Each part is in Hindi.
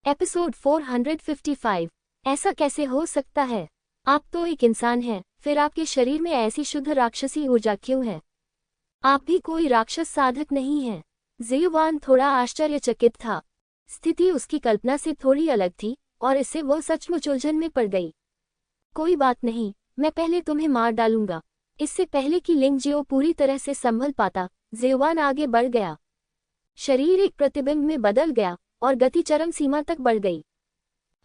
एपिसोड 455। ऐसा कैसे हो सकता है? आप तो एक इंसान हैं, फिर आपके शरीर में ऐसी शुद्ध राक्षसी ऊर्जा क्यों है? आप भी कोई राक्षस साधक नहीं हैं। ज़ेयुआन थोड़ा आश्चर्यचकित था। स्थिति उसकी कल्पना से थोड़ी अलग थी और इससे वह सचमुच उलझन में पड़ गई। कोई बात नहीं, मैं पहले तुम्हें मार डालूंगा। इससे पहले कि लिंगजियो पूरी तरह से संभल पाता, ज़ेयुआन आगे बढ़ गया। शरीर एक प्रतिबिंब में बदल गया और गति चरम सीमा तक बढ़ गई।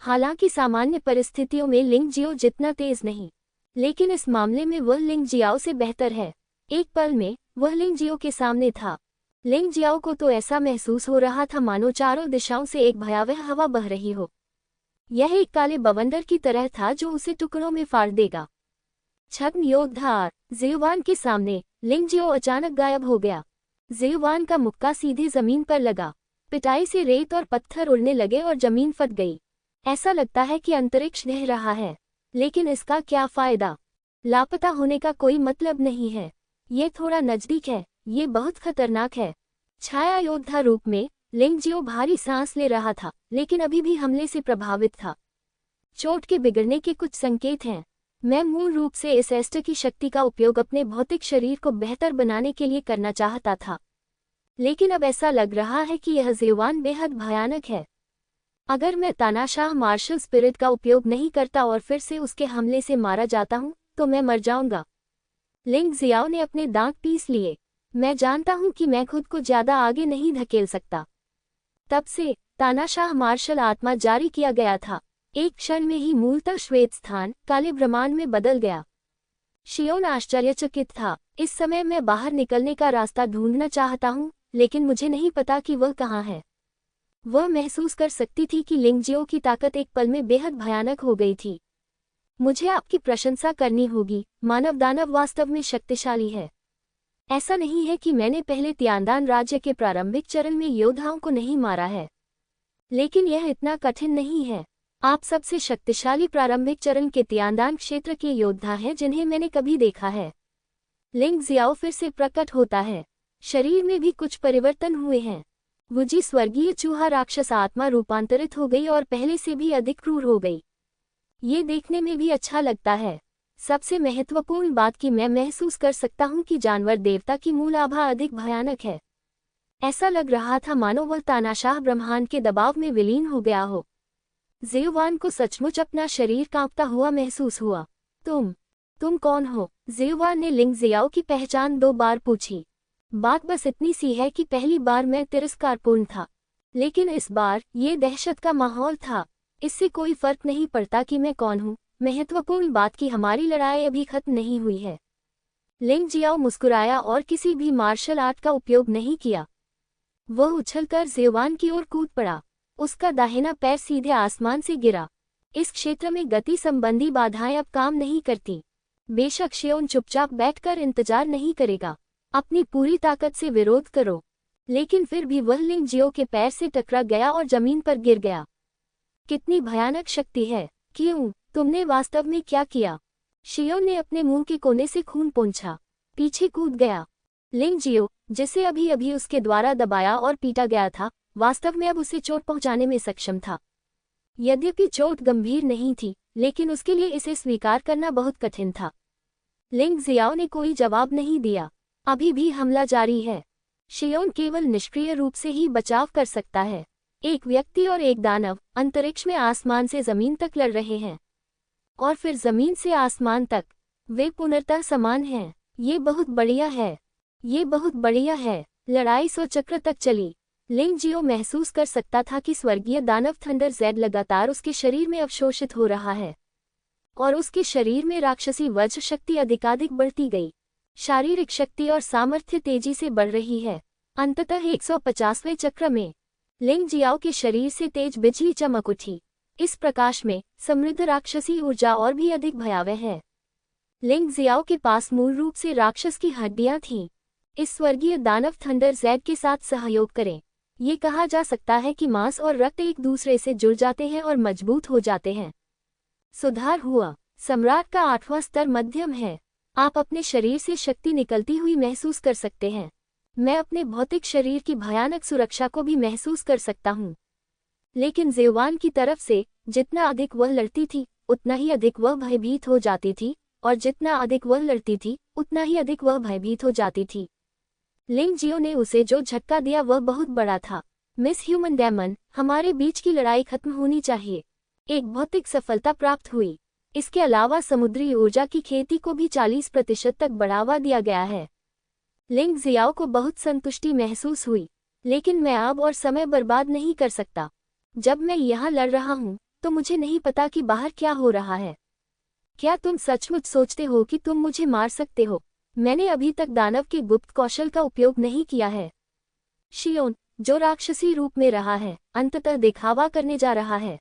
हालांकि सामान्य परिस्थितियों में लिंगजियो जितना तेज नहीं, लेकिन इस मामले में वह लिंगजियाओ से बेहतर है। एक पल में वह लिंगजियो के सामने था। लिंगजियाओ को तो ऐसा महसूस हो रहा था मानो चारों दिशाओं से एक भयावह हवा बह रही हो। यह एक काले बवंडर की तरह था जो उसे टुकड़ों में फाड़ देगा। छद्म योद्धा ज़ेयुआन के सामने लिंगजियो अचानक गायब हो गया। ज़ेयुआन का मुक्का सीधे जमीन पर लगा। पिटाई से रेत और पत्थर उड़ने लगे और जमीन फट गई। ऐसा लगता है कि अंतरिक्ष ढह रहा है, लेकिन इसका क्या फायदा? लापता होने का कोई मतलब नहीं है। ये थोड़ा नजदीक है, ये बहुत खतरनाक है। छाया योद्धा रूप में लिंगजियो भारी सांस ले रहा था, लेकिन अभी भी हमले से प्रभावित था। चोट के बिगड़ने के कुछ संकेत हैं। मैं मूल रूप से इस एस्टर की शक्ति का उपयोग अपने भौतिक शरीर को बेहतर बनाने के लिए करना चाहता था, लेकिन अब ऐसा लग रहा है कि यह ज़ेयुआन बेहद भयानक है। अगर मैं तानाशाह मार्शल स्पिरिट का उपयोग नहीं करता और फिर से उसके हमले से मारा जाता हूं, तो मैं मर जाऊंगा। लिंगजियाओ ने अपने दांत पीस लिए। मैं जानता हूं कि मैं खुद को ज्यादा आगे नहीं धकेल सकता। तब से तानाशाह मार्शल आत्मा जारी किया गया था। एक क्षण में ही मूलतः श्वेत स्थान काले ब्रह्मांड में बदल गया। शियोन आश्चर्यचकित था। इस समय मैं बाहर निकलने का रास्ता ढूंढना चाहता हूं, लेकिन मुझे नहीं पता कि वह कहाँ है। वह महसूस कर सकती थी कि लिंगजियो की ताकत एक पल में बेहद भयानक हो गई थी। मुझे आपकी प्रशंसा करनी होगी, मानव दानव वास्तव में शक्तिशाली है। ऐसा नहीं है कि मैंने पहले तियानदान राज्य के प्रारंभिक चरण में योद्धाओं को नहीं मारा है, लेकिन यह इतना कठिन नहीं है। आप सबसे शक्तिशाली प्रारंभिक चरण के तियानदान क्षेत्र के योद्धा हैं जिन्हें मैंने कभी देखा है। लिंगजियाओ फिर से प्रकट होता है। शरीर में भी कुछ परिवर्तन हुए हैं। वुजी स्वर्गीय चूहा राक्षस आत्मा रूपांतरित हो गई और पहले से भी अधिक क्रूर हो गई। ये देखने में भी अच्छा लगता है। सबसे महत्वपूर्ण बात कि मैं महसूस कर सकता हूँ कि जानवर देवता की मूल आभा अधिक भयानक है। ऐसा लग रहा था मानो वह तानाशाह ब्रह्मांड के दबाव में विलीन हो गया हो। ज़ेयुआन को सचमुच अपना शरीर कांपता हुआ महसूस हुआ। तुम कौन हो? ज़ेयुआन ने लिंगजियाओ की पहचान 2 बार पूछी। बात बस इतनी सी है कि पहली बार मैं तिरस्कारपूर्ण था, लेकिन इस बार ये दहशत का माहौल था। इससे कोई फर्क नहीं पड़ता कि मैं कौन हूँ, महत्वपूर्ण बात कि हमारी लड़ाई अभी खत्म नहीं हुई है। लिंगजियाओ मुस्कुराया और किसी भी मार्शल आर्ट का उपयोग नहीं किया। वह उछलकर ज़ेयुआन की ओर कूद पड़ा। उसका दाहिना पैर सीधे आसमान से गिरा। इस क्षेत्र में गति संबंधी बाधाएं अब काम नहीं करती। बेशक शियोन चुपचाप बैठकर इंतजार नहीं करेगा। अपनी पूरी ताकत से विरोध करो। लेकिन फिर भी वह लिंगजियो के पैर से टकरा गया और जमीन पर गिर गया। कितनी भयानक शक्ति है! क्यों? तुमने वास्तव में क्या किया? शियोन ने अपने मुंह के कोने से खून पोंछा। पीछे कूद गया। लिंगजियो, जिसे अभी अभी उसके द्वारा दबाया और पीटा गया था, वास्तव में अब उसे चोट पहुंचाने में सक्षम था। यद्यपि चोट गंभीर नहीं थी, लेकिन उसके लिए इसे स्वीकार करना बहुत कठिन था। लिंगजियाओ ने कोई जवाब नहीं दिया। अभी भी हमला जारी है। शियोन केवल निष्क्रिय रूप से ही बचाव कर सकता है। एक व्यक्ति और एक दानव अंतरिक्ष में आसमान से जमीन तक लड़ रहे हैं, और फिर जमीन से आसमान तक। वे पूर्णतः समान हैं। ये बहुत बढ़िया है। ये बहुत बढ़िया है। लड़ाई 100 चक्र तक चली। लिंगजियो महसूस कर सकता था कि स्वर्गीय दानव थंडर ज़ेड लगातार उसके शरीर में अवशोषित हो रहा है, और उसके शरीर में राक्षसी वज्र शक्ति अधिकाधिक बढ़ती गई। शारीरिक शक्ति और सामर्थ्य तेजी से बढ़ रही है। अंततः 150वें चक्र में लिंगजियाओ के शरीर से तेज बिजली चमक उठी। इस प्रकाश में समृद्ध राक्षसी ऊर्जा और भी अधिक भयावह है। लिंगजियाओ के पास मूल रूप से राक्षस की हड्डियां थीं। इस स्वर्गीय दानव थंडर ज़ेड के साथ सहयोग करें। ये कहा जा सकता है कि मांस और रक्त एक दूसरे से जुड़ जाते हैं और मजबूत हो जाते हैं। सुधार हुआ। सम्राट का 8वां स्तर मध्यम है। आप अपने शरीर से शक्ति निकलती हुई महसूस कर सकते हैं। मैं अपने भौतिक शरीर की भयानक सुरक्षा को भी महसूस कर सकता हूँ। लेकिन ज़ेवान की तरफ से जितना अधिक वह लड़ती थी उतना ही अधिक वह भयभीत हो जाती थी, और जितना अधिक वह लड़ती थी उतना ही अधिक वह भयभीत हो जाती थी। लिंग जियो ने उसे जो झटका दिया वह बहुत बड़ा था। मिस ह्यूमन डेमन, हमारे बीच की लड़ाई खत्म होनी चाहिए। एक भौतिक सफलता प्राप्त हुई। इसके अलावा समुद्री ऊर्जा की खेती को भी 40% तक बढ़ावा दिया गया है। लिंग जियाओ को बहुत संतुष्टि महसूस हुई। लेकिन मैं अब और समय बर्बाद नहीं कर सकता। जब मैं यहाँ लड़ रहा हूँ तो मुझे नहीं पता कि बाहर क्या हो रहा है। क्या तुम सचमुच सोचते हो कि तुम मुझे मार सकते हो? मैंने अभी तक दानव के गुप्त कौशल का उपयोग नहीं किया है। शियोन, जो राक्षसी रूप में रहा है, अंततः दिखावा करने जा रहा है,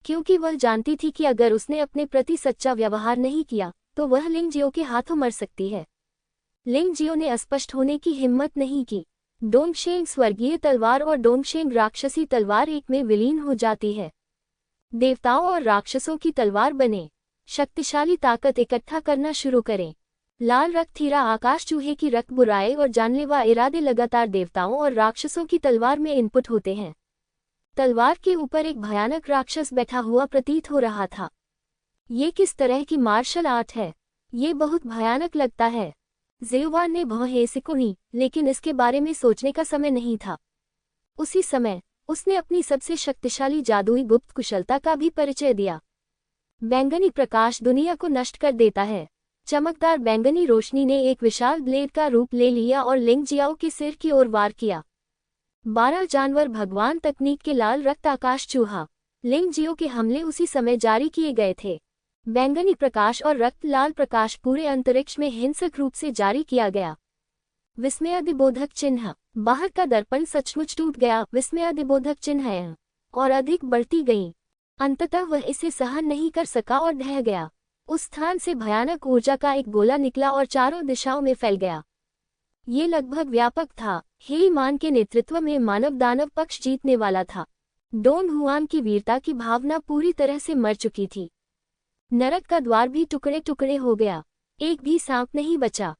क्योंकि वह जानती थी कि अगर उसने अपने प्रति सच्चा व्यवहार नहीं किया तो वह लिंग जियो के हाथों मर सकती है। लिंग जियो ने अस्पष्ट होने की हिम्मत नहीं की। डोंगशेंग स्वर्गीय तलवार और डोंगशेंग राक्षसी तलवार एक में विलीन हो जाती है। देवताओं और राक्षसों की तलवार बने। शक्तिशाली ताकत इकट्ठा करना शुरू करें। लाल रक्त हीरा आकाश चूहे की रक्त बुराई और जानलेवा इरादे लगातार देवताओं और राक्षसों की तलवार में इनपुट होते हैं। तलवार के ऊपर एक भयानक राक्षस बैठा हुआ प्रतीत हो रहा था। ये किस तरह की मार्शल आर्ट है? ये बहुत भयानक लगता है। ज़ेवान ने भौहें सिकुड़ी, लेकिन इसके बारे में सोचने का समय नहीं था। उसी समय उसने अपनी सबसे शक्तिशाली जादुई गुप्त कुशलता का भी परिचय दिया। बैंगनी प्रकाश दुनिया को नष्ट कर देता है। चमकदार बैंगनी रोशनी ने एक विशाल ब्लेड का रूप ले लिया और लिंग जियाओ के सिर की ओर वार किया। 12 जानवर भगवान तकनीक के लाल रक्त आकाश चूहा। लिंग जियो के हमले उसी समय जारी किए गए थे। बैंगनी प्रकाश और रक्त लाल प्रकाश पूरे अंतरिक्ष में हिंसक रूप से जारी किया गया। विस्मयादिबोधक चिन्ह। बाहर का दर्पण सचमुच टूट गया। विस्मयादिबोधक चिन्ह और अधिक बढ़ती गईं। अंततः वह इसे सहन नहीं कर सका और ढह गया। उस स्थान से भयानक ऊर्जा का एक गोला निकला और चारों दिशाओं में फैल गया। ये लगभग व्यापक था। हे मान के नेतृत्व में मानव दानव पक्ष जीतने वाला था। डोन हुआन की वीरता की भावना पूरी तरह से मर चुकी थी। नरक का द्वार भी टुकड़े टुकड़े हो गया। एक भी सांप नहीं बचा।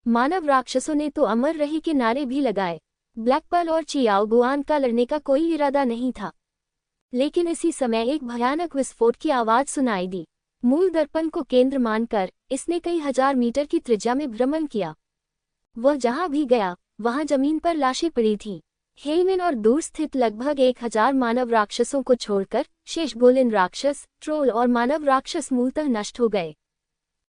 मानव राक्षसों ने तो अमर रहे के नारे भी लगाए। ब्लैकपर्ल और चियाओ गुआन का लड़ने का कोई इरादा नहीं था। लेकिन इसी समय एक भयानक विस्फोट की आवाज सुनाई दी। मूल दर्पण को केंद्र मानकर इसने कई हजार मीटर की त्रिज्या में भ्रमण किया। वह जहां भी गया वहां जमीन पर लाशें पड़ी थीं। हेइमेन और दूर स्थित लगभग 1000 मानव राक्षसों को छोड़कर शेष गोलिन राक्षस, ट्रोल और मानव राक्षस मूलतः नष्ट हो गए।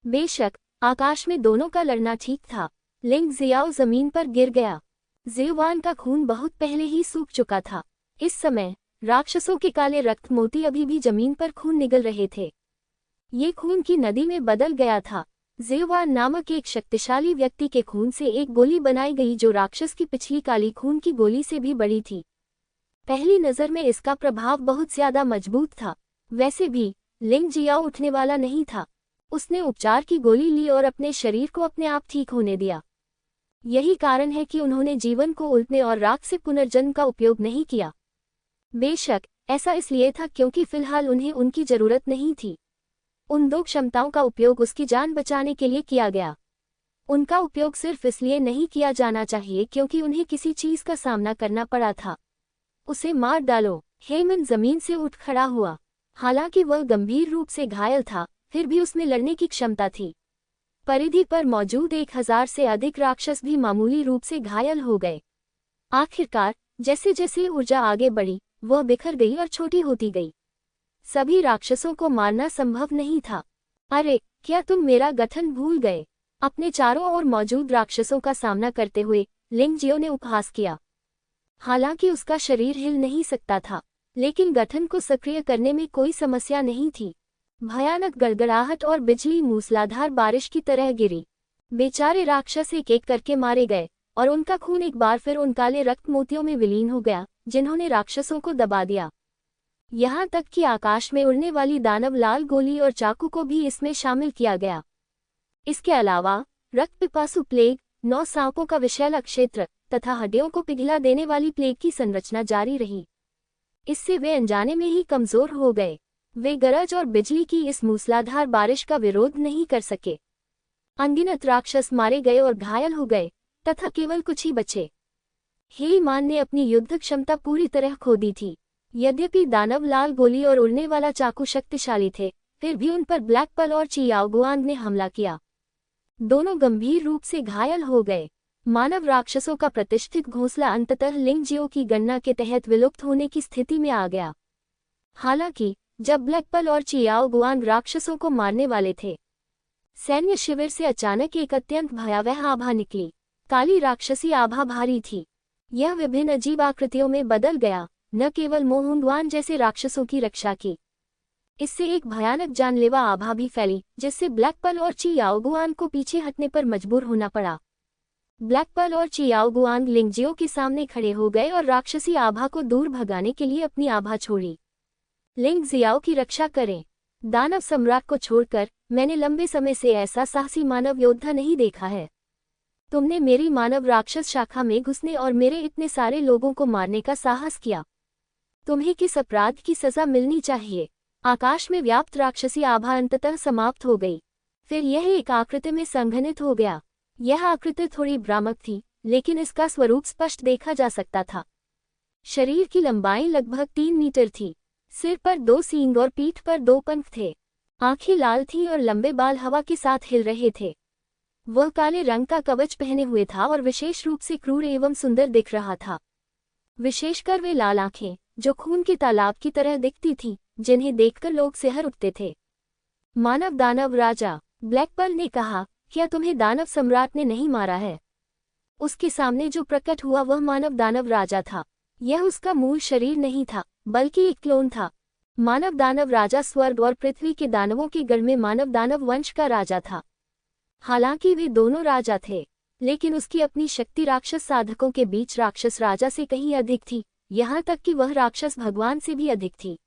बेशक आकाश में दोनों का लड़ना ठीक था। लिंग जियाओ जमीन पर गिर गया। ज़ेवान का खून बहुत पहले ही सूख चुका था। इस समय राक्षसों के काले रक्त मोती अभी भी जमीन पर खून निगल रहे थे। ये खून की नदी में बदल गया था। ज़ेवान नामक एक शक्तिशाली व्यक्ति के खून से एक गोली बनाई गई जो राक्षस की पिछली काली खून की गोली से भी बड़ी थी। पहली नज़र में इसका प्रभाव बहुत ज्यादा मजबूत था। वैसे भी लिंग जियाओ उठने वाला नहीं था। उसने उपचार की गोली ली और अपने शरीर को अपने आप ठीक होने दिया। यही कारण है कि उन्होंने जीवन को उल्टने और राख से पुनर्जन्म का उपयोग नहीं किया। बेशक ऐसा इसलिए था क्योंकि फिलहाल उन्हें उनकी जरूरत नहीं थी। उन दो क्षमताओं का उपयोग उसकी जान बचाने के लिए किया गया। उनका उपयोग सिर्फ इसलिए नहीं किया जाना चाहिए क्योंकि उन्हें किसी चीज का सामना करना पड़ा था। उसे मार डालो। हेमन जमीन से उठ खड़ा हुआ। हालांकि वह गंभीर रूप से घायल था, फिर भी उसमें लड़ने की क्षमता थी। परिधि पर मौजूद 1000 से अधिक राक्षस भी मामूली रूप से घायल हो गए। आखिरकार जैसे जैसे ऊर्जा आगे बढ़ी वह बिखर गई और छोटी होती गई। सभी राक्षसों को मारना संभव नहीं था। अरे, क्या तुम मेरा गठन भूल गए? अपने चारों ओर मौजूद राक्षसों का सामना करते हुए लिंग जियो ने उपहास किया। हालांकि उसका शरीर हिल नहीं सकता था, लेकिन गठन को सक्रिय करने में कोई समस्या नहीं थी। भयानक गड़गड़ाहट और बिजली मूसलाधार बारिश की तरह गिरी। बेचारे राक्षस एक एक करके मारे गए और उनका खून एक बार फिर उन काले रक्त मोतियों में विलीन हो गया जिन्होंने राक्षसों को दबा दिया। यहाँ तक कि आकाश में उड़ने वाली दानव लाल गोली और चाकू को भी इसमें शामिल किया गया। इसके अलावा रक्त पिपासु प्लेग, 9 सांपों का विषैला क्षेत्र तथा हड्डियों को पिघला देने वाली प्लेग की संरचना जारी रही। इससे वे अनजाने में ही कमजोर हो गए। वे गरज और बिजली की इस मूसलाधार बारिश का विरोध नहीं कर सके। अनगिनत राक्षस मारे गए और घायल हो गए तथा केवल कुछ ही बचे। हेइमान ने अपनी युद्ध क्षमता पूरी तरह खो दी थी। यद्यपि दानव लाल गोली और उड़ने वाला चाकू शक्तिशाली थे, फिर भी उन पर ब्लैक पल और चियाओ गुआंग ने हमला किया। दोनों गंभीर रूप से घायल हो गए। मानव राक्षसों का प्रतिष्ठित घोंसला अंततः लिंगजियो की गणना के तहत विलुप्त होने की स्थिति में आ गया। हालांकि जब ब्लैक पल और चियाओ गुआंग राक्षसों को मारने वाले थे, सैन्य शिविर से अचानक एक अत्यंत भयावह आभा निकली। काली राक्षसी आभा भारी थी। यह विभिन्न अजीब आकृतियों में बदल गया, न केवल मोहुंगवान जैसे राक्षसों की रक्षा की, इससे एक भयानक जानलेवा आभा भी फैली, जिससे ब्लैक पल और चियाओ गुआंग को पीछे हटने पर मजबूर होना पड़ा। ब्लैक पल और चियाओ गुआंग लिंगजियो के सामने खड़े हो गए और राक्षसी आभा को दूर भगाने के लिए अपनी आभा छोड़ी। लिंगजियाओ की रक्षा करें। दानव सम्राट को छोड़कर मैंने लंबे समय से ऐसा साहसी मानव योद्धा नहीं देखा है। तुमने मेरी मानव राक्षस शाखा में घुसने और मेरे इतने सारे लोगों को मारने का साहस किया। तुम्हें किस अपराध की सजा मिलनी चाहिए? आकाश में व्याप्त राक्षसी आभा अंततः समाप्त हो गई। फिर यह एक आकृति में संघनित हो गया। यह आकृति थोड़ी भ्रामक थी, लेकिन इसका स्वरूप स्पष्ट देखा जा सकता था। शरीर की लंबाई लगभग 3 मीटर थी। सिर पर 2 सींग और पीठ पर 2 पंख थे। आंखें लाल थीं और लंबे बाल हवा के साथ हिल रहे थे। वह काले रंग का कवच पहने हुए था और विशेष रूप से क्रूर एवं सुंदर दिख रहा था। विशेषकर वे लाल आंखें, जो खून के तालाब की तरह दिखती थीं, जिन्हें देखकर लोग सिहर उठते थे। मानव दानव राजा, ब्लैक पल ने कहा, क्या तुम्हें दानव सम्राट ने नहीं मारा है? उसके सामने जो प्रकट हुआ वह मानव दानव राजा था। यह उसका मूल शरीर नहीं था, बल्कि एक क्लोन था। मानव दानव राजा स्वर्ग और पृथ्वी के दानवों के गढ़ में मानव दानव वंश का राजा था। हालांकि वे दोनों राजा थे, लेकिन उसकी अपनी शक्ति राक्षस साधकों के बीच राक्षस राजा से कहीं अधिक थी, यहाँ तक कि वह राक्षस भगवान से भी अधिक थी।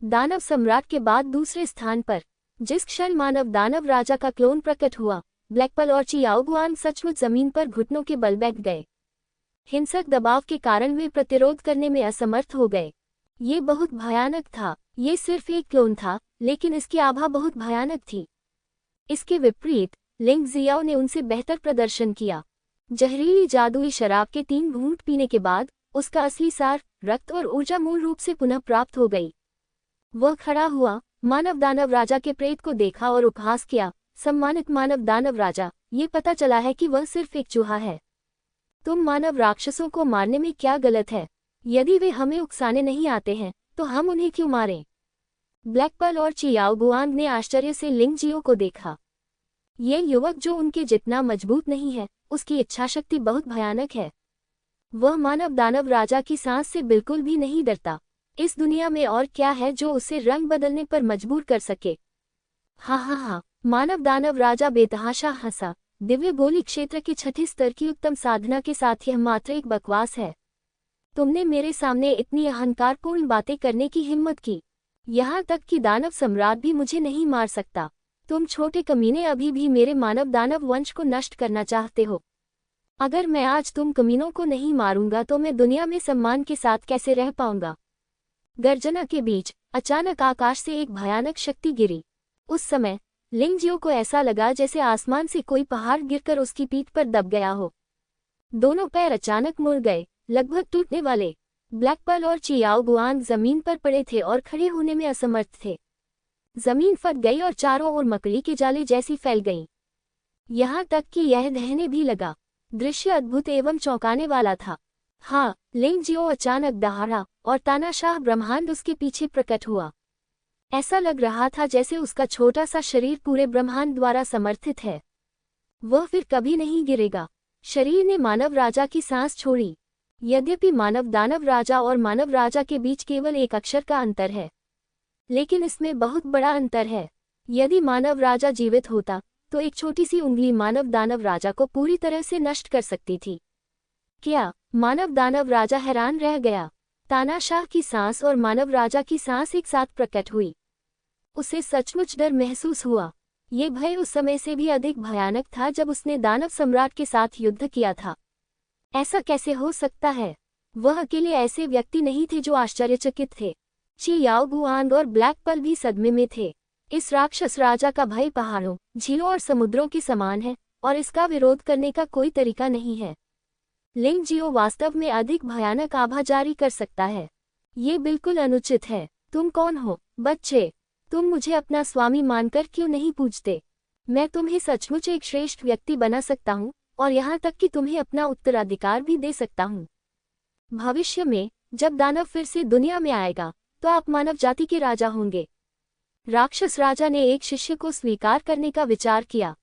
दानव सम्राट के बाद दूसरे स्थान पर, जिस क्षण मानव दानव राजा का क्लोन प्रकट हुआ, ब्लैक पल और चियाओ गुआंग सचमुच जमीन पर घुटनों के बल बैठ गए। हिंसक दबाव के कारण वे प्रतिरोध करने में असमर्थ हो गए। ये बहुत भयानक था। ये सिर्फ एक क्लोन था, लेकिन इसकी आभा बहुत भयानक थी। इसके विपरीत लिंगजियाओ ने उनसे बेहतर प्रदर्शन किया। जहरीली जादुई शराब के 3 घूंट पीने के बाद उसका असली सार, रक्त और ऊर्जा मूल रूप से पुनः प्राप्त हो गई। वह खड़ा हुआ, मानव दानव राजा के प्रेत को देखा और उपहास किया, सम्मानित मानव दानव राजा, ये पता चला है कि वह सिर्फ एक चूहा है। तुम मानव राक्षसों को मारने में क्या गलत है? यदि वे हमें उकसाने नहीं आते हैं, तो हम उन्हें क्यों मारें? ब्लैक पल और चियाओ गुआंग ने आश्चर्य से लिंगजियो को देखा। ये युवक जो उनके जितना मजबूत नहीं है, उसकी इच्छाशक्ति बहुत भयानक है। वह मानव दानव राजा की सांस से बिल्कुल भी नहीं डरता। इस दुनिया में और क्या है जो उसे रंग बदलने पर मजबूर कर सके? हाँ हाँ हाँ, मानव दानव राजा बेतहाशा हंसा। दिव्य गोली क्षेत्र के 6ठे स्तर की उत्तम साधना के साथ यह मात्र एक बकवास है। तुमने मेरे सामने इतनी अहंकारपूर्ण बातें करने की हिम्मत की। यहाँ तक कि दानव सम्राट भी मुझे नहीं मार सकता। तुम छोटे कमीने अभी भी मेरे मानव दानव वंश को नष्ट करना चाहते हो। अगर मैं आज तुम कमीनों को नहीं मारूंगा तो मैं दुनिया में सम्मान के साथ कैसे रह पाऊंगा? गर्जना के बीच अचानक आकाश से एक भयानक शक्ति गिरी। उस समय लिंगजियो को ऐसा लगा जैसे आसमान से कोई पहाड़ गिरकर उसकी पीठ पर दब गया हो। दोनों पैर अचानक मुड़ गए, लगभग टूटने वाले। ब्लैक पल और चियाओ गुआंग जमीन पर पड़े थे और खड़े होने में असमर्थ थे। जमीन फट गई और चारों ओर मकड़ी के जाले जैसी फैल गईं। यहाँ तक कि यह दहने भी लगा। दृश्य अद्भुत एवं चौंकाने वाला था। हाँ, लिंगजियो अचानक दहाड़ा और तानाशाह ब्रह्मांड उसके पीछे प्रकट हुआ। ऐसा लग रहा था जैसे उसका छोटा सा शरीर पूरे ब्रह्मांड द्वारा समर्थित है। वह फिर कभी नहीं गिरेगा। शरीर ने मानव राजा की सांस छोड़ी। यद्यपि मानव दानव राजा और मानव राजा के बीच केवल एक अक्षर का अंतर है, लेकिन इसमें बहुत बड़ा अंतर है। यदि मानव राजा जीवित होता तो एक छोटी सी उंगली मानव दानव राजा को पूरी तरह से नष्ट कर सकती थी। क्या? मानव दानव राजा हैरान रह गया। तानाशाह की सांस और मानव राजा की सांस एक साथ प्रकट हुई। उसे सचमुच डर महसूस हुआ। ये भय उस समय से भी अधिक भयानक था जब उसने दानव सम्राट के साथ युद्ध किया था। ऐसा कैसे हो सकता है? वह अकेले ऐसे व्यक्ति नहीं थे जो आश्चर्यचकित थे। चियाओ गुआंग और ब्लैक पल भी सदमे में थे। इस राक्षस राजा का भय पहाड़ों, झीलों और समुद्रों के समान है और इसका विरोध करने का कोई तरीका नहीं है। लिंगजियो वास्तव में अधिक भयानक आभा जारी कर सकता है। ये बिल्कुल अनुचित है। तुम कौन हो, बच्चे? तुम मुझे अपना स्वामी मानकर क्यों नहीं पूछते? मैं तुम्हें सचमुच एक श्रेष्ठ व्यक्ति बना सकता हूँ, और यहाँ तक कि तुम्हें अपना उत्तराधिकार भी दे सकता हूँ। भविष्य में जब दानव फिर से दुनिया में आएगा, तो आप मानव जाति के राजा होंगे। राक्षस राजा ने एक शिष्य को स्वीकार करने का विचार किया,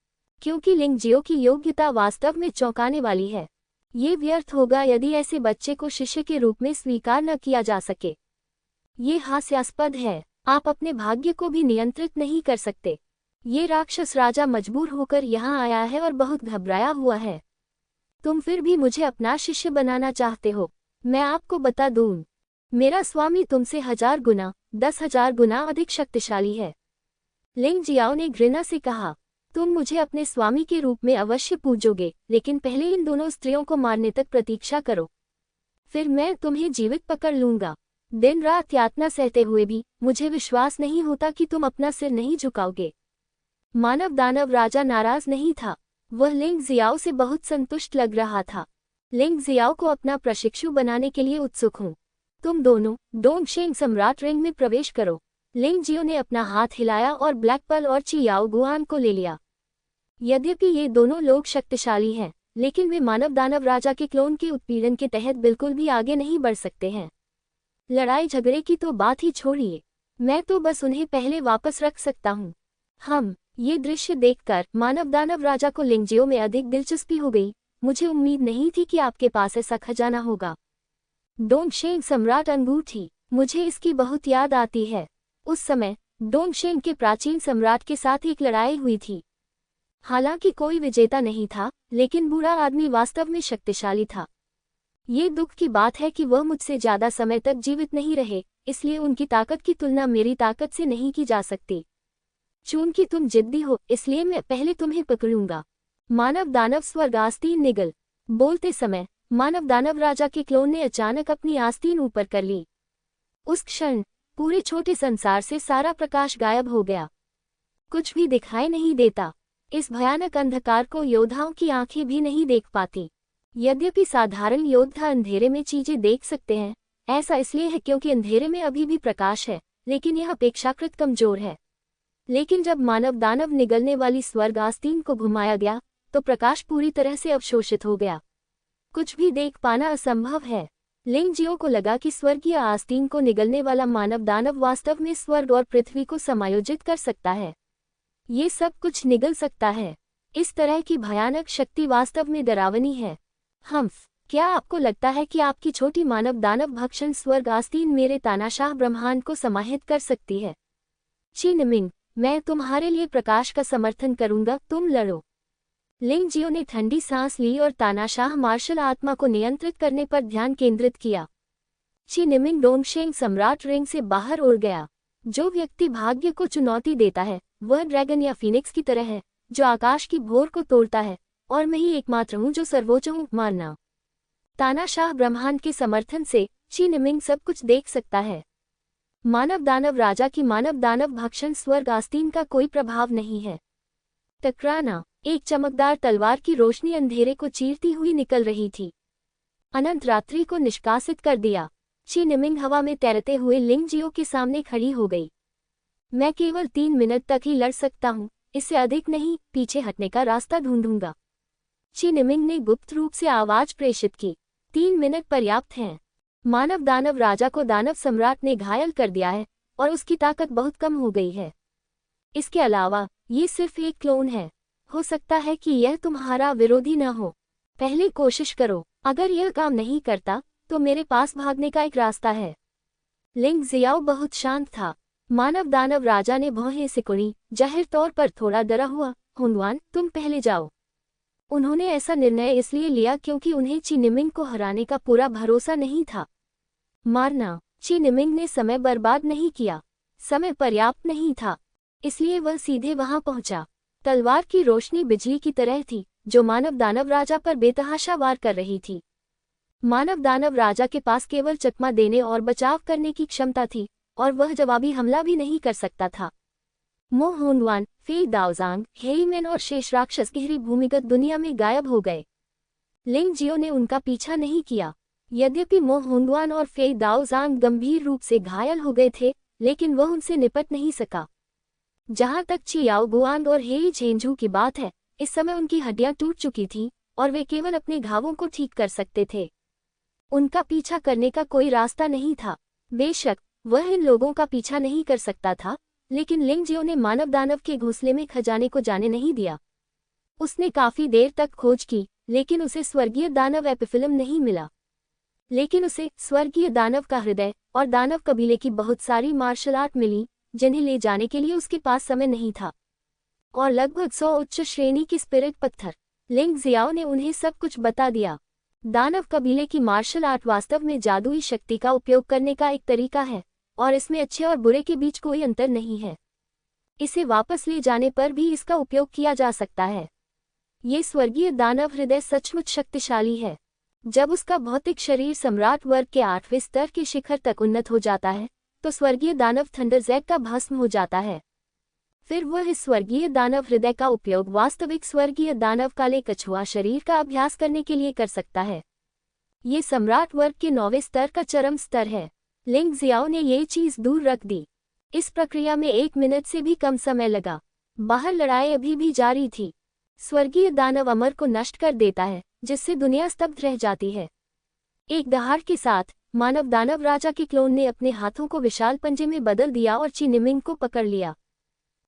क्योंकि लिंगजियो की योग्यता वास्तव में चौंकाने वाली है। ये व्यर्थ होगा यदि ऐसे बच्चे को शिष्य के रूप में स्वीकार न किया जा सके। ये हास्यास्पद है। आप अपने भाग्य को भी नियंत्रित नहीं कर सकते। ये राक्षस राजा मजबूर होकर यहाँ आया है और बहुत घबराया हुआ है। तुम फिर भी मुझे अपना शिष्य बनाना चाहते हो। मैं आपको बता दूं, मेरा स्वामी तुमसे 1000 गुना, 10,000 गुना अधिक शक्तिशाली है। लिंग जियाओ ने घृणा से कहा, तुम मुझे अपने स्वामी के रूप में अवश्य पूजोगे, लेकिन पहले इन दोनों स्त्रियों को मारने तक प्रतीक्षा करो, फिर मैं तुम्हें जीवित पकड़ लूंगा। दिन रात यातना सहते हुए भी मुझे विश्वास नहीं होता कि तुम अपना सिर नहीं झुकाओगे। मानव दानव राजा नाराज नहीं था, वह लिंग जियाओ से बहुत संतुष्ट लग रहा था। लिंग जियाओ को अपना प्रशिक्षु बनाने के लिए उत्सुक हूँ। तुम दोनों डोंगशेंग सम्राट रिंग में प्रवेश करो। लिंग जियो ने अपना हाथ हिलाया और ब्लैक पर्ल और ची याओ गुआन को ले लिया। यद्यपि ये दोनों लोग शक्तिशाली हैं, लेकिन वे मानव दानव राजा के क्लोन के उत्पीड़न के तहत बिल्कुल भी आगे नहीं बढ़ सकते हैं। लड़ाई झगड़े की तो बात ही छोड़िए, मैं तो बस उन्हें पहले वापस रख सकता हूँ। ये दृश्य देखकर मानव दानव राजा को लिंगजियो में अधिक दिलचस्पी हो गई। मुझे उम्मीद नहीं थी कि आपके पास ऐसा खजाना होगा। डोंगशेंग सम्राट अंगूठी, मुझे इसकी बहुत याद आती है। उस समय डोंगशेंग के प्राचीन सम्राट के साथ एक लड़ाई हुई थी। हालांकि कोई विजेता नहीं था, लेकिन बूढ़ा आदमी वास्तव में शक्तिशाली था। ये दुख की बात है कि वह मुझसे ज्यादा समय तक जीवित नहीं रहे, इसलिए उनकी ताकत की तुलना मेरी ताकत से नहीं की जा सकती। चूंकि तुम जिद्दी हो, इसलिए मैं पहले तुम्हें पकड़ूंगा। मानव दानव स्वर्ग आस्तीन निगल। बोलते समय मानव दानव राजा के क्लोन ने अचानक अपनी आस्तीन ऊपर कर ली। उस क्षण पूरे छोटे संसार से सारा प्रकाश गायब हो गया। कुछ भी दिखाई नहीं देता। इस भयानक अंधकार को योद्धाओं की आंखें भी नहीं देख पाती। यद्यपि साधारण योद्धा अंधेरे में चीजें देख सकते हैं, ऐसा इसलिए है क्योंकि अंधेरे में अभी भी प्रकाश है, लेकिन यह अपेक्षाकृत कमजोर है। लेकिन जब मानव दानव निगलने वाली स्वर्ग आस्तीन को घुमाया गया, तो प्रकाश पूरी तरह से अवशोषित हो गया। कुछ भी देख पाना असंभव है। लिंगजियो को लगा कि स्वर्गीय आस्तीन को निगलने वाला मानव दानव वास्तव में स्वर्ग और पृथ्वी को समायोजित कर सकता है। ये सब कुछ निगल सकता है। इस तरह की भयानक शक्ति वास्तव में डरावनी है। क्या आपको लगता है कि आपकी छोटी मानव दानव भक्षण स्वर्ग आस्तीन मेरे तानाशाह ब्रह्मांड को समाहित कर सकती है? ची निमिंग, मैं तुम्हारे लिए प्रकाश का समर्थन करूंगा, तुम लड़ो। लिंगजियो ने ठंडी सांस ली और तानाशाह मार्शल आत्मा को नियंत्रित करने पर ध्यान केंद्रित किया। ची निमिंग डोंगशेंग सम्राट रिंग से बाहर उड़ गया। जो व्यक्ति भाग्य को चुनौती देता है, वह ड्रैगन या फीनिक्स की तरह है, जो आकाश की भोर को तोड़ता है, और मैं ही एकमात्र हूँ जो सर्वोच्च हूँ। मानना तानाशाह ब्रह्मांड के समर्थन से ची निमिंग सब कुछ देख सकता है। मानव दानव राजा की मानव दानव भक्षण स्वर्ग आस्तीन का कोई प्रभाव नहीं है। टकराना। एक चमकदार तलवार की रोशनी अंधेरे को चीरती हुई निकल रही थी। अनंत रात्रि को निष्कासित कर दिया। ची निमिंग हवा में तैरते हुए लिंगजियो के सामने खड़ी हो गई। मैं केवल 3 मिनट तक ही लड़ सकता हूँ, इससे अधिक नहीं। पीछे हटने का रास्ता ढूंढूंगा। ची निमिंग ने गुप्त रूप से आवाज प्रेषित की। 3 मिनट पर्याप्त हैं। मानव दानव राजा को दानव सम्राट ने घायल कर दिया है, और उसकी ताकत बहुत कम हो गई है। इसके अलावा ये सिर्फ एक क्लोन है। हो सकता है कि यह तुम्हारा विरोधी न हो। पहले कोशिश करो। अगर यह काम नहीं करता, तो मेरे पास भागने का एक रास्ता है। लिंग जियाओ बहुत शांत था। मानव दानव राजा ने भौहें सिकुड़ी, जाहिर तौर पर थोड़ा डरा हुआ। हुनवान, तुम पहले जाओ। उन्होंने ऐसा निर्णय इसलिए लिया क्योंकि उन्हें ची निमिंग को हराने का पूरा भरोसा नहीं था। मारना। ची निमिंग ने समय बर्बाद नहीं किया। समय पर्याप्त नहीं था, इसलिए वह सीधे वहां पहुंचा। तलवार की रोशनी बिजली की तरह थी, जो मानव दानव राजा पर बेतहाशा वार कर रही थी। मानव दानव राजा के पास केवल चकमा देने और बचाव करने की क्षमता थी, और वह जवाबी हमला भी नहीं कर सकता था। मो हुनवान, फे दाओजांग, हेईमेन और शेष राक्षस गहरी भूमिगत दुनिया में गायब हो गए। लिंगजियो ने उनका पीछा नहीं किया। यद्यपि मो हुंगवान और फेई दाओजांग गंभीर रूप से घायल हो गए थे, लेकिन वह उनसे निपट नहीं सका। जहां तक चियाओ गुआंग और हेई झेंझू की बात है, इस समय उनकी हड्डियां टूट चुकी थीं और वे केवल अपने घावों को ठीक कर सकते थे। उनका पीछा करने का कोई रास्ता नहीं था। बेशक वह इन लोगों का पीछा नहीं कर सकता था, लेकिन लिंग जियो ने मानव दानव के घोंसले में खजाने को जाने नहीं दिया। उसने काफी देर तक खोज की, लेकिन उसे स्वर्गीय दानव एपिफिलम नहीं मिला। लेकिन उसे स्वर्गीय दानव का हृदय और दानव कबीले की बहुत सारी मार्शल आर्ट मिली, जिन्हें ले जाने के लिए उसके पास समय नहीं था, और लगभग 100 उच्च श्रेणी की स्पिरिट पत्थर। लिंग जियाओ ने उन्हें सब कुछ बता दिया। दानव कबीले की मार्शल आर्ट वास्तव में जादुई शक्ति का उपयोग करने का एक तरीका है, और इसमें अच्छे और बुरे के बीच कोई अंतर नहीं है। इसे वापस ले जाने पर भी इसका उपयोग किया जा सकता है। ये स्वर्गीय दानव हृदय सचमुच शक्तिशाली है। जब उसका भौतिक शरीर सम्राट वर्ग के 8वें स्तर के शिखर तक उन्नत हो जाता है, तो स्वर्गीय दानव थंडरजैक का भस्म हो जाता है। फिर वह इस स्वर्गीय दानव हृदय का उपयोग वास्तविक स्वर्गीय दानव काले कछुआ शरीर का अभ्यास करने के लिए कर सकता है। ये सम्राट वर्ग के 9वें स्तर का चरम स्तर है। लिंग जियाओ ने ये चीज दूर रख दी। इस प्रक्रिया में 1 मिनट से भी कम समय लगा। बाहर लड़ाई अभी भी जारी थी। स्वर्गीय दानव अमर को नष्ट कर देता है, जिससे दुनिया स्तब्ध रह जाती है। एक दहाड़ के साथ मानव दानव राजा के क्लोन ने अपने हाथों को विशाल पंजे में बदल दिया और ची निमिंग को पकड़ लिया।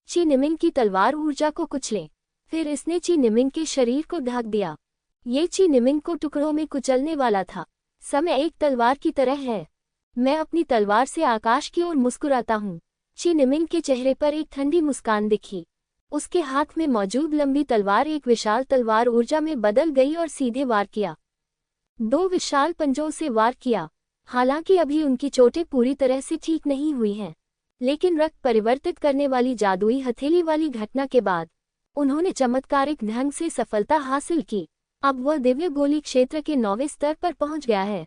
ची निमिंग की तलवार ऊर्जा को कुचले, फिर इसने ची निमिंग के शरीर को ढक दिया। ये ची निमिंग को टुकड़ों में कुचलने वाला था। समय एक तलवार की तरह है। मैं अपनी तलवार से आकाश की ओर मुस्कुराता हूँ। ची निमिंग के चेहरे पर एक ठंडी मुस्कान दिखी। उसके हाथ में मौजूद लंबी तलवार एक विशाल तलवार ऊर्जा में बदल गई और सीधे वार किया। 2 विशाल पंजों से वार किया। हालांकि अभी उनकी चोटें पूरी तरह से ठीक नहीं हुई हैं, लेकिन रक्त परिवर्तित करने वाली जादुई हथेली वाली घटना के बाद उन्होंने चमत्कारिक ढंग से सफलता हासिल की। अब वह दिव्य गोली क्षेत्र के 9वें स्तर पर पहुंच गया है।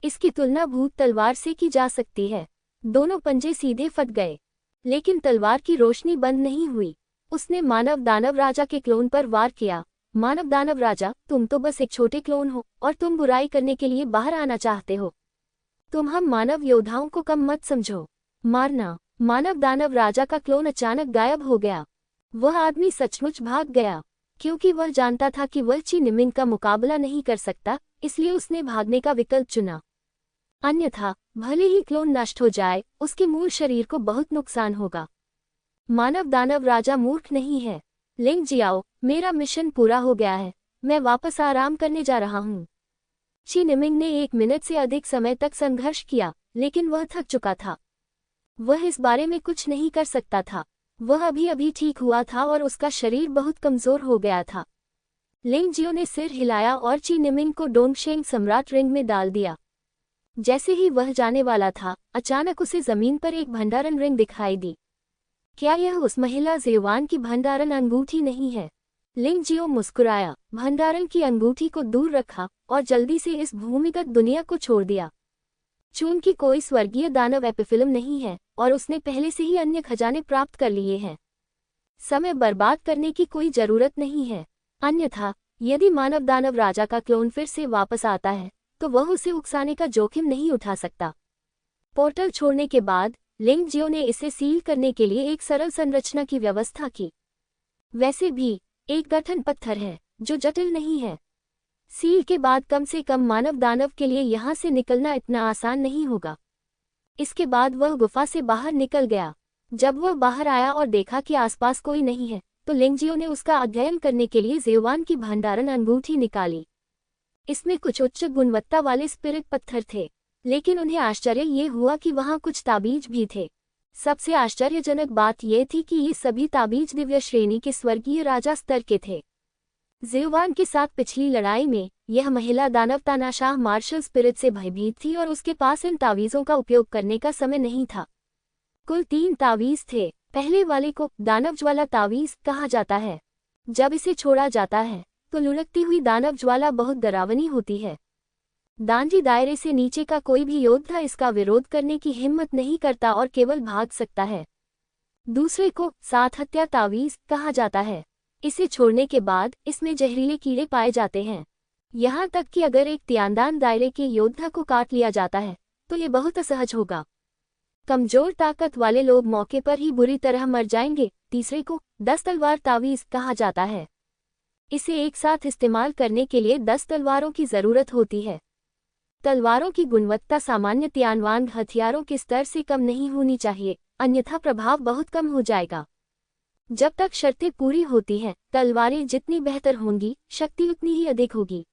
इसकी तुलना भूत तलवार से की जा सकती है। दोनों पंजे सीधे फट गए, लेकिन तलवार की रोशनी बंद नहीं हुई। उसने मानव दानव राजा के क्लोन पर वार किया। मानव दानव राजा, तुम तो बस एक छोटे क्लोन हो और तुम बुराई करने के लिए बाहर आना चाहते हो। तुम हम मानव योद्धाओं को कम मत समझो। मारना। मानव दानव राजा का क्लोन अचानक गायब हो गया। वह आदमी सचमुच भाग गया, क्योंकि वह जानता था कि वह ची निमिंग का मुकाबला नहीं कर सकता, इसलिए उसने भागने का विकल्प चुना। अन्यथा भले ही क्लोन नष्ट हो जाए, उसके मूल शरीर को बहुत नुकसान होगा। मानव दानव राजा मूर्ख नहीं है। लिंग जियाओ, मेरा मिशन पूरा हो गया है। मैं वापस आराम करने जा रहा हूँ। ची निमिंग ने 1 मिनट से अधिक समय तक संघर्ष किया, लेकिन वह थक चुका था। वह इस बारे में कुछ नहीं कर सकता था। वह अभी अभी ठीक हुआ था और उसका शरीर बहुत कमजोर हो गया था। लिंग जियो ने सिर हिलाया और ची निमिंग को डोंगशेंग सम्राट रिंग में डाल दिया। जैसे ही वह जाने वाला था, अचानक उसे जमीन पर एक भंडारण रिंग दिखाई दी। क्या यह उस महिला ज़ेवान की भंडारण अंगूठी नहीं है? लिंग जियो मुस्कुराया, भंडारण की अंगूठी को दूर रखा और जल्दी से इस भूमिगत दुनिया को छोड़ दिया। चूंकि कोई स्वर्गीय दानव एपिफिलम नहीं है और उसने पहले से ही अन्य खजाने प्राप्त कर लिए हैं, समय बर्बाद करने की कोई जरूरत नहीं है। अन्यथा यदि मानव दानव राजा का क्लोन फिर से वापस आता है, तो वह उसे उकसाने का जोखिम नहीं उठा सकता। पोर्टल छोड़ने के बाद लिंग जियो ने इसे सील करने के लिए एक सरल संरचना की व्यवस्था की। वैसे भी एक गठन पत्थर है जो जटिल नहीं है। सील के बाद कम से कम मानव दानव के लिए यहाँ से निकलना इतना आसान नहीं होगा। इसके बाद वह गुफा से बाहर निकल गया। जब वह बाहर आया और देखा कि आसपास कोई नहीं है, तो लिंग जियो ने उसका अध्ययन करने के लिए ज़ेवान की भंडारण अंगूठी निकाली। इसमें कुछ उच्च गुणवत्ता वाले स्पिरिट पत्थर थे, लेकिन उन्हें आश्चर्य ये हुआ कि वहाँ कुछ ताबीज भी थे। सबसे आश्चर्यजनक बात यह थी कि ये सभी ताबीज दिव्य श्रेणी के स्वर्गीय राजा स्तर के थे। ज़ेवान के साथ पिछली लड़ाई में यह महिला दानव तानाशाह मार्शल स्पिरिट से भयभीत थी और उसके पास इन तावीज़ों का उपयोग करने का समय नहीं था। कुल 3 तावीज़ थे। पहले वाले को दानव ज्वाला तावीज़ कहा जाता है। जब इसे छोड़ा जाता है तो लुढ़कती हुई दानव ज्वाला बहुत डरावनी होती है। दांजी दायरे से नीचे का कोई भी योद्धा इसका विरोध करने की हिम्मत नहीं करता और केवल भाग सकता है। दूसरे को साथ हत्या तावीज़ कहा जाता है। इसे छोड़ने के बाद इसमें जहरीले कीड़े पाए जाते हैं। यहाँ तक कि अगर एक त्यानदान दायरे के योद्धा को काट लिया जाता है तो ये बहुत असहज होगा। कमजोर ताकत वाले लोग मौके पर ही बुरी तरह मर जाएंगे। तीसरे को 10 तलवार तावीज़ कहा जाता है। इसे एक साथ इस्तेमाल करने के लिए 10 तलवारों की ज़रूरत होती है। तलवारों की गुणवत्ता सामान्य त्यानवान हथियारों के स्तर से कम नहीं होनी चाहिए, अन्यथा प्रभाव बहुत कम हो जाएगा। जब तक शर्तें पूरी होती हैं, तलवारें जितनी बेहतर होंगी, शक्ति उतनी ही अधिक होगी।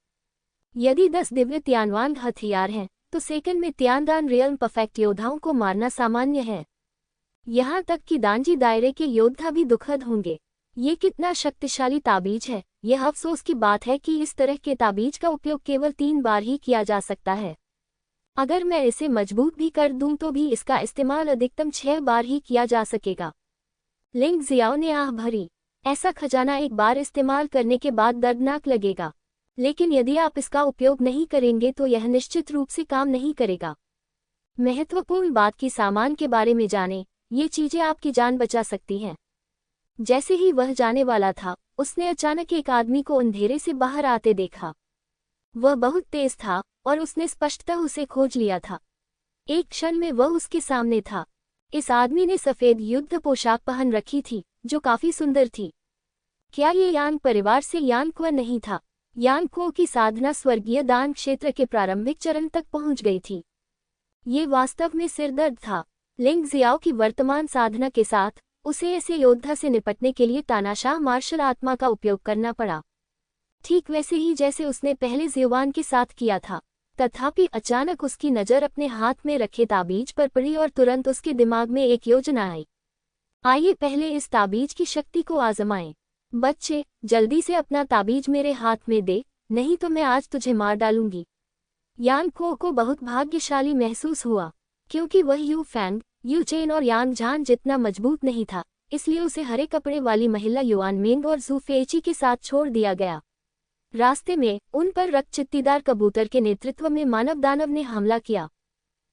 यदि 10 दिव्य त्यानवान हथियार हैं, तो सेकंड में त्यानदान रियल्म परफेक्ट योद्धाओं को मारना सामान्य है। यहाँ तक कि दांजी दायरे के योद्धा भी दुखद होंगे। ये कितना शक्तिशाली ताबीज है। यह अफसोस की बात है कि इस तरह के ताबीज का उपयोग केवल 3 बार ही किया जा सकता है। अगर मैं इसे मजबूत भी कर दूं तो भी इसका इस्तेमाल अधिकतम 6 बार ही किया जा सकेगा। लिंग जियाओ ने आह भरी। ऐसा खजाना एक बार इस्तेमाल करने के बाद दर्दनाक लगेगा, लेकिन यदि आप इसका उपयोग नहीं करेंगे तो यह निश्चित रूप से काम नहीं करेगा। महत्वपूर्ण बात की सामान के बारे में जानें। ये चीजें आपकी जान बचा सकती हैं। जैसे ही वह जाने वाला था, उसने अचानक एक आदमी को अंधेरे से बाहर आते देखा। वह बहुत तेज था और उसने स्पष्टतः उसे खोज लिया था। एक क्षण में वह उसके सामने था। इस आदमी ने सफेद युद्ध पोशाक पहन रखी थी, जो काफी सुंदर थी। क्या ये यांग परिवार से यांग कुआ नहीं था? यांग कुओ की साधना स्वर्गीय दान क्षेत्र के प्रारंभिक चरण तक पहुंच गई थी। ये वास्तव में सिरदर्द था। लिंग जियाओ की वर्तमान साधना के साथ उसे ऐसे योद्धा से निपटने के लिए तानाशाह मार्शल आत्मा का उपयोग करना पड़ा, ठीक वैसे ही जैसे उसने पहले ज़ियोवान के साथ किया था। तथापि अचानक उसकी नज़र अपने हाथ में रखे ताबीज पर पड़ी और तुरंत उसके दिमाग में एक योजना आई। आइए पहले इस ताबीज की शक्ति को आजमाएं। बच्चे, जल्दी से अपना ताबीज मेरे हाथ में दे, नहीं तो मैं आज तुझे मार डालूंगी। यांग को बहुत भाग्यशाली महसूस हुआ, क्योंकि वह यू फैंग, यू चेन और यांग झान जितना मजबूत नहीं था, इसलिए उसे हरे कपड़े वाली महिला युआन मिंग और जू फेची के साथ छोड़ दिया गया। रास्ते में उन पर रक्तचित्तीदार कबूतर के नेतृत्व में मानव दानव ने हमला किया।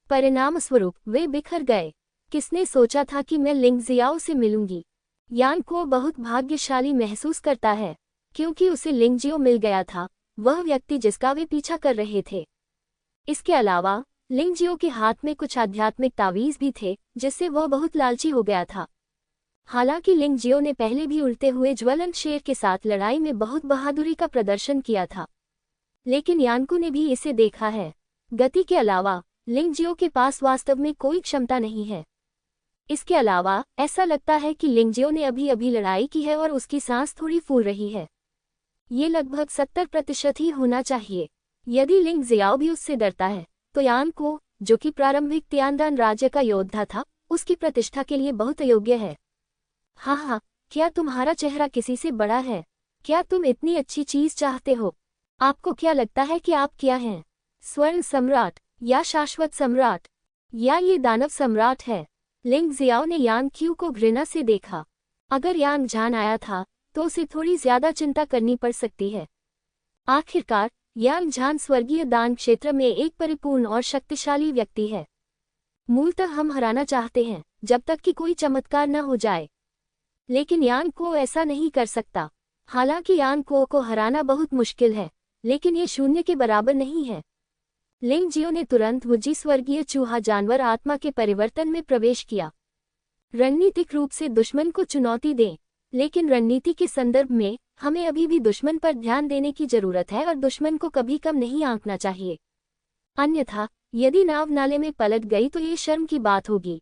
परिणाम स्वरूप वे बिखर गए। किसने सोचा था कि मैं लिंग जियाओ से मिलूंगी? यांग को बहुत भाग्यशाली महसूस करता है, क्योंकि उसे लिंग जियो मिल गया था, वह व्यक्ति जिसका वे पीछा कर रहे थे। इसके अलावा लिंग जियो के हाथ में कुछ आध्यात्मिक तावीज भी थे, जिससे वह बहुत लालची हो गया था। हालांकि लिंग जियो ने पहले भी उड़ते हुए ज्वलन शेर के साथ लड़ाई में बहुत बहादुरी का प्रदर्शन किया था, लेकिन यानकू ने भी इसे देखा है। गति के अलावा लिंग जियो के पास वास्तव में कोई क्षमता नहीं है। इसके अलावा ऐसा लगता है कि लिंग जियो ने अभी अभी लड़ाई की है और उसकी सांस थोड़ी फूल रही है। ये लगभग 70% ही होना चाहिए। यदि लिंग जियाओ भी उससे डरता है, तो यानकू, जो कि प्रारंभिक त्यानदान राज्य का योद्धा था, उसकी प्रतिष्ठा के लिए बहुत अयोग्य है। हाँ, क्या तुम्हारा चेहरा किसी से बड़ा है? क्या तुम इतनी अच्छी चीज चाहते हो? आपको क्या लगता है कि आप क्या हैं? स्वर्ण सम्राट या शाश्वत सम्राट, या ये दानव सम्राट है? लिंग जियाओ ने यांग क्यू को घृणा से देखा। अगर यांग झान आया था तो उसे थोड़ी ज्यादा चिंता करनी पड़ सकती है। आखिरकार यांग झान स्वर्गीय दान क्षेत्र में एक परिपूर्ण और शक्तिशाली व्यक्ति है। मूलतः हम हराना चाहते हैं जब तक कि कोई चमत्कार न हो जाए, लेकिन यांग को ऐसा नहीं कर सकता। हालांकि यांग को हराना बहुत मुश्किल है, लेकिन ये शून्य के बराबर नहीं है। लिंग जियो ने तुरंत वुजी स्वर्गीय चूहा जानवर आत्मा के परिवर्तन में प्रवेश किया। रणनीतिक रूप से दुश्मन को चुनौती दें, लेकिन रणनीति के संदर्भ में हमें अभी भी दुश्मन पर ध्यान देने की जरूरत है और दुश्मन को कभी कम नहीं आंकना चाहिए। अन्यथा यदि नाव नाले में पलट गई तो ये शर्म की बात होगी।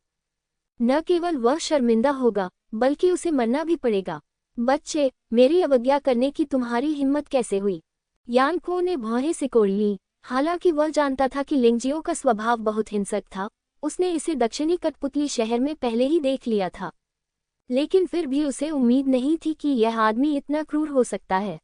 न केवल वह शर्मिंदा होगा, बल्कि उसे मरना भी पड़ेगा। बच्चे, मेरी अवज्ञा करने की तुम्हारी हिम्मत कैसे हुई? यांग को ने भौहें सिकोड़ ली। हालांकि वह जानता था कि लिंग जियो का स्वभाव बहुत हिंसक था, उसने इसे दक्षिणी कठपुतली शहर में पहले ही देख लिया था, लेकिन फिर भी उसे उम्मीद नहीं थी कि यह आदमी इतना क्रूर हो सकता है।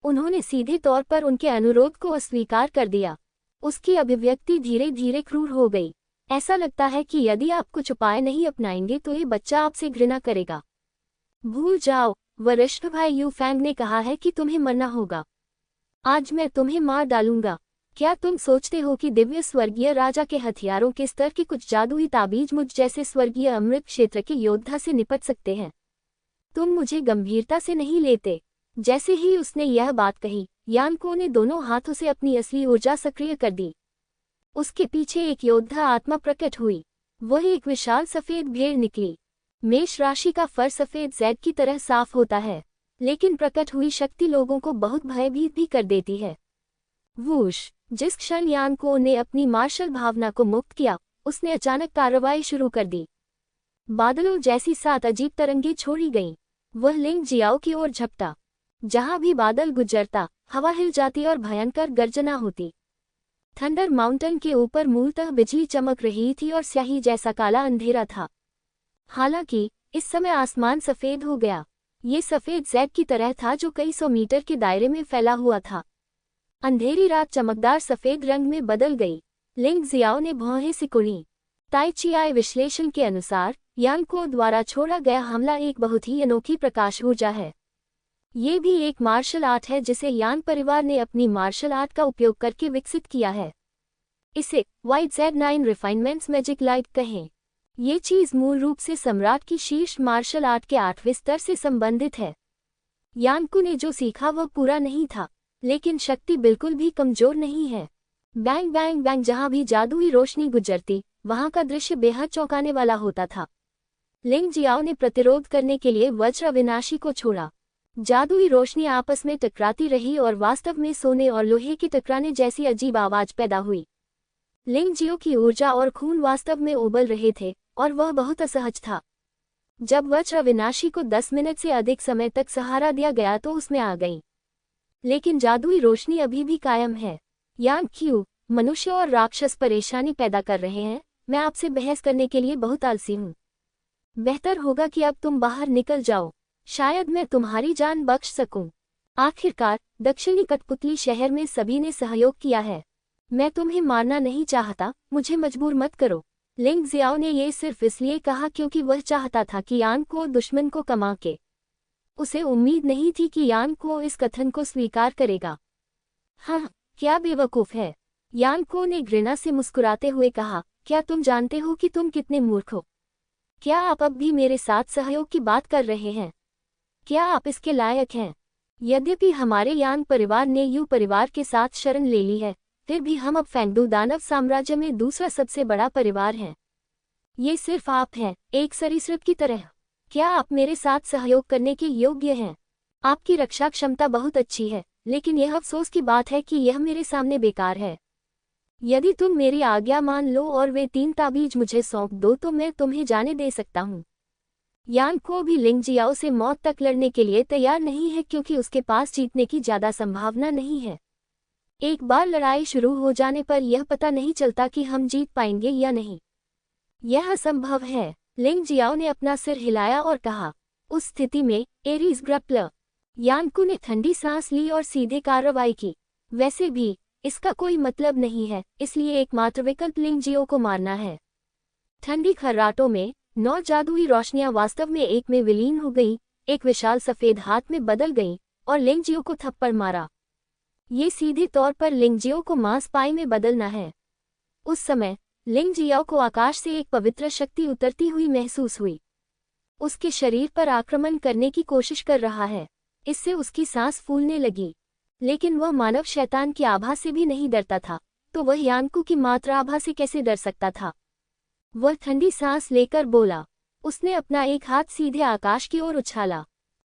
उन्होंने सीधे तौर पर उनके अनुरोध को अस्वीकार कर दिया। उसकी अभिव्यक्ति धीरे धीरे क्रूर हो गई। ऐसा लगता है कि यदि आप कुछ उपाय नहीं अपनाएंगे तो ये बच्चा आपसे घृणा करेगा। भूल जाओ, वरिष्ठ भाई यू फैंग ने कहा है कि तुम्हें मरना होगा। आज मैं तुम्हें मार डालूंगा। क्या तुम सोचते हो कि दिव्य स्वर्गीय राजा के हथियारों के स्तर की कुछ जादुई ताबीज मुझ जैसे स्वर्गीय अमृत क्षेत्र के योद्धा से निपट सकते हैं? तुम मुझे गंभीरता से नहीं लेते। जैसे ही उसने यह बात कही, यानको ने दोनों हाथों से अपनी असली ऊर्जा सक्रिय कर दी। उसके पीछे एक योद्धा आत्मा प्रकट हुई। वह एक विशाल सफेद भेड़ निकली। मेष राशि का फर सफेद जैड की तरह साफ होता है, लेकिन प्रकट हुई शक्ति लोगों को बहुत भयभीत भी कर देती है। वूश! जिस क्षण यानको ने अपनी मार्शल भावना को मुक्त किया, उसने अचानक कार्रवाई शुरू कर दी। बादलों जैसी 7 अजीब तरंगें छोड़ी गईं। वह लिंग जियाओ की ओर झपटा। जहां भी बादल गुजरता, हवा हिल जाती और भयंकर गर्जना होती। थंडर माउंटेन के ऊपर मूलतः बिजली चमक रही थी और स्याही जैसा काला अंधेरा था। हालांकि इस समय आसमान सफेद हो गया। ये सफेद जैड की तरह था जो कई 100 मीटर के दायरे में फैला हुआ था। अंधेरी रात चमकदार सफेद रंग में बदल गई। लिंग जियाओ ने भौहें सिकुड़ी। ताई चियाई विश्लेषण के अनुसार यानको द्वारा छोड़ा गया हमला एक बहुत ही अनोखी प्रकाश ऊर्जा है। ये भी एक मार्शल आर्ट है जिसे यान परिवार ने अपनी मार्शल आर्ट का उपयोग करके विकसित किया है। इसे YZ9 रिफाइनमेंट्स मैजिक लाइट कहें। ये चीज मूल रूप से सम्राट की शीर्ष मार्शल आर्ट के 8वें स्तर से संबंधित है। यानको ने जो सीखा वह पूरा नहीं था, लेकिन शक्ति बिल्कुल भी कमजोर नहीं है। Bang bang bang! जहां भी जादुई रोशनी गुजरती, वहां का दृश्य बेहद चौंकाने वाला होता था। लिंग जियाओ ने प्रतिरोध करने के लिए वज्र अविनाशी को छोड़ा। जादुई रोशनी आपस में टकराती रही और वास्तव में सोने और लोहे के टकराने जैसी अजीब आवाज पैदा हुई। लिंग जियो की ऊर्जा और खून वास्तव में उबल रहे थे और वह बहुत असहज था। जब वज्र अविनाशी को 10 मिनट से अधिक समय तक सहारा दिया गया तो उसमें आ गई, लेकिन जादुई रोशनी अभी भी कायम है। यान क्यों मनुष्य और राक्षस परेशानी पैदा कर रहे हैं? मैं आपसे बहस करने के लिए बहुत आलसी हूँ। बेहतर होगा कि अब तुम बाहर निकल जाओ, शायद मैं तुम्हारी जान बख्श सकूं। आखिरकार दक्षिणी कठपुतली शहर में सभी ने सहयोग किया है। मैं तुम्हें मारना नहीं चाहता, मुझे मजबूर मत करो। लिंग जियाओ ने ये सिर्फ इसलिए कहा क्योंकि वह चाहता था कि यानको दुश्मन को कमा के। उसे उम्मीद नहीं थी कि यानको इस कथन को स्वीकार करेगा। हाँ, क्या बेवकूफ है, यानको ने घृणा से मुस्कुराते हुए कहा। क्या तुम जानते हो कि तुम कितने मूर्ख हो? क्या आप अब भी मेरे साथ सहयोग की बात कर रहे हैं? क्या आप इसके लायक हैं? यद्यपि हमारे यान परिवार ने यू परिवार के साथ शरण ले ली है, फिर भी हम अब फेंगडू दानव साम्राज्य में दूसरा सबसे बड़ा परिवार हैं। ये सिर्फ आप हैं, एक सरीसृप की तरह। क्या आप मेरे साथ सहयोग करने के योग्य हैं? आपकी रक्षा क्षमता बहुत अच्छी है, लेकिन यह अफसोस की बात है कि यह मेरे सामने बेकार है। यदि तुम मेरी आज्ञा मान लो और वे 3 ताबीज मुझे सौंप दो तो मैं तुम्हें जाने दे सकता हूँ। यानको भी लिंग जियाओ से मौत तक लड़ने के लिए तैयार नहीं है क्योंकि उसके पास जीतने की ज्यादा संभावना नहीं है। एक बार लड़ाई शुरू हो जाने पर यह पता नहीं चलता कि हम जीत पाएंगे या नहीं। यह असंभव है। लिंग जियाओ ने अपना सिर हिलाया और कहा, उस स्थिति में एरीज ग्रप्लर। यानको ने ठंडी सांस ली और सीधे कार्रवाई की। वैसे भी इसका कोई मतलब नहीं है, इसलिए एकमात्र विकल्प लिंग जियो को मारना है। ठंडी खर्राटों में 9 जादुई रोशनियां वास्तव में एक में विलीन हो गईं, एक विशाल सफेद हाथ में बदल गईं और लिंग जियो को थप्पड़ मारा। ये सीधे तौर पर लिंग जियो को मांस पाई में बदलना है। उस समय लिंग जियाओ को आकाश से एक पवित्र शक्ति उतरती हुई महसूस हुई। उसके शरीर पर आक्रमण करने की कोशिश कर रहा है। इससे उसकी सांस फूलने लगी, लेकिन वह मानव शैतान की आभा से भी नहीं डरता था, तो वह यानको की मात्र आभा से कैसे डर सकता था? वह ठंडी सांस लेकर बोला। उसने अपना एक हाथ सीधे आकाश की ओर उछाला।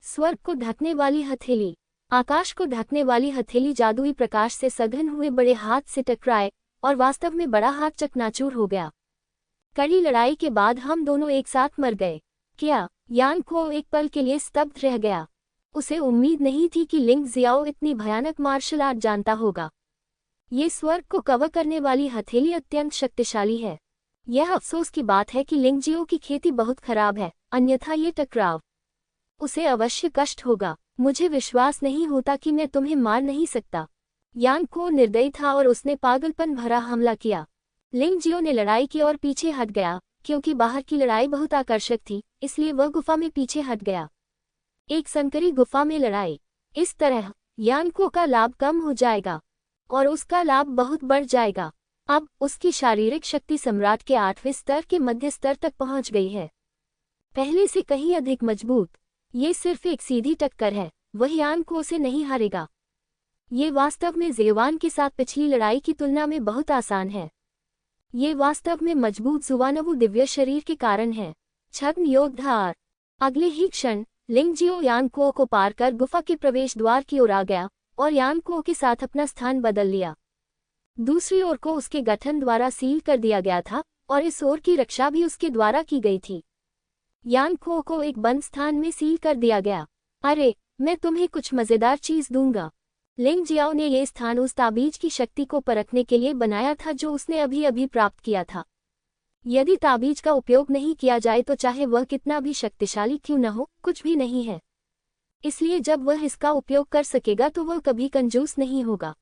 स्वर्ग को ढकने वाली हथेली। आकाश को ढकने वाली हथेली जादुई प्रकाश से सघन हुए बड़े हाथ से टकराए और वास्तव में बड़ा हाथ चकनाचूर हो गया। कड़ी लड़ाई के बाद हम दोनों एक साथ मर गए। क्या? यानको एक पल के लिए स्तब्ध रह गया। उसे उम्मीद नहीं थी कि लिंग जियाओ इतनी भयानक मार्शल आर्ट जानता होगा। ये स्वर्ग को कवर करने वाली हथेली अत्यंत शक्तिशाली है। यह अफसोस की बात है कि लिंग जियो की खेती बहुत खराब है, अन्यथा ये टकराव उसे अवश्य कष्ट होगा। मुझे विश्वास नहीं होता कि मैं तुम्हें मार नहीं सकता। यानको निर्दयी था और उसने पागलपन भरा हमला किया। लिंग जियो ने लड़ाई की ओर पीछे हट गया, क्योंकि बाहर की लड़ाई बहुत आकर्षक थी, इसलिए वह गुफा में पीछे हट गया। एक संकरी गुफा में लड़ाई। इस तरह यानको का लाभ कम हो जाएगा और उसका लाभ बहुत बढ़ जाएगा। अब उसकी शारीरिक शक्ति सम्राट के 8वें स्तर के मध्य स्तर तक पहुंच गई है, पहले से कहीं अधिक मजबूत। ये सिर्फ एक सीधी टक्कर है, वह यानको से नहीं हारेगा। ये वास्तव में ज़ेवान के साथ पिछली लड़ाई की तुलना में बहुत आसान है। ये वास्तव में मजबूत ज़ुवानवु दिव्य शरीर के कारण है। छद्म योद्धा आर। अगले ही क्षण लिंगजियो यानकुओ को पार कर गुफा के प्रवेश द्वार की ओर आ गया और यानकुओ के साथ अपना स्थान बदल लिया। दूसरी ओर को उसके गठन द्वारा सील कर दिया गया था और इस ओर की रक्षा भी उसके द्वारा की गई थी। यानकुओ को एक बंद स्थान में सील कर दिया गया। अरे, मैं तुम्हें कुछ मजेदार चीज दूंगा। लिंग जियाओ ने यह स्थान उस ताबीज की शक्ति को परखने के लिए बनाया था जो उसने अभी अभी प्राप्त किया था। यदि ताबीज का उपयोग नहीं किया जाए तो चाहे वह कितना भी शक्तिशाली क्यों न हो, कुछ भी नहीं है। इसलिए जब वह इसका उपयोग कर सकेगा तो वह कभी कंजूस नहीं होगा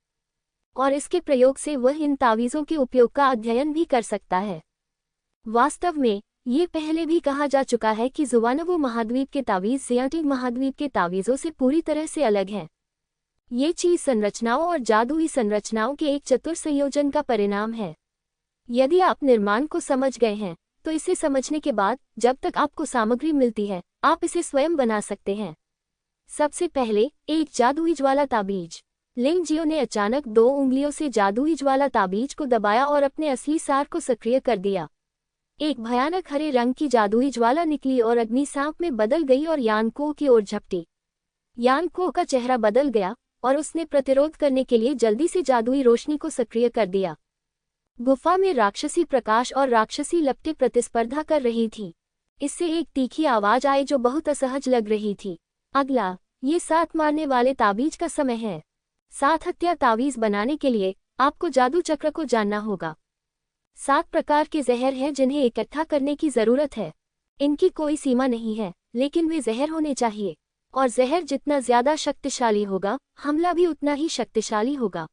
और इसके प्रयोग से वह इन तावीज़ों के उपयोग का अध्ययन भी कर सकता है। वास्तव में ये पहले भी कहा जा चुका है कि ज़ुवानवु महाद्वीप के तावीज़ ज़ियाटिंग महाद्वीप के तावीज़ों से पूरी तरह से अलग हैं। ये चीज़ संरचनाओं और जादुई संरचनाओं के एक चतुर संयोजन का परिणाम है। यदि आप निर्माण को समझ गए हैं तो इसे समझने के बाद जब तक आपको सामग्री मिलती है आप इसे स्वयं बना सकते हैं। सबसे पहले एक जादुई ज्वाला ताबीज। लिंग जियो ने अचानक 2 उंगलियों से जादुई ज्वाला ताबीज को दबाया और अपने असली सार को सक्रिय कर दिया। एक भयानक हरे रंग की जादुई ज्वाला निकली और अग्नि सांप में बदल गई और यानकुओ की ओर झपटी। यानकुओ का चेहरा बदल गया और उसने प्रतिरोध करने के लिए जल्दी से जादुई रोशनी को सक्रिय कर दिया। गुफा में राक्षसी प्रकाश और राक्षसी लपटें प्रतिस्पर्धा कर रही थी। इससे एक तीखी आवाज आई जो बहुत असहज लग रही थी। अगला, ये 7 मारने वाले ताबीज का समय है। 7 हत्या तावीज बनाने के लिए आपको जादू चक्र को जानना होगा। 7 प्रकार के जहर हैं जिन्हें इकट्ठा करने की जरूरत है। इनकी कोई सीमा नहीं है, लेकिन वे जहर होने चाहिए और जहर जितना ज्यादा शक्तिशाली होगा, हमला भी उतना ही शक्तिशाली होगा।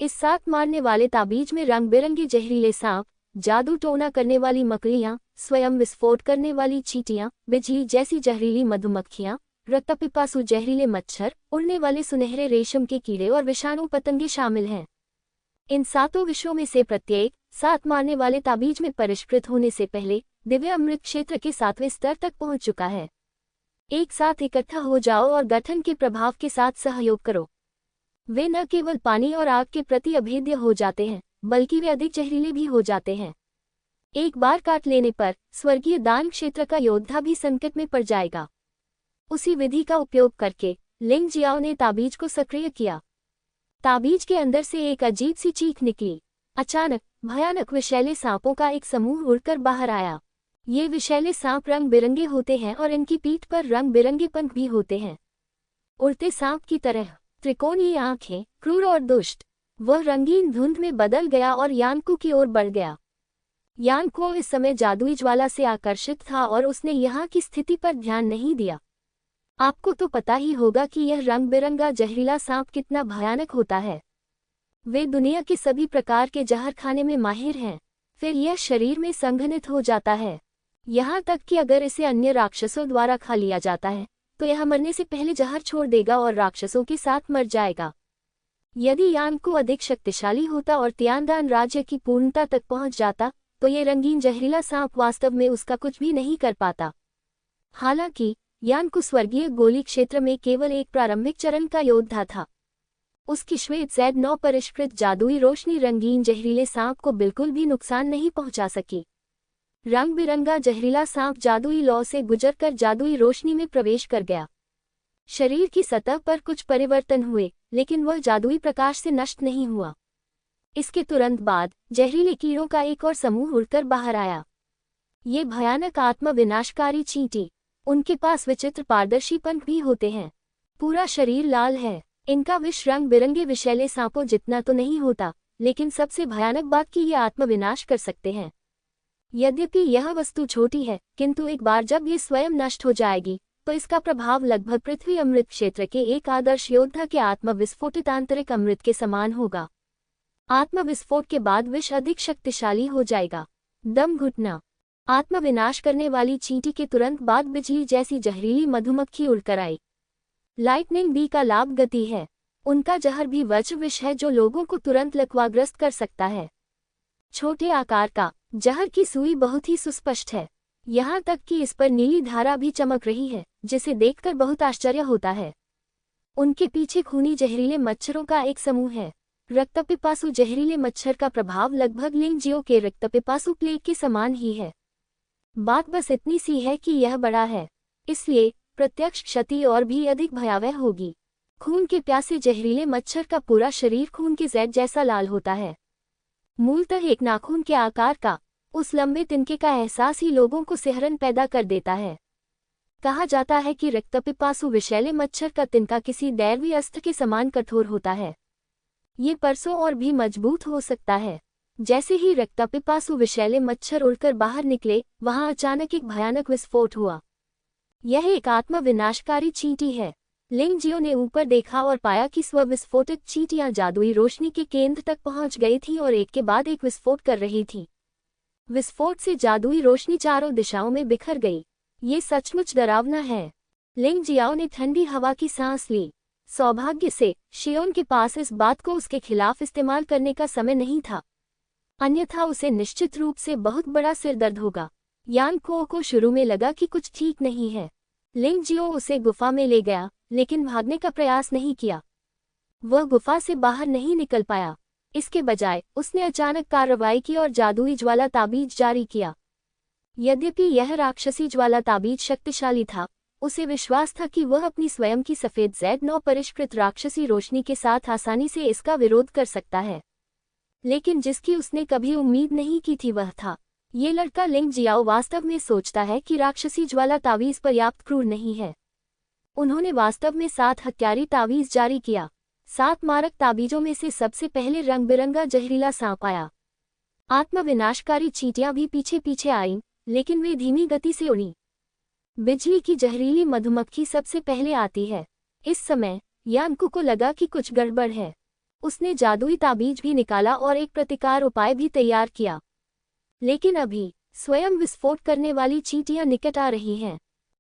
इस 7 मारने वाले ताबीज में रंग बिरंगे जहरीले सांप, जादू टोना करने वाली मकड़ियां, स्वयं विस्फोट करने वाली चींटियां, बिजली जैसी जहरीली मधुमक्खियां, रक्तपिपासु जहरीले मच्छर, उड़ने वाले सुनहरे रेशम के कीड़े और विषाणु पतंगे शामिल हैं। इन 7 विषयों में से प्रत्येक 7 मारने वाले ताबीज में परिष्कृत होने से पहले दिव्य अमृत क्षेत्र के 7वें स्तर तक पहुंच चुका है। एक साथ इकट्ठा हो जाओ और गठन के प्रभाव के साथ सहयोग करो। वे न केवल पानी और आग के प्रति अभेद्य हो जाते हैं, बल्कि वे अधिक जहरीले भी हो जाते हैं। एक बार काट लेने पर स्वर्गीय दान क्षेत्र का योद्धा भी संकट में पड़ जाएगा। उसी विधि का उपयोग करके लिंग जियाओ ने ताबीज को सक्रिय किया। ताबीज के अंदर से एक अजीब सी चीख निकली। अचानक भयानक विषैले सांपों का एक समूह उड़कर बाहर आया। ये विषैले सांप रंग बिरंगे होते हैं और इनकी पीठ पर रंग बिरंगे पंख भी होते हैं। उड़ते सांप की तरह त्रिकोणीय आंखें, क्रूर और दुष्ट। वह रंगीन धुंध में बदल गया और यानको की ओर बढ़ गया। यानको इस समय जादुई ज्वाला से आकर्षित था और उसने यहाँ की स्थिति पर ध्यान नहीं दिया। आपको तो पता ही होगा कि यह रंग बिरंगा जहरीला सांप कितना भयानक होता है। वे दुनिया के सभी प्रकार के जहर खाने में माहिर हैं। फिर यह शरीर में संघनित हो जाता है, यहाँ तक कि अगर इसे अन्य राक्षसों द्वारा खा लिया जाता है तो यह मरने से पहले जहर छोड़ देगा और राक्षसों के साथ मर जाएगा। यदि यानको अधिक शक्तिशाली होता और तियानदान राज्य की पूर्णता तक पहुंच जाता तो ये रंगीन जहरीला सांप वास्तव में उसका कुछ भी नहीं कर पाता। हालांकि यानको स्वर्गीय गोली क्षेत्र में केवल एक प्रारंभिक चरण का योद्धा था। उसकी श्वेत Z9 परिष्कृत जादुई रोशनी रंगीन जहरीले सांप को बिल्कुल भी नुकसान नहीं पहुंचा सकी। रंग बिरंगा जहरीला सांप जादुई लौ से गुजरकर जादुई रोशनी में प्रवेश कर गया। शरीर की सतह पर कुछ परिवर्तन हुए, लेकिन वह जादुई प्रकाश से नष्ट नहीं हुआ। इसके तुरंत बाद जहरीले कीड़ों का एक और समूह उड़कर बाहर आया। ये भयानक आत्म विनाशकारी चींटी। उनके पास विचित्र पारदर्शी पंख भी होते हैं। पूरा शरीर लाल है। इनका विष रंग बिरंगे विषैले सांपों जितना तो नहीं होता, लेकिन सबसे भयानक बात कि ये आत्मविनाश कर सकते हैं। यद्यपि यह वस्तु छोटी है, किंतु एक बार जब ये स्वयं नष्ट हो जाएगी तो इसका प्रभाव लगभग पृथ्वी अमृत क्षेत्र के एक आदर्श योद्धा के आत्मविस्फोटित आंतरिक अमृत के समान होगा। आत्मविस्फोट के बाद विष अधिक शक्तिशाली हो जाएगा। दम घुटना। आत्मविनाश करने वाली चींटी के तुरंत बाद बिजली जैसी जहरीली मधुमक्खी उड़कर आई। लाइटनिंग बी का लाभ गति है। उनका जहर भी वज्र विष है जो लोगों को तुरंत लकवाग्रस्त कर सकता है। छोटे आकार का जहर की सुई बहुत ही सुस्पष्ट है, यहाँ तक कि इस पर नीली धारा भी चमक रही है, जिसे देखकर बहुत आश्चर्य होता है। उनके पीछे खूनी जहरीले मच्छरों का एक समूह है। रक्तपिपासु जहरीले मच्छर का प्रभाव लगभग लिंगजियो के रक्तपिपासु प्लेग के समान ही है। बात बस इतनी सी है कि यह बड़ा है, इसलिए प्रत्यक्ष क्षति और भी अधिक भयावह होगी। खून के प्यासे जहरीले मच्छर का पूरा शरीर खून के जैड जैसा लाल होता है। मूलतः एक नाखून के आकार का उस लंबे तिनके का एहसास ही लोगों को सिहरन पैदा कर देता है। कहा जाता है कि रक्तपिपासु विषैले मच्छर का तिनका किसी दैवी अस्त्र के समान कठोर होता है। ये परसों और भी मजबूत हो सकता है। जैसे ही रक्तपिपासु विषैले मच्छर उड़कर बाहर निकले, वहां अचानक एक भयानक विस्फोट हुआ। यह एक आत्मविनाशकारी चींटी है। लिंगजियो ने ऊपर देखा और पाया कि स्वविस्फोटक चींटियां जादुई रोशनी के केंद्र तक पहुंच गई थीं और एक के बाद एक विस्फोट कर रही थीं। विस्फोट से जादुई रोशनी चारों दिशाओं में बिखर गई। ये सचमुच डरावना है। लिंगजियाओ ने ठंडी हवा की सांस ली। सौभाग्य से शियोन के पास इस बात को उसके खिलाफ इस्तेमाल करने का समय नहीं था, अन्यथा उसे निश्चित रूप से बहुत बड़ा सिरदर्द होगा। यान को शुरू में लगा कि कुछ ठीक नहीं है। लिंगजियो उसे गुफा में ले गया, लेकिन भागने का प्रयास नहीं किया। वह गुफा से बाहर नहीं निकल पाया। इसके बजाय उसने अचानक कार्रवाई की और जादुई ज्वाला ताबीज जारी किया। यद्यपि यह राक्षसी ज्वाला ताबीज शक्तिशाली था, उसे विश्वास था कि वह अपनी स्वयं की सफेद Z9 परिष्कृत राक्षसी रोशनी के साथ आसानी से इसका विरोध कर सकता है। लेकिन जिसकी उसने कभी उम्मीद नहीं की थी वह था, ये लड़का लिंगजियाओ वास्तव में सोचता है कि राक्षसी ज्वाला तावीज पर्याप्त क्रूर नहीं है। उन्होंने वास्तव में 7 हत्यारी तावीज जारी किया। 7 मारक ताबीजों में से सबसे पहले रंग बिरंगा जहरीला सांप आया। आत्मविनाशकारी चींटियां भी पीछे पीछे आईं, लेकिन वे धीमी गति से उड़ी। बिजली की जहरीली मधुमक्खी सबसे पहले आती है। इस समय यानकू को लगा कि कुछ गड़बड़ है। उसने जादुई ताबीज भी निकाला और एक प्रतिकार उपाय भी तैयार किया। लेकिन अभी स्वयं विस्फोट करने वाली चींटियां निकट आ रही हैं।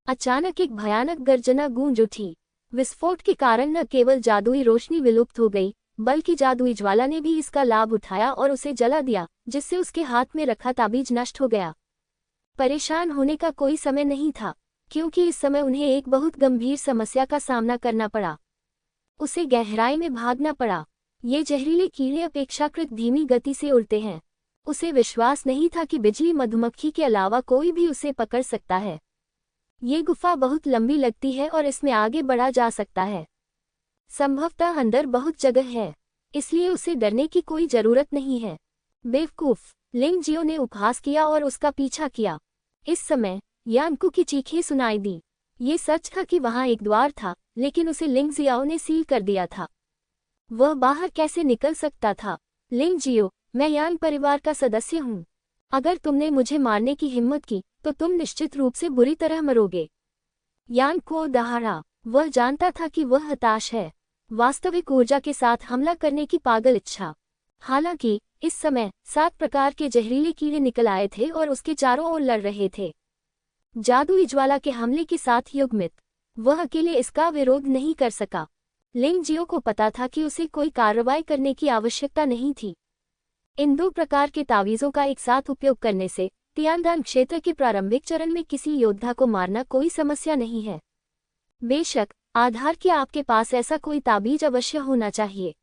अचानक एक भयानक गर्जना गूंज उठी। विस्फोट के कारण न केवल जादुई रोशनी विलुप्त हो गई, बल्कि जादुई ज्वाला ने भी इसका लाभ उठाया और उसे जला दिया, जिससे उसके हाथ में रखा ताबीज नष्ट हो गया। परेशान होने का कोई समय नहीं था, क्योंकि इस समय उन्हें एक बहुत गंभीर समस्या का सामना करना पड़ा। उसे गहराई में भागना पड़ा। ये जहरीले कीड़े अपेक्षाकृत धीमी गति से उड़ते हैं। उसे विश्वास नहीं था कि बिजली मधुमक्खी के अलावा कोई भी उसे पकड़ सकता है। ये गुफा बहुत लंबी लगती है और इसमें आगे बढ़ा जा सकता है। संभवतः अंदर बहुत जगह है, इसलिए उसे डरने की कोई जरूरत नहीं है। बेवकूफ, लिंगजियो ने उपहास किया और उसका पीछा किया। इस समय यानकू की चीखें सुनाई दी। ये सच था कि वहां एक द्वार था, लेकिन उसे लिंगजियाओ ने सील कर दिया था। वह बाहर कैसे निकल सकता था? लिंगजियो, मैं यान परिवार का सदस्य हूँ। अगर तुमने मुझे मारने की हिम्मत की, तो तुम निश्चित रूप से बुरी तरह मरोगे। यान को दहाड़ा। वह जानता था कि वह हताश है। वास्तविक ऊर्जा के साथ हमला करने की पागल इच्छा। हालांकि इस समय 7 प्रकार के जहरीले कीड़े निकल आए थे और उसके चारों ओर लड़ रहे थे। जादुई ज्वाला के हमले के साथ युग्मित, वह अकेले इसका विरोध नहीं कर सका। लिंगजियो को पता था कि उसे कोई कार्रवाई करने की आवश्यकता नहीं थी। इन 2 प्रकार के तावीज़ों का एक साथ उपयोग करने से तियानदान क्षेत्र के प्रारंभिक चरण में किसी योद्धा को मारना कोई समस्या नहीं है। बेशक आधार कि आपके पास ऐसा कोई ताबीज अवश्य होना चाहिए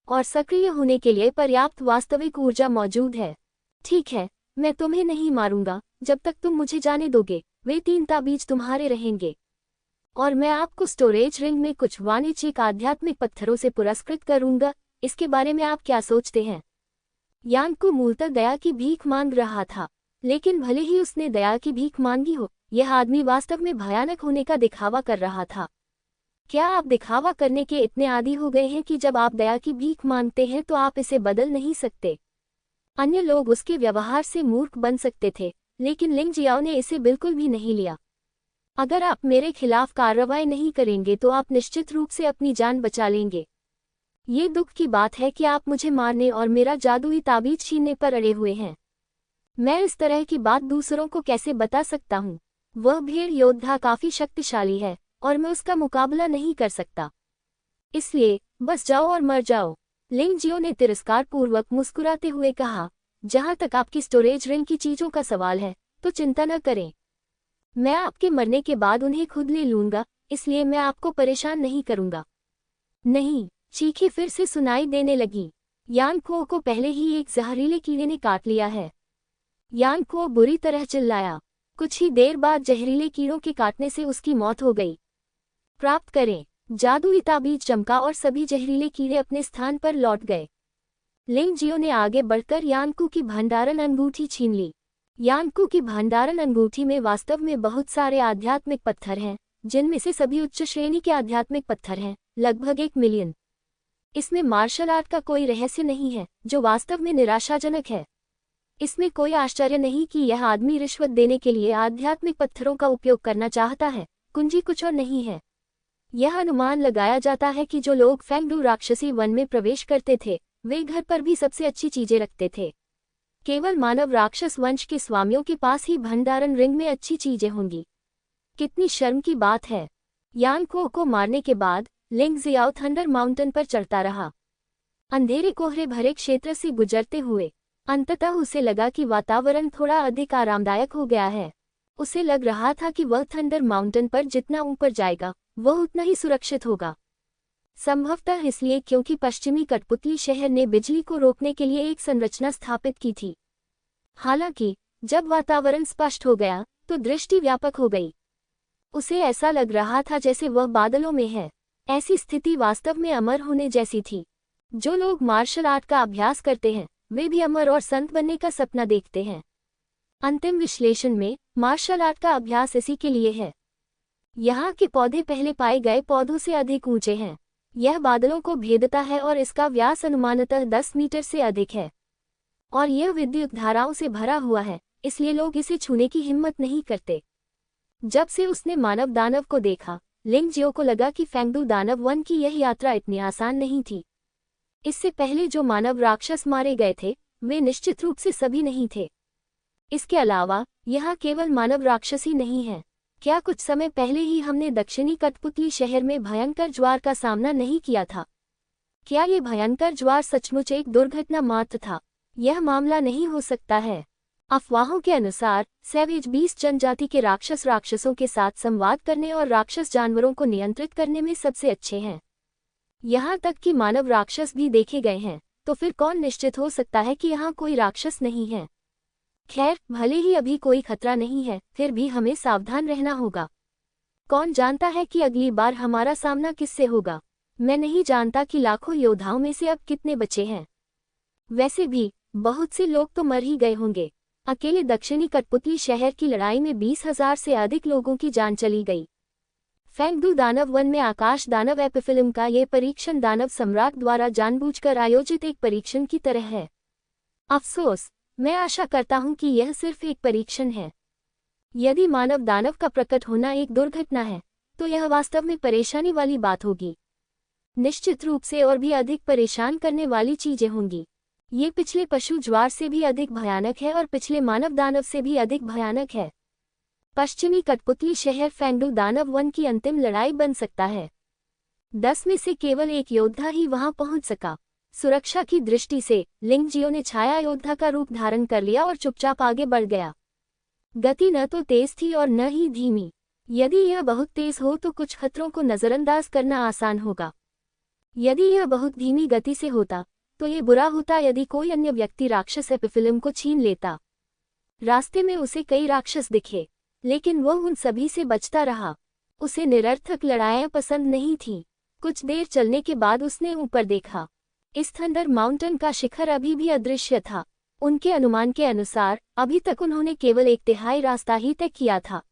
और सक्रिय होने के लिए पर्याप्त वास्तविक ऊर्जा मौजूद है। ठीक है, मैं तुम्हें नहीं मारूंगा जब तक तुम मुझे जाने दोगे। वे 3 ताबीज तुम्हारे रहेंगे और मैं आपको स्टोरेज रिंग में कुछ वाणिज्यिक आध्यात्मिक पत्थरों से पुरस्कृत करूंगा। इसके बारे में आप क्या सोचते हैं? यानकू मूलतः दया की भीख मांग रहा था, लेकिन भले ही उसने दया की भीख मांगी हो, यह आदमी वास्तव में भयानक होने का दिखावा कर रहा था। क्या आप दिखावा करने के इतने आदी हो गए हैं कि जब आप दया की भीख मांगते हैं तो आप इसे बदल नहीं सकते? अन्य लोग उसके व्यवहार से मूर्ख बन सकते थे, लेकिन लिंगजियाओ ने इसे बिल्कुल भी नहीं लिया। अगर आप मेरे खिलाफ कार्रवाई नहीं करेंगे तो आप निश्चित रूप से अपनी जान बचा लेंगे। ये दुख की बात है कि आप मुझे मारने और मेरा जादुई ताबीज छीनने पर अड़े हुए हैं। मैं इस तरह की बात दूसरों को कैसे बता सकता हूँ? वह भेड़ योद्धा काफी शक्तिशाली है और मैं उसका मुकाबला नहीं कर सकता। इसलिए बस जाओ और मर जाओ। लिंगजियो ने तिरस्कार पूर्वक मुस्कुराते हुए कहा, जहां तक आपकी स्टोरेज रिंग की चीजों का सवाल है, तो चिंता न करें। मैं आपके मरने के बाद उन्हें खुद ले लूंगा, इसलिए मैं आपको परेशान नहीं करूंगा। नहीं, चीखें फिर से सुनाई देने लगी। यानकुओ को पहले ही एक जहरीले कीड़े ने काट लिया है। यानकुओ बुरी तरह चिल्लाया। कुछ ही देर बाद जहरीले कीड़ों के काटने से उसकी मौत हो गई। प्राप्त करें। जादुई ताबीज चमका और सभी जहरीले कीड़े अपने स्थान पर लौट गए। लिंग जियो ने आगे बढ़कर यानकू की भंडारण अंगूठी छीन ली। यानकू की भंडारण अंगूठी में वास्तव में बहुत सारे आध्यात्मिक पत्थर हैं, जिनमें से सभी उच्च श्रेणी के आध्यात्मिक पत्थर हैं, लगभग 1 मिलियन। इसमें मार्शल आर्ट का कोई रहस्य नहीं है, जो वास्तव में निराशाजनक है। इसमें कोई आश्चर्य नहीं कि यह आदमी रिश्वत देने के लिए आध्यात्मिक पत्थरों का उपयोग करना चाहता है। कुंजी कुछ और नहीं है। यह अनुमान लगाया जाता है कि जो लोग फेंगडू राक्षसी वन में प्रवेश करते थे, वे घर पर भी सबसे अच्छी चीजें रखते थे। केवल मानव राक्षस वंश के स्वामियों के पास ही भंडारण रिंग में अच्छी चीजें होंगी। कितनी शर्म की बात है। यानकुओ को मारने के बाद लिंग जियाओ थंडर माउंटेन पर चढ़ता रहा। अंधेरे कोहरे भरे क्षेत्र से गुजरते हुए अंततः उसे लगा कि वातावरण थोड़ा अधिक आरामदायक हो गया है। उसे लग रहा था कि वह थंडर माउंटेन पर जितना ऊपर जाएगा वह उतना ही सुरक्षित होगा। संभवतः इसलिए क्योंकि पश्चिमी कठपुतली शहर ने बिजली को रोकने के लिए एक संरचना स्थापित की थी। हालांकि जब वातावरण स्पष्ट हो गया तो दृष्टि व्यापक हो गई। उसे ऐसा लग रहा था जैसे वह बादलों में है। ऐसी स्थिति वास्तव में अमर होने जैसी थी। जो लोग मार्शल आर्ट का अभ्यास करते हैं वे भी अमर और संत बनने का सपना देखते हैं। अंतिम विश्लेषण में मार्शल आर्ट का अभ्यास इसी के लिए है। यहाँ के पौधे पहले पाए गए पौधों से अधिक ऊंचे हैं। यह बादलों को भेदता है और इसका व्यास अनुमानतः 10 मीटर से अधिक है। और यह विद्युत धाराओं से भरा हुआ है, इसलिए लोग इसे छूने की हिम्मत नहीं करते। जब से उसने मानव दानव को देखा, लिंग जियो को लगा कि फेंगडू दानव वन की यह यात्रा इतनी आसान नहीं थी। इससे पहले जो मानव राक्षस मारे गए थे वे निश्चित रूप से सभी नहीं थे। इसके अलावा यहाँ केवल मानव राक्षस ही नहीं है। क्या कुछ समय पहले ही हमने दक्षिणी कठपुतली शहर में भयंकर ज्वार का सामना नहीं किया था? क्या ये भयंकर ज्वार सचमुच एक दुर्घटना मात्र था? यह मामला नहीं हो सकता है। अफवाहों के अनुसार सैवेज बीस्ट जनजाति के राक्षसों के साथ संवाद करने और राक्षस जानवरों को नियंत्रित करने में सबसे अच्छे हैं। यहाँ तक कि मानव राक्षस भी देखे गए हैं, तो फिर कौन निश्चित हो सकता है कि यहाँ कोई राक्षस नहीं है? खैर, भले ही अभी कोई खतरा नहीं है, फिर भी हमें सावधान रहना होगा। कौन जानता है कि अगली बार हमारा सामना किससे होगा? मैं नहीं जानता कि लाखों योद्धाओं में से अब कितने बचे हैं। वैसे भी बहुत से लोग तो मर ही गए होंगे। अकेले दक्षिणी कठपुतली शहर की लड़ाई में 20,000 से अधिक लोगों की जान चली गई। फेंगडू दानव वन में आकाश दानव एपिफिल्म का ये परीक्षण दानव सम्राट द्वारा जानबूझकर आयोजित एक परीक्षण की तरह है। अफसोस, मैं आशा करता हूं कि यह सिर्फ एक परीक्षण है। यदि मानव दानव का प्रकट होना एक दुर्घटना है, तो यह वास्तव में परेशानी वाली बात होगी। निश्चित रूप से और भी अधिक परेशान करने वाली चीजें होंगी। ये पिछले पशु ज्वार से भी अधिक भयानक है और पिछले मानव दानव से भी अधिक भयानक है। पश्चिमी कठपुतली शहर फेंगडू दानव वन की अंतिम लड़ाई बन सकता है। 10 में से केवल एक योद्धा ही वहां पहुंच सका। सुरक्षा की दृष्टि से लिंग जियो ने छाया योद्धा का रूप धारण कर लिया और चुपचाप आगे बढ़ गया। गति न तो तेज थी और न ही धीमी। यदि यह बहुत तेज हो तो कुछ खतरों को नजरअंदाज करना आसान होगा। यदि यह बहुत धीमी गति से होता तो ये बुरा होता यदि कोई अन्य व्यक्ति राक्षस एपिफिल्म को छीन लेता। रास्ते में उसे कई राक्षस दिखे, लेकिन वह उन सभी से बचता रहा। उसे निरर्थक लड़ाइयां पसंद नहीं थीं। कुछ देर चलने के बाद उसने ऊपर देखा। इस थंडर माउंटेन का शिखर अभी भी अदृश्य था। उनके अनुमान के अनुसार अभी तक उन्होंने केवल 1/3 रास्ता ही तय किया था।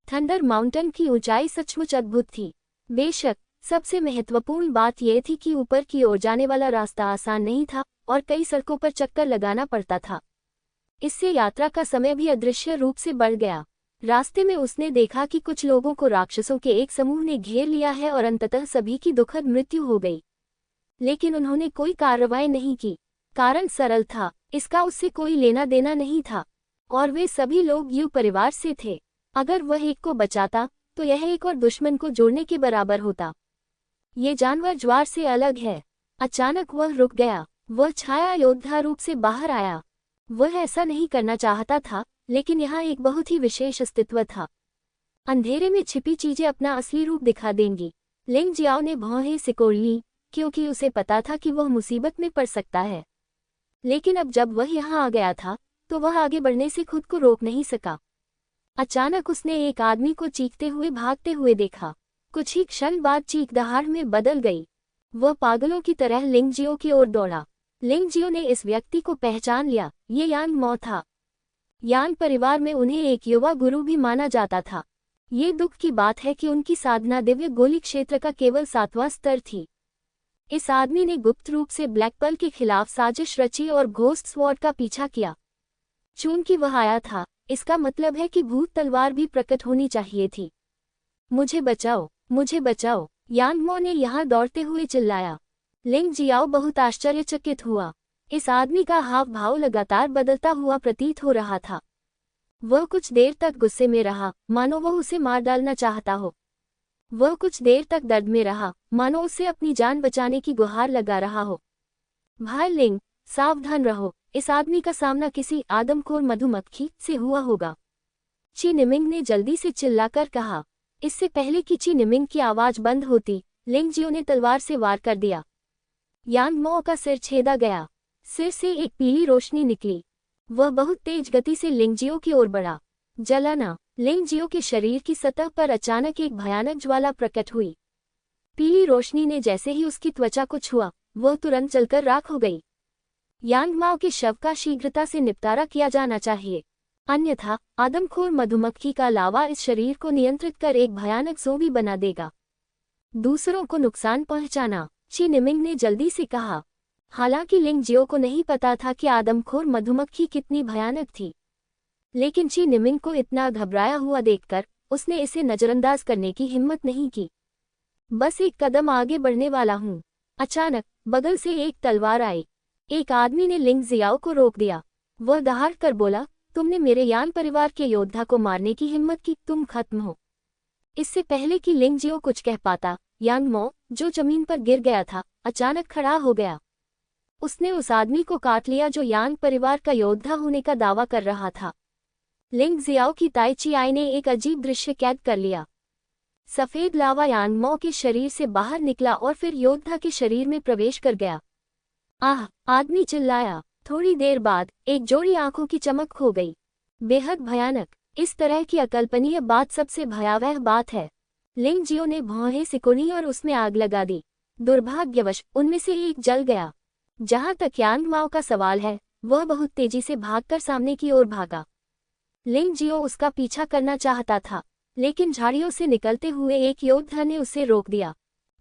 थंडर माउंटेन की ऊंचाई सचमुच अद्भुत थी। बेशक सबसे महत्वपूर्ण बात यह थी कि ऊपर की ओर जाने वाला रास्ता आसान नहीं था और कई सड़कों पर चक्कर लगाना पड़ता था। इससे यात्रा का समय भी अदृश्य रूप से बढ़ गया। रास्ते में उसने देखा कि कुछ लोगों को राक्षसों के एक समूह ने घेर लिया है और अंततः सभी की दुखद मृत्यु हो गई। लेकिन उन्होंने कोई कार्रवाई नहीं की। कारण सरल था, इसका उससे कोई लेना देना नहीं था और वे सभी लोग यू परिवार से थे। अगर वह एक को बचाता तो यह एक और दुश्मन को जोड़ने के बराबर होता। ये जानवर ज्वार से अलग है। अचानक वह रुक गया। वह छाया योद्धा रूप से बाहर आया। वह ऐसा नहीं करना चाहता था, लेकिन यहाँ एक बहुत ही विशेष अस्तित्व था। अंधेरे में छिपी चीजें अपना असली रूप दिखा देंगी, लिंग जियाओ ने भौहें सिकोड़ ली, क्योंकि उसे पता था कि वह मुसीबत में पड़ सकता है। लेकिन अब जब वह यहाँ आ गया था तो वह आगे बढ़ने से खुद को रोक नहीं सका। अचानक उसने एक आदमी को चीखते हुए भागते हुए देखा। कुछ ही क्षण बाद चीख दहाड़ में बदल गई। वह पागलों की तरह लिंग जियो की ओर दौड़ा। लिंग जियो ने इस व्यक्ति को पहचान लिया, ये यांग मो था। यांग परिवार में उन्हें एक युवा गुरु भी माना जाता था। ये दुख की बात है कि उनकी साधना दिव्य गोली क्षेत्र का केवल 7वां स्तर थी। इस आदमी ने गुप्त रूप से ब्लैकपल के खिलाफ साजिश रची और घोस्ट स्वॉर्ड का पीछा किया। चूंकि वह आया था, इसका मतलब है कि भूत तलवार भी प्रकट होनी चाहिए थी। मुझे बचाओ, मुझे बचाओ, यांग मो ने यहाँ दौड़ते हुए चिल्लाया। लिंग जियाओ बहुत आश्चर्यचकित हुआ। इस आदमी का हाव भाव लगातार बदलता हुआ प्रतीत हो रहा था। वह कुछ देर तक गुस्से में रहा, मानो वह उसे मार डालना चाहता हो। वह कुछ देर तक दर्द में रहा, मानो उसे अपनी जान बचाने की गुहार लगा रहा हो। भाई लिंग, सावधान रहो, इस आदमी का सामना किसी आदमखोर मधुमक्खी से हुआ होगा। ची निमिंग ने जल्दी से चिल्लाकर कहा। इससे पहले कि ची निमिंग की आवाज बंद होती, लिंग जियो ने तलवार से वार कर दिया। यांग मो का सिर छेदा गया। सिर से एक पीली रोशनी निकली। वह बहुत तेज गति से लिंग जियो की ओर बढ़ा। जलाना। लिंग जियो के शरीर की सतह पर अचानक एक भयानक ज्वाला प्रकट हुई। पीली रोशनी ने जैसे ही उसकी त्वचा को छुआ, वह तुरंत जलकर राख हो गई। यांग माओ के शव का शीघ्रता से निपटारा किया जाना चाहिए, अन्यथा आदमखोर मधुमक्खी का लावा इस शरीर को नियंत्रित कर एक भयानक ज़ोंबी बना देगा। दूसरों को नुकसान पहुंचाना, ची निमिंग ने जल्दी से कहा। हालांकि लिंग जियो को नहीं पता था कि आदमखोर मधुमक्खी कितनी भयानक थी, लेकिन ची निमिंग को इतना घबराया हुआ देखकर उसने इसे नजरअंदाज करने की हिम्मत नहीं की। बस एक कदम आगे बढ़ने वाला हूँ। अचानक बगल से एक तलवार आई। एक आदमी ने लिंग जियाओ को रोक दिया। वह दहाड़ कर बोला, तुमने मेरे यान परिवार के योद्धा को मारने की हिम्मत की, तुम खत्म हो। इससे पहले कि लिंग जियो कुछ कह पाता, यांग मो, जो जमीन पर गिर गया था, अचानक खड़ा हो गया। उसने उस आदमी को काट लिया जो यांग परिवार का योद्धा होने का दावा कर रहा था। लिंग जियाओ की ताई ची आई ने एक अजीब दृश्य कैद कर लिया। सफेद लावा यांग मो के शरीर से बाहर निकला और फिर योद्धा के शरीर में प्रवेश कर गया। आह! आदमी चिल्लाया। थोड़ी देर बाद एक जोड़ी आंखों की चमक खो गई। बेहद भयानक। इस तरह की अकल्पनीय बात सबसे भयावह बात है। लिंग जियो ने भौहें सिकुड़ी और उसमें आग लगा दी। दुर्भाग्यवश उनमें से एक जल गया। जहां तक यांग माओ का सवाल है, वह बहुत तेजी से भागकर सामने की ओर भागा। लिंग जियो उसका पीछा करना चाहता था, लेकिन झाड़ियों से निकलते हुए एक योद्धा ने उसे रोक दिया।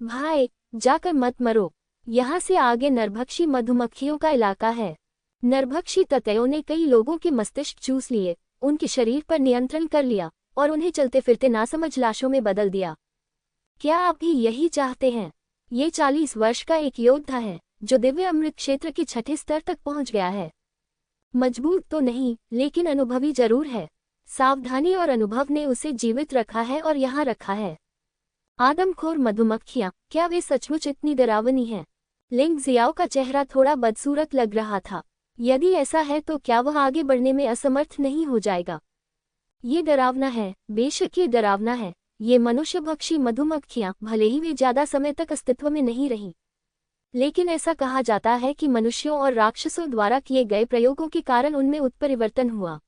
भाई, जाकर मत मरो। यहाँ से आगे नरभक्षी मधुमक्खियों का इलाका है। नरभक्षी ततैयों ने कई लोगों के मस्तिष्क चूस लिए, उनके शरीर पर नियंत्रण कर लिया और उन्हें चलते फिरते नासमझ लाशों में बदल दिया। क्या आप भी यही चाहते हैं? ये 40 वर्ष का एक योद्धा है जो दिव्य अमृत क्षेत्र के 6ठे स्तर तक पहुंच गया है। मजबूत तो नहीं, लेकिन अनुभवी जरूर है। सावधानी और अनुभव ने उसे जीवित रखा है और यहाँ रखा है। आदमखोर मधुमक्खियाँ, क्या वे सचमुच इतनी डरावनी हैं? लिंग जियाओ का चेहरा थोड़ा बदसूरत लग रहा था। यदि ऐसा है तो क्या वह आगे बढ़ने में असमर्थ नहीं हो जाएगा? ये डरावना है, बेशक ये डरावना है। ये मनुष्यभक्षी मधुमक्खियाँ, भले ही वे ज्यादा समय तक अस्तित्व में नहीं रहीं, लेकिन ऐसा कहा जाता है कि मनुष्यों और राक्षसों द्वारा किए गए प्रयोगों के कारण उनमें उत्परिवर्तन हुआ।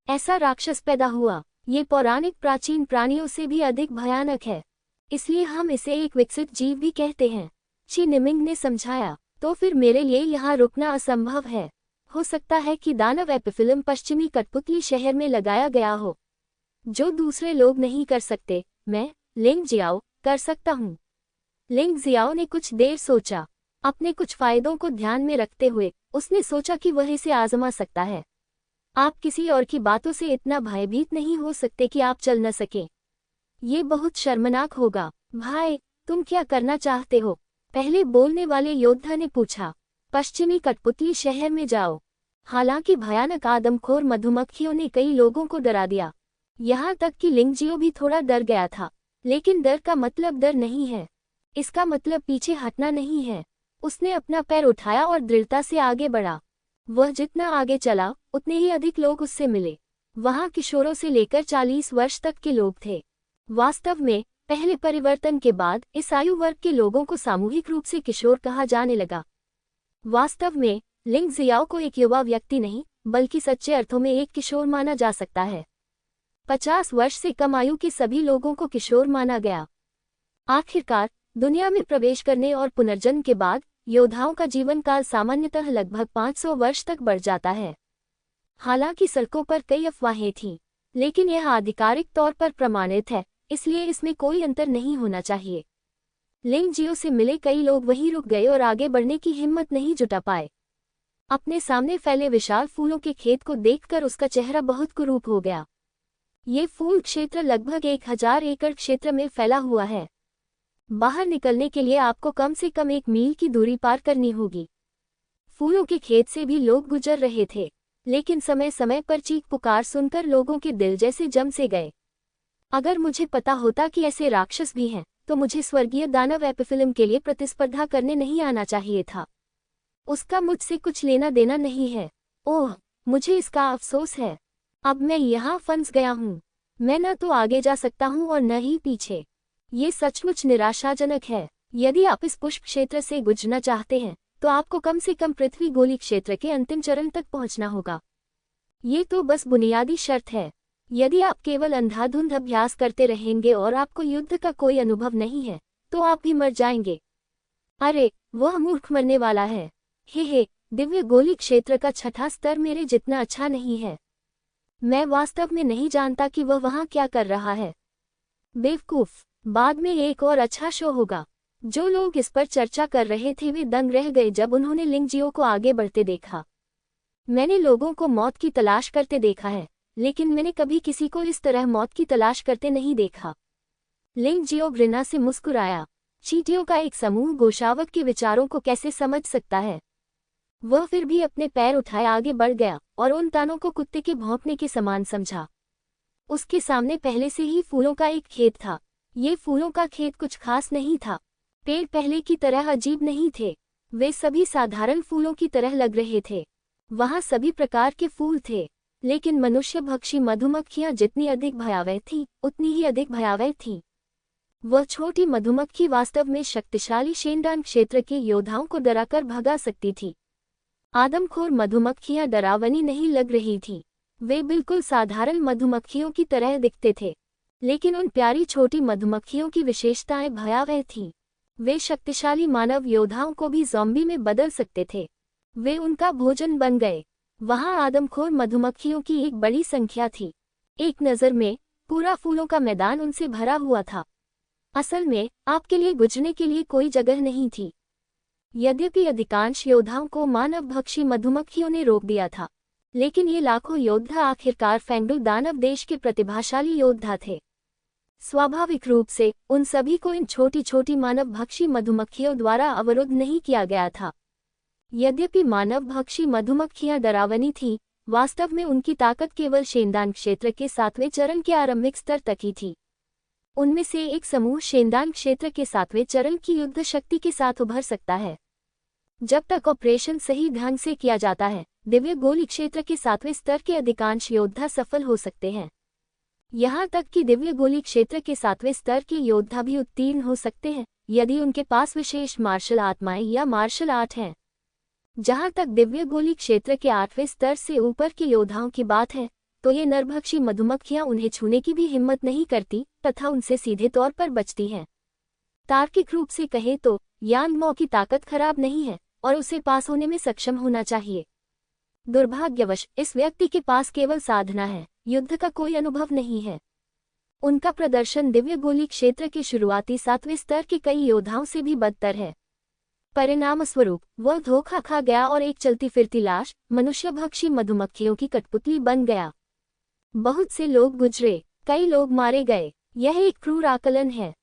ऐसा राक्षस पैदा हुआ। ये पौराणिक प्राचीन प्राणियों से भी अधिक भयानक है, इसलिए हम इसे एक विकसित जीव भी कहते हैं, ची निमिंग ने समझाया। तो फिर मेरे लिए यहाँ रुकना असंभव है। हो सकता है कि दानव एपिफिल्म पश्चिमी कठपुतली शहर में लगाया गया हो, जो दूसरे लोग नहीं कर सकते, मैं, लिंग जियाओ, कर सकता हूँ। लिंग जियाओ ने कुछ देर सोचा। अपने कुछ फायदों को ध्यान में रखते हुए उसने सोचा कि वह इसे आजमा सकता है। आप किसी और की बातों से इतना भयभीत नहीं हो सकते कि आप चल न सके। ये बहुत शर्मनाक होगा। भाई, तुम क्या करना चाहते हो? पहले बोलने वाले योद्धा ने पूछा। पश्चिमी कठपुतली शहर में जाओ। हालांकि भयानक आदमखोर मधुमक्खियों ने कई लोगों को डरा दिया, यहाँ तक कि लिंग जियो भी थोड़ा डर गया था। लेकिन डर का मतलब डर नहीं है, इसका मतलब पीछे हटना नहीं है। उसने अपना पैर उठाया और दृढ़ता से आगे बढ़ा। वह जितना आगे चला, उतने ही अधिक लोग उससे मिले। वहाँ किशोरों से लेकर 40 वर्ष तक के लोग थे। वास्तव में पहले परिवर्तन के बाद इस आयु वर्ग के लोगों को सामूहिक रूप से किशोर कहा जाने लगा। वास्तव में लिंग जियाओ को एक युवा व्यक्ति नहीं बल्कि सच्चे अर्थों में एक किशोर माना जा सकता है। 50 वर्ष से कम आयु के सभी लोगों को किशोर माना गया। आखिरकार दुनिया में प्रवेश करने और पुनर्जन्म के बाद योद्धाओं का जीवन काल सामान्यतः लगभग 500 वर्ष तक बढ़ जाता है। हालांकि सड़कों पर कई अफवाहें थीं, लेकिन यह आधिकारिक तौर पर प्रमाणित है, इसलिए इसमें कोई अंतर नहीं होना चाहिए। लिंग जियो से मिले कई लोग वहीं रुक गए और आगे बढ़ने की हिम्मत नहीं जुटा पाए। अपने सामने फैले विशाल फूलों के खेत को देखकर उसका चेहरा बहुत कुरूप हो गया। ये फूल क्षेत्र लगभग 1000 एकड़ क्षेत्र में फैला हुआ है। बाहर निकलने के लिए आपको कम से कम 1 मील की दूरी पार करनी होगी। फूलों के खेत से भी लोग गुजर रहे थे, लेकिन समय समय पर चीख पुकार सुनकर लोगों के दिल जैसे जम से गए। अगर मुझे पता होता कि ऐसे राक्षस भी हैं, तो मुझे स्वर्गीय दानव एपिफिल्म के लिए प्रतिस्पर्धा करने नहीं आना चाहिए था। उसका मुझसे कुछ लेना देना नहीं है। ओह, मुझे इसका अफसोस है। अब मैं यहाँ फंस गया हूँ। मैं न तो आगे जा सकता हूँ और न ही पीछे। ये सचमुच निराशाजनक है। यदि आप इस पुष्प क्षेत्र से गुजरना चाहते हैं, तो आपको कम से कम पृथ्वी गोली क्षेत्र के अंतिम चरण तक पहुंचना होगा। ये तो बस बुनियादी शर्त है। यदि आप केवल अंधाधुंध अभ्यास करते रहेंगे और आपको युद्ध का कोई अनुभव नहीं है, तो आप भी मर जाएंगे। अरे, वह मूर्ख मरने वाला है। हे, दिव्य गोली क्षेत्र का 6ठा स्तर मेरे जितना अच्छा नहीं है। मैं वास्तव में नहीं जानता कि वह वहाँ क्या कर रहा है। बेवकूफ, बाद में एक और अच्छा शो होगा। जो लोग इस पर चर्चा कर रहे थे वे दंग रह गए जब उन्होंने लिंग जियो को आगे बढ़ते देखा। मैंने लोगों को मौत की तलाश करते देखा है, लेकिन मैंने कभी किसी को इस तरह मौत की तलाश करते नहीं देखा। लिंग जियो घृणा से मुस्कुराया। चींटियों का एक समूह गोशावक के विचारों को कैसे समझ सकता है। वह फिर भी अपने पैर उठाए आगे बढ़ गया और उन तानों को कुत्ते के भौंकने के समान समझा। उसके सामने पहले से ही फूलों का एक खेत था। ये फूलों का खेत कुछ खास नहीं था। पेड़ पहले की तरह अजीब नहीं थे। वे सभी साधारण फूलों की तरह लग रहे थे। वहाँ सभी प्रकार के फूल थे, लेकिन मनुष्य भक्षी मधुमक्खियाँ जितनी अधिक भयावह थीं, उतनी ही अधिक भयावह थीं। वह छोटी मधुमक्खी वास्तव में शक्तिशाली शेंडान क्षेत्र के योद्धाओं को डराकर भगा सकती थी। आदमखोर मधुमक्खियाँ डरावनी नहीं लग रही थीं। वे बिल्कुल साधारण मधुमक्खियों की तरह दिखते थे, लेकिन उन प्यारी छोटी मधुमक्खियों की विशेषताएं भयावह थीं। वे शक्तिशाली मानव योद्धाओं को भी ज़ॉम्बी में बदल सकते थे। वे उनका भोजन बन गए। वहाँ आदमखोर मधुमक्खियों की एक बड़ी संख्या थी। एक नज़र में पूरा फूलों का मैदान उनसे भरा हुआ था। असल में आपके लिए गुजरने के लिए कोई जगह नहीं थी। यद्यपि अधिकांश योद्धाओं को मानवभक्षी मधुमक्खियों ने रोक दिया था, लेकिन ये लाखों योद्धा आखिरकार फेंगडू दानव देश के प्रतिभाशाली योद्धा थे। स्वाभाविक रूप से उन सभी को इन छोटी छोटी मानवभक्षी मधुमक्खियों द्वारा अवरुद्ध नहीं किया गया था। यद्यपि मानवभक्षी मधुमक्खियां डरावनी थीं, वास्तव में उनकी ताकत केवल शेंदान क्षेत्र के 7वें चरण के आरंभिक स्तर तक ही थी। उनमें से एक समूह शेंदान क्षेत्र के 7वें चरण की युद्ध शक्ति के साथ उभर सकता है। जब तक ऑपरेशन सही ढंग से किया जाता है, दिव्य गोली क्षेत्र के 7वें स्तर के अधिकांश योद्धा सफल हो सकते हैं। यहाँ तक कि दिव्य गोली क्षेत्र के 7वें स्तर के योद्धा भी उत्तीर्ण हो सकते हैं, यदि उनके पास विशेष मार्शल आत्माएं या मार्शल आर्ट हैं। जहाँ तक दिव्य गोली क्षेत्र के 8वें स्तर से ऊपर के योद्धाओं की बात है, तो ये नरभक्षी मधुमक्खियां उन्हें छूने की भी हिम्मत नहीं करती तथा उनसे सीधे तौर पर बचती हैं। तार्किक रूप से कहें तो यांग मो की ताकत खराब नहीं है और उसे पास होने में सक्षम होना चाहिए। दुर्भाग्यवश इस व्यक्ति के पास केवल साधना है, युद्ध का कोई अनुभव नहीं है। उनका प्रदर्शन दिव्य गोली क्षेत्र के शुरुआती 7वें स्तर के कई योद्धाओं से भी बदतर है। परिणामस्वरूप वह धोखा खा गया और एक चलती फिरती लाश मनुष्यभक्षी मधुमक्खियों की कठपुतली बन गया। बहुत से लोग गुजरे, कई लोग मारे गए। यह एक क्रूर आकलन है।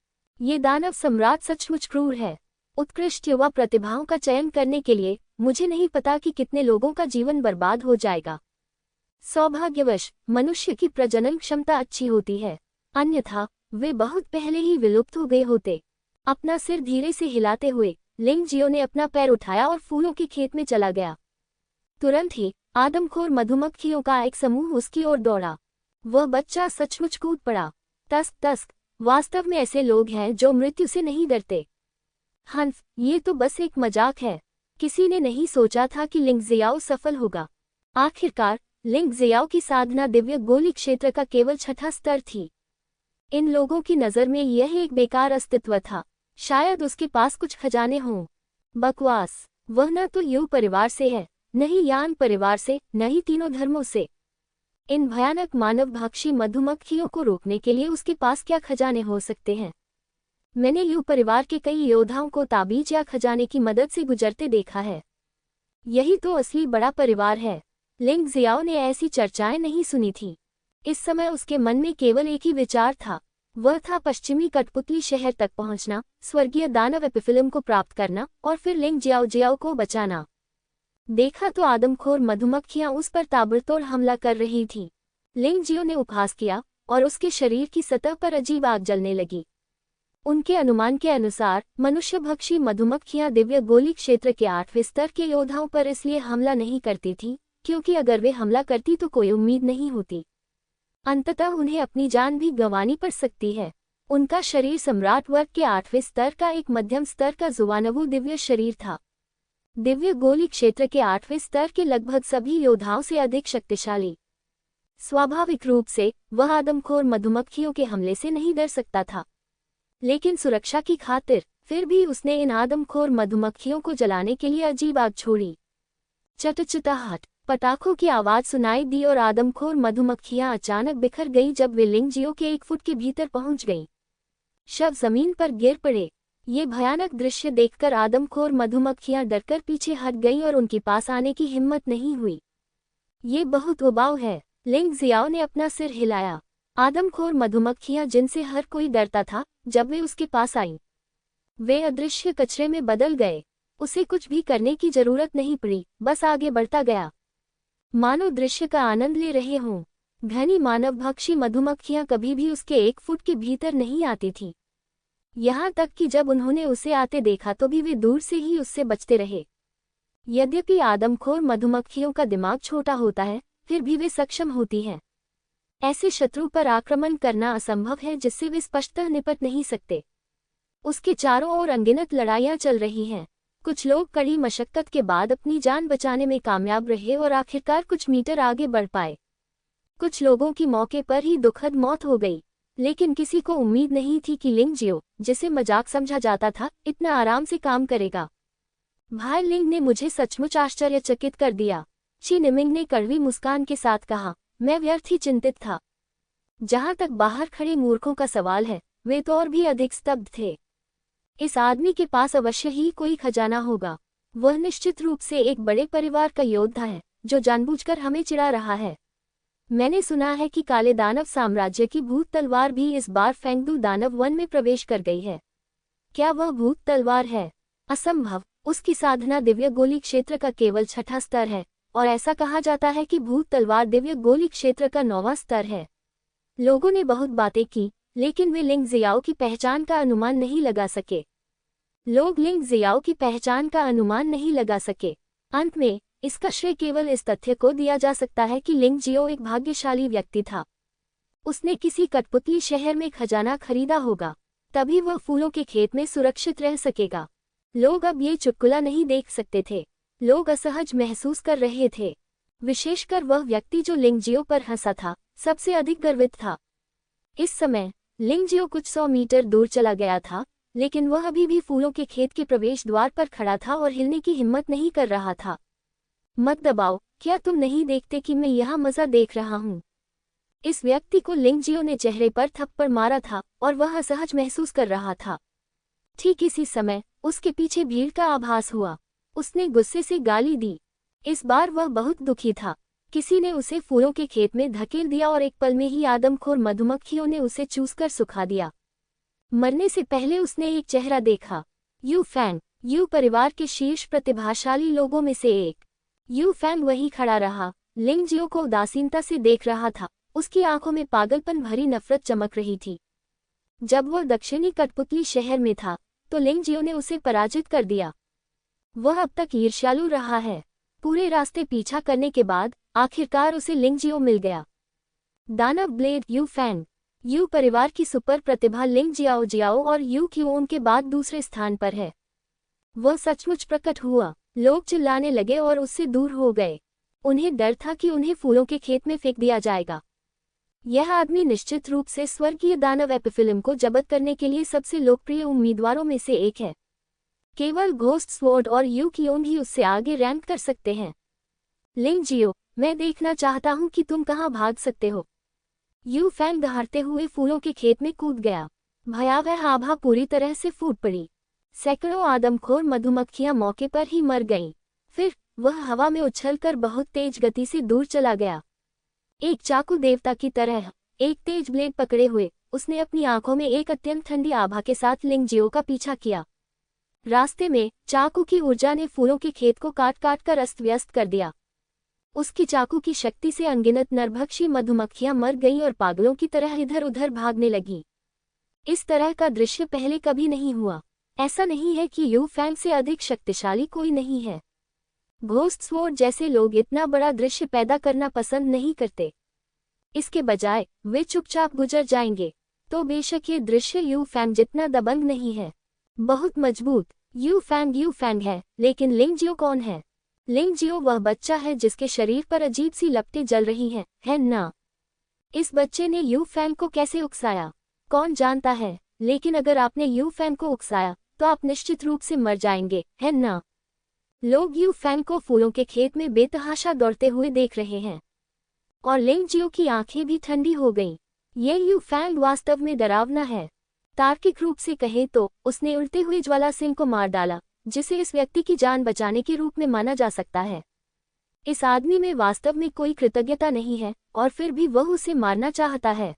ये दानव सम्राट सचमुच क्रूर है। उत्कृष्ट युवा प्रतिभाओं का चयन करने के लिए मुझे नहीं पता कि कितने लोगों का जीवन बर्बाद हो जाएगा। सौभाग्यवश मनुष्य की प्रजनन क्षमता अच्छी होती है, अन्यथा वे बहुत पहले ही विलुप्त हो गए होते। अपना सिर धीरे से हिलाते हुए लिंग जियो ने अपना पैर उठाया और फूलों के खेत में चला गया। तुरंत ही आदमखोर मधुमक्खियों का एक समूह उसकी ओर दौड़ा। वह बच्चा सचमुच कूद पड़ा। तस्क तस्क, वास्तव में ऐसे लोग हैं जो मृत्यु से नहीं डरते। हंस, ये तो बस एक मजाक है। किसी ने नहीं सोचा था कि लिंग जियाओ सफल होगा। आखिरकार लिंग जियाओ की साधना दिव्य गोली क्षेत्र का केवल छठा स्तर थी। इन लोगों की नज़र में यह एक बेकार अस्तित्व था। शायद उसके पास कुछ खजाने हों। बकवास। वह न तो यू परिवार से है, न ही यान परिवार से, न ही तीनों धर्मों से। इन भयानक मानवभक्षी मधुमक्खियों को रोकने के लिए उसके पास क्या खजाने हो सकते हैं? मैंने यू परिवार के कई योद्धाओं को ताबीज या खजाने की मदद से गुजरते देखा है। यही तो असली बड़ा परिवार है। लिंग जियाओ ने ऐसी चर्चाएं नहीं सुनी थी। इस समय उसके मन में केवल एक ही विचार था। वह था पश्चिमी कठपुतली शहर तक पहुंचना, स्वर्गीय दानव एपिफिलम को प्राप्त करना और फिर लिंग जियाओ जियाओ को बचाना। देखा तो आदमखोर मधुमक्खियां उस पर ताबड़तोड़ हमला कर रही थीं। लिंग जियो ने उपहास किया और उसके शरीर की सतह पर अजीब आग जलने लगी। उनके अनुमान के अनुसार मनुष्यभक्षी मधुमक्खियां दिव्य गोली क्षेत्र के 8वें स्तर के योद्धाओं पर इसलिए हमला नहीं करती थीं क्योंकि अगर वे हमला करती तो कोई उम्मीद नहीं होती। अंततः उन्हें अपनी जान भी गंवानी पड़ सकती है। उनका शरीर सम्राट वर्ग के 8वें स्तर का एक मध्यम स्तर का जुवानवु दिव्य शरीर था। दिव्य गोली क्षेत्र के 8वें स्तर के लगभग सभी योद्धाओं से अधिक शक्तिशाली। स्वाभाविक रूप से वह आदमखोर मधुमक्खियों के हमले से नहीं डर सकता था, लेकिन सुरक्षा की खातिर फिर भी उसने इन आदमखोर मधुमक्खियों को जलाने के लिए अजीब आग छोड़ी। चटचटाहट, पटाखों की आवाज सुनाई दी और आदमखोर मधुमक्खियां अचानक बिखर गईं जब वे लिंग जियो के 1 फुट के भीतर पहुंच गईं। शव जमीन पर गिर पड़े। ये भयानक दृश्य देखकर आदमखोर मधुमक्खियां डरकर पीछे हट गईं और उनके पास आने की हिम्मत नहीं हुई। ये बहुत उबाऊ है। लिंग जियाओ ने अपना सिर हिलाया। आदमखोर मधुमक्खियां जिनसे हर कोई डरता था, जब वे उसके पास आईं, वे अदृश्य कचरे में बदल गए। उसे कुछ भी करने की जरूरत नहीं पड़ी, बस आगे बढ़ता गया, मानो दृश्य का आनंद ले रहे हों। घनी मानवभक्षी मधुमक्खियां कभी भी उसके 1 फुट के भीतर नहीं आती थीं। यहाँ तक कि जब उन्होंने उसे आते देखा तो भी वे दूर से ही उससे बचते रहे। यद्यपि आदमखोर मधुमक्खियों का दिमाग छोटा होता है, फिर भी वे सक्षम होती हैं। ऐसे शत्रु पर आक्रमण करना असंभव है जिससे वे स्पष्टतः निपट नहीं सकते। उसके चारों ओर अनगिनत लड़ाइयां चल रही हैं। कुछ लोग कड़ी मशक्कत के बाद अपनी जान बचाने में कामयाब रहे और आखिरकार कुछ मीटर आगे बढ़ पाए। कुछ लोगों की मौके पर ही दुखद मौत हो गई, लेकिन किसी को उम्मीद नहीं थी कि लिंग जियो, जिसे मजाक समझा जाता था, इतना आराम से काम करेगा। भाई लिंग ने मुझे सचमुच आश्चर्यचकित कर दिया, ची निमिंग ने कड़वी मुस्कान के साथ कहा। मैं व्यर्थ ही चिंतित था। जहां तक बाहर खड़े मूर्खों का सवाल है, वे तो और भी अधिक स्तब्ध थे। इस आदमी के पास अवश्य ही कोई खजाना होगा। वह निश्चित रूप से एक बड़े परिवार का योद्धा है, जो जानबूझकर हमें चिढ़ा रहा है। मैंने सुना है कि काले दानव साम्राज्य की भूत तलवार भी इस बार फेंगडू दानव वन में प्रवेश कर गई है। क्या वह भूत तलवार है? असंभव। उसकी साधना दिव्य गोली क्षेत्र का केवल 6ठा स्तर है, और ऐसा कहा जाता है कि भूत तलवार दिव्य गोली क्षेत्र का 9वां स्तर है। लोगों ने बहुत बातें की, लेकिन वे लिंग जियाओ की पहचान का अनुमान नहीं लगा सके। अंत में इसका श्रेय केवल इस तथ्य को दिया जा सकता है कि लिंग जियो एक भाग्यशाली व्यक्ति था। उसने किसी कठपुतली शहर में खजाना खरीदा होगा, तभी वह फूलों के खेत में सुरक्षित रह सकेगा। लोग अब ये चुटकुला नहीं देख सकते थे। लोग असहज महसूस कर रहे थे। विशेषकर वह व्यक्ति जो लिंग जियो पर हंसा था, सबसे अधिक गर्वित था। इस समय लिंग जियो कुछ 100 मीटर दूर चला गया था, लेकिन वह अभी भी फूलों के खेत के प्रवेश द्वार पर खड़ा था और हिलने की हिम्मत नहीं कर रहा था। मत दबाओ, क्या तुम नहीं देखते कि मैं यहाँ मजा देख रहा हूँ? इस व्यक्ति को लिंग जियो ने चेहरे पर थप्पड़ मारा था और वह असहज महसूस कर रहा था। ठीक इसी समय उसके पीछे भीड़ का आभास हुआ। उसने गुस्से से गाली दी। इस बार वह बहुत दुखी था। किसी ने उसे फूलों के खेत में धकेल दिया और एक पल में ही आदमखोर मधुमक्खियों ने उसे चूसकर सुखा दिया। मरने से पहले उसने एक चेहरा देखा। यू फैंग, यू परिवार के शीर्ष प्रतिभाशाली लोगों में से एक। यू फैंग वहीं खड़ा रहा, लिंग जियो को उदासीनता से देख रहा था। उसकी आंखों में पागलपन भरी नफरत चमक रही थी। जब वह दक्षिणी कठपुतली शहर में था, तो लिंग जियो ने उसे पराजित कर दिया। वह अब तक ईर्ष्यालु रहा है। पूरे रास्ते पीछा करने के बाद आखिरकार उसे लिंग जियो मिल गया। दानव ब्लेड यू फैंग, यू परिवार की सुपर प्रतिभा लिंग जियाओ जियाओ और यू क्यूओन के बाद दूसरे स्थान पर है। वह सचमुच प्रकट हुआ। लोग चिल्लाने लगे और उससे दूर हो गए। उन्हें डर था कि उन्हें फूलों के खेत में फेंक दिया जाएगा। यह आदमी निश्चित रूप से स्वर्गीय दानव एपिफिल्म को जब्त करने के लिए सबसे लोकप्रिय उम्मीदवारों में से एक है। केवल घोस्ट स्वॉर्ड और यू क्यूओन ही उससे आगे रैंक कर सकते हैं। लिंग जियो, मैं देखना चाहता हूं कि तुम कहां भाग सकते हो। यू फैंग दहाड़ते हुए फूलों के खेत में कूद गया। भयावह आभा पूरी तरह से फूट पड़ी। सैकड़ों आदमखोर मधुमक्खियां मौके पर ही मर गईं। फिर वह हवा में उछलकर बहुत तेज गति से दूर चला गया। एक चाकू देवता की तरह एक तेज ब्लेड पकड़े हुए उसने अपनी आंखों में एक अत्यंत ठंडी आभा के साथ लिंग जियो का पीछा किया। रास्ते में चाकू की ऊर्जा ने फूलों के खेत को काट काट कर अस्त व्यस्त कर दिया। उसकी चाकू की शक्ति से अनगिनत नरभक्षी मधुमक्खियां मर गईं और पागलों की तरह इधर उधर भागने लगीं। इस तरह का दृश्य पहले कभी नहीं हुआ। ऐसा नहीं है कि यू फैंग से अधिक शक्तिशाली कोई नहीं है। घोस्ट स्वॉर्ड जैसे लोग इतना बड़ा दृश्य पैदा करना पसंद नहीं करते। इसके बजाय वे चुपचाप गुजर जाएंगे। तो बेशक ये दृश्य यू फैंग जितना दबंग नहीं है। बहुत मजबूत यू फैंग है, लेकिन लिंग जियो कौन है? लिंग जियो वह बच्चा है जिसके शरीर पर अजीब सी लपटें जल रही हैं, है ना? इस बच्चे ने यू फैंग को कैसे उकसाया, कौन जानता है, लेकिन अगर आपने यू फैंग को उकसाया तो आप निश्चित रूप से मर जाएंगे, है ना? लोग यू फैंग को फूलों के खेत में बेतहाशा दौड़ते हुए देख रहे हैं और लिंग जियो की आंखें भी ठंडी हो गईं। ये यू फैंग वास्तव में डरावना है। तार्किक रूप से कहे तो उसने उड़ते हुए ज्वाला सिंह को मार डाला, जिसे इस व्यक्ति की जान बचाने के रूप में माना जा सकता है। इस आदमी में वास्तव में कोई कृतज्ञता नहीं है और फिर भी वह उसे मारना चाहता है।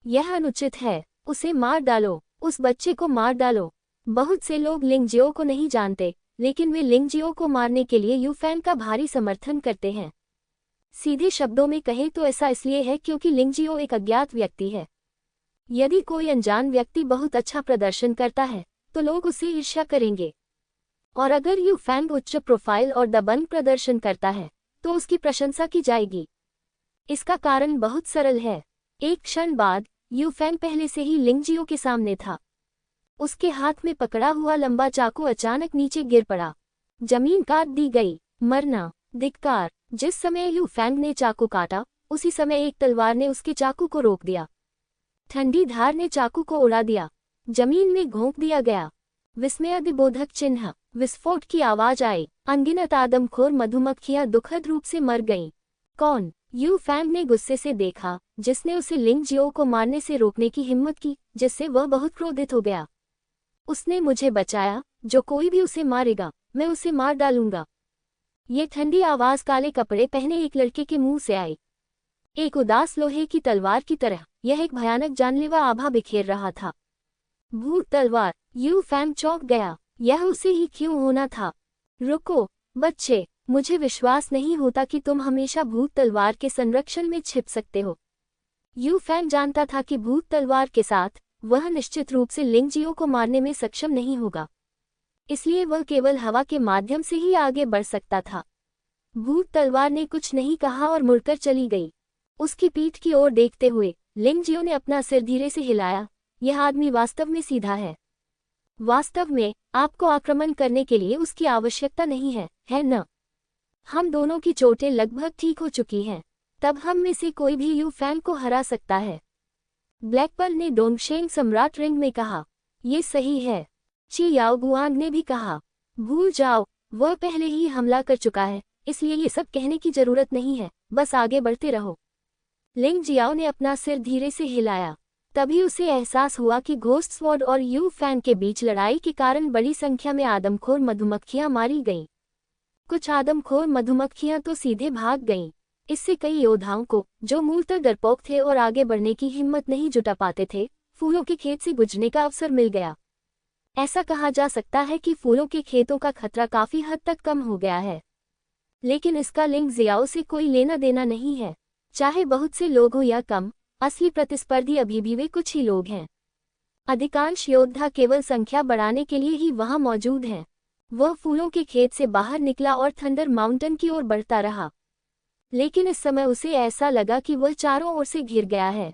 यह अनुचित है। उसे मार डालो, उस बच्चे को मार डालो। बहुत से लोग लिंग जियो को नहीं जानते, लेकिन वे लिंग जियो को मारने के लिए यू फैंग का भारी समर्थन करते हैं। सीधे शब्दों में कहें तो ऐसा इसलिए है क्योंकि लिंग जियो एक अज्ञात व्यक्ति है। यदि कोई अनजान व्यक्ति बहुत अच्छा प्रदर्शन करता है तो लोग उसे ईर्ष्या करेंगे, और अगर यू फैंग उच्च प्रोफाइल और दबंग प्रदर्शन करता है तो उसकी प्रशंसा की जाएगी। इसका कारण बहुत सरल है। एक क्षण बाद यू फैंग पहले से ही लिंग जियो के सामने था। उसके हाथ में पकड़ा हुआ लंबा चाकू अचानक नीचे गिर पड़ा। जमीन काट दी गई। मरना, धिक्कार। जिस समय यू फैंग ने चाकू काटा उसी समय एक तलवार ने उसके चाकू को रोक दिया। ठंडी धार ने चाकू को उड़ा दिया। जमीन में घोंप दिया गया। विस्मयादिबोधक चिन्ह, विस्फोट की आवाज आई। अनगिनत आदमखोर मधुमक्खियां दुखद रूप से मर गईं। कौन? यू फैंग ने गुस्से से देखा, जिसने उसे लिंग जियो को मारने से रोकने की हिम्मत की, जिससे वह बहुत क्रोधित हो गया। उसने मुझे बचाया। जो कोई भी उसे मारेगा मैं उसे मार डालूंगा। ये ठंडी आवाज काले कपड़े पहने एक लड़के के मुंह से आई। एक उदास लोहे की तलवार की तरह यह एक भयानक जानलेवा आभा बिखेर रहा था। भूत तलवार। यू फैंग चौंक गया। यह उसे ही क्यों होना था? रुको बच्चे, मुझे विश्वास नहीं होता कि तुम हमेशा भूत तलवार के संरक्षण में छिप सकते हो। यू फैंग जानता था कि भूत तलवार के साथ वह निश्चित रूप से लिंग जियो को मारने में सक्षम नहीं होगा, इसलिए वह केवल हवा के माध्यम से ही आगे बढ़ सकता था। भूत तलवार ने कुछ नहीं कहा और मुड़कर चली गई। उसकी पीठ की ओर देखते हुए लिंग जियो ने अपना सिर धीरे से हिलाया। यह आदमी वास्तव में सीधा है। वास्तव में आपको आक्रमण करने के लिए उसकी आवश्यकता नहीं है, है न? हम दोनों की चोटें लगभग ठीक हो चुकी हैं। तब हम में से कोई भी यू फैंग को हरा सकता है। ब्लैकपर्ल ने डोंगशेंग सम्राट रिंग में कहा। ये सही है। ची याओ गुआंग ने भी कहा। भूल जाओ, वह पहले ही हमला कर चुका है, इसलिए ये सब कहने की जरूरत नहीं है, बस आगे बढ़ते रहो। लिंग जियाओ ने अपना सिर धीरे से हिलाया। तभी उसे एहसास हुआ कि घोस्ट स्वॉर्ड और यू फैंग के बीच लड़ाई के कारण बड़ी संख्या में आदमखोर मधुमक्खियां मारी गईं। कुछ आदमखोर मधुमक्खियां तो सीधे भाग गईं। इससे कई योद्धाओं को, जो मूलतः डरपोक थे और आगे बढ़ने की हिम्मत नहीं जुटा पाते थे, फूलों के खेत से गुजरने का अवसर मिल गया। ऐसा कहा जा सकता है कि फूलों के खेतों का खतरा काफी हद तक कम हो गया है। लेकिन इसका लिंग जियाओ से कोई लेना देना नहीं है। चाहे बहुत से लोग हो या कम, असली प्रतिस्पर्धी अभी भी वे कुछ ही लोग हैं। अधिकांश योद्धा केवल संख्या बढ़ाने के लिए ही वहां मौजूद हैं। वह फूलों के खेत से बाहर निकला और थंडर माउंटेन की ओर बढ़ता रहा। लेकिन इस समय उसे ऐसा लगा कि वह चारों ओर से घिर गया है।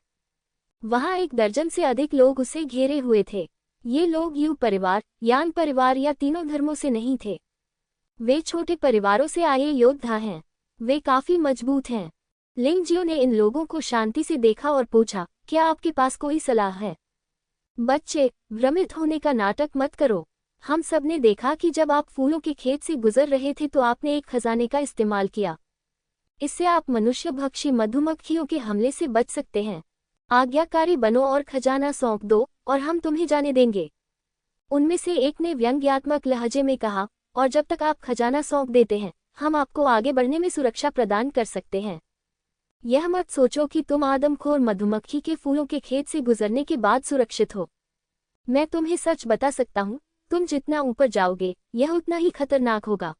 वहाँ 1 दर्जन से अधिक लोग उसे घेरे हुए थे। ये लोग यू परिवार, यान परिवार या तीनों धर्मों से नहीं थे। वे छोटे परिवारों से आए योद्धा हैं। वे काफी मजबूत हैं। लिंगजियो ने इन लोगों को शांति से देखा और पूछा, क्या आपके पास कोई सलाह है? बच्चे, भ्रमित होने का नाटक मत करो। हम सब ने देखा कि जब आप फूलों के खेत से गुजर रहे थे तो आपने एक खजाने का इस्तेमाल किया। इससे आप मनुष्य भक्षी मधुमक्खियों के हमले से बच सकते हैं। आज्ञाकारी बनो और खजाना सौंप दो और हम तुम्हें जाने देंगे। उनमें से एक ने व्यंग्यात्मक लहजे में कहा, और जब तक आप खजाना सौंप देते हैं, हम आपको आगे बढ़ने में सुरक्षा प्रदान कर सकते हैं। यह मत सोचो कि तुम आदमखोर मधुमक्खी के फूलों के खेत से गुजरने के बाद सुरक्षित हो। मैं तुम्हें सच बता सकता हूँ, तुम जितना ऊपर जाओगे, यह उतना ही खतरनाक होगा।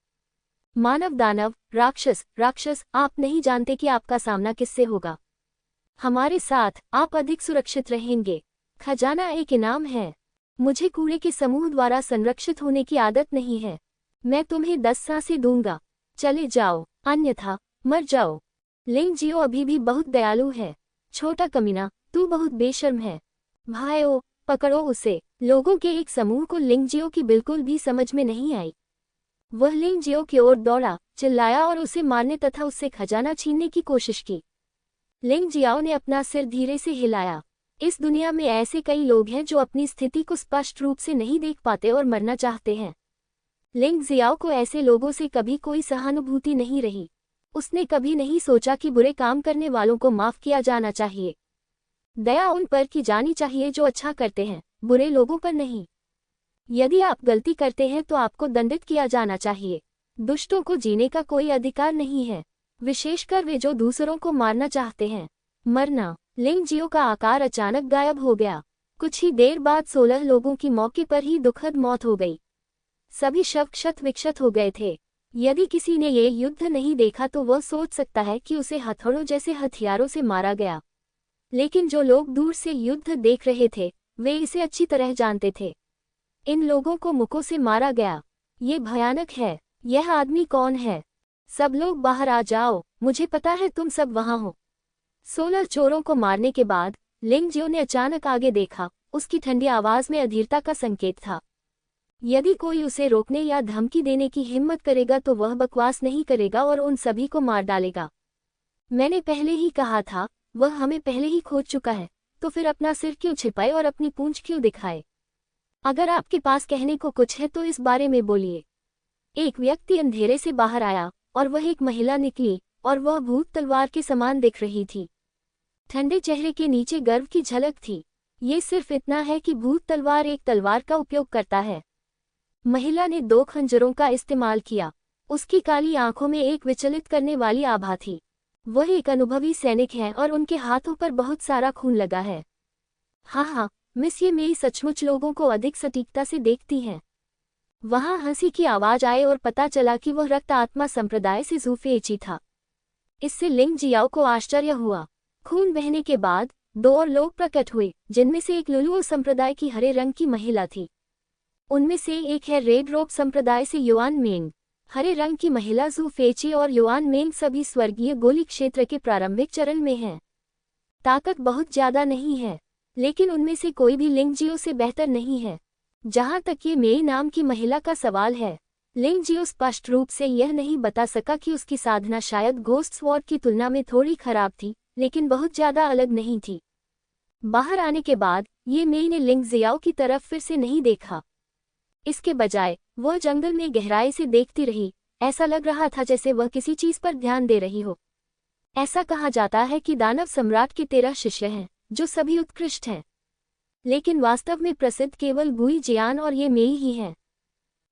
मानव दानव, राक्षस, आप नहीं जानते कि आपका सामना किससे होगा। हमारे साथ आप अधिक सुरक्षित रहेंगे। खजाना एक इनाम है। मुझे कूड़े के समूह द्वारा संरक्षित होने की आदत नहीं है। मैं तुम्हें 10 सांसें दूंगा। चले जाओ, अन्यथा मर जाओ। लिंगजियो अभी भी बहुत दयालु है। छोटा कमीना, तू बहुत बेशर्म है। भाइयों, पकड़ो उसे। लोगों के एक समूह को लिंगजियो की बिल्कुल भी समझ में नहीं आई। वह लिंगजियो की ओर दौड़ा, चिल्लाया और उसे मारने तथा उससे खजाना छीनने की कोशिश की। लिंगजियाओ ने अपना सिर धीरे से हिलाया। इस दुनिया में ऐसे कई लोग हैं जो अपनी स्थिति को स्पष्ट रूप से नहीं देख पाते और मरना चाहते हैं। लिंगजियाओ को ऐसे लोगों से कभी कोई सहानुभूति नहीं रही। उसने कभी नहीं सोचा कि बुरे काम करने वालों को माफ किया जाना चाहिए। दया उन पर की जानी चाहिए जो अच्छा करते हैं, बुरे लोगों पर नहीं। यदि आप गलती करते हैं तो आपको दंडित किया जाना चाहिए। दुष्टों को जीने का कोई अधिकार नहीं है, विशेषकर वे जो दूसरों को मारना चाहते हैं। मरना। लिंगजियो का आकार अचानक गायब हो गया। कुछ ही देर बाद 16 लोगों की मौके पर ही दुखद मौत हो गई। सभी शव क्षत विक्षत हो गए थे। यदि किसी ने ये युद्ध नहीं देखा तो वह सोच सकता है कि उसे हथौड़ों जैसे हथियारों से मारा गया। लेकिन जो लोग दूर से युद्ध देख रहे थे, वे इसे अच्छी तरह जानते थे। इन लोगों को मुक्कों से मारा गया। ये भयानक है। यह आदमी कौन है? सब लोग बाहर आ जाओ, मुझे पता है तुम सब वहां हो। 16 चोरों को मारने के बाद लिंगजियो ने अचानक आगे देखा। उसकी ठंडी आवाज में अधीरता का संकेत था। यदि कोई उसे रोकने या धमकी देने की हिम्मत करेगा तो वह बकवास नहीं करेगा और उन सभी को मार डालेगा। मैंने पहले ही कहा था, वह हमें पहले ही खोज चुका है, तो फिर अपना सिर क्यों छिपाए और अपनी पूंछ क्यों दिखाए? अगर आपके पास कहने को कुछ है तो इस बारे में बोलिए। एक व्यक्ति अंधेरे से बाहर आया और वह एक महिला निकली और वह भूत तलवार के समान दिख रही थी। ठंडे चेहरे के नीचे गर्व की झलक थी। ये सिर्फ इतना है कि भूत तलवार एक तलवार का उपयोग करता है। महिला ने 2 खंजरों का इस्तेमाल किया। उसकी काली आंखों में एक विचलित करने वाली आभा थी। वह एक अनुभवी सैनिक है और उनके हाथों पर बहुत सारा खून लगा है। हाँ, मिस, ये मेरी सचमुच लोगों को अधिक सटीकता से देखती हैं। वहां हंसी की आवाज आए और पता चला कि वह रक्त आत्मा संप्रदाय से ज़ूफेइची था। इससे लिंगजियाओ को आश्चर्य हुआ। खून बहने के बाद 2 और लोग प्रकट हुए, जिनमें से एक लुलुओ संप्रदाय की हरे रंग की महिला थी। उनमें से एक है रेड रोब संप्रदाय से युआन मेंग। हरे रंग की महिला ज़ूफेइची और युआन मेंग सभी स्वर्गीय गोली क्षेत्र के प्रारंभिक चरण में हैं। ताकत बहुत ज्यादा नहीं है, लेकिन उनमें से कोई भी लिंगजियो से बेहतर नहीं है। जहां तक ये मेई नाम की महिला का सवाल है, लिंगजियो स्पष्ट रूप से यह नहीं बता सका कि उसकी साधना शायद घोस्ट स्वॉर्ड की तुलना में थोड़ी खराब थी, लेकिन बहुत ज्यादा अलग नहीं थी। बाहर आने के बाद ये मेई ने लिंगजियाओ की तरफ फिर से नहीं देखा। इसके बजाय वह जंगल में गहराई से देखती रही। ऐसा लग रहा था जैसे वह किसी चीज पर ध्यान दे रही हो। ऐसा कहा जाता है कि दानव सम्राट के 13 शिष्य हैं, जो सभी उत्कृष्ट हैं, लेकिन वास्तव में प्रसिद्ध केवल गुई जियान और ये मेई ही हैं।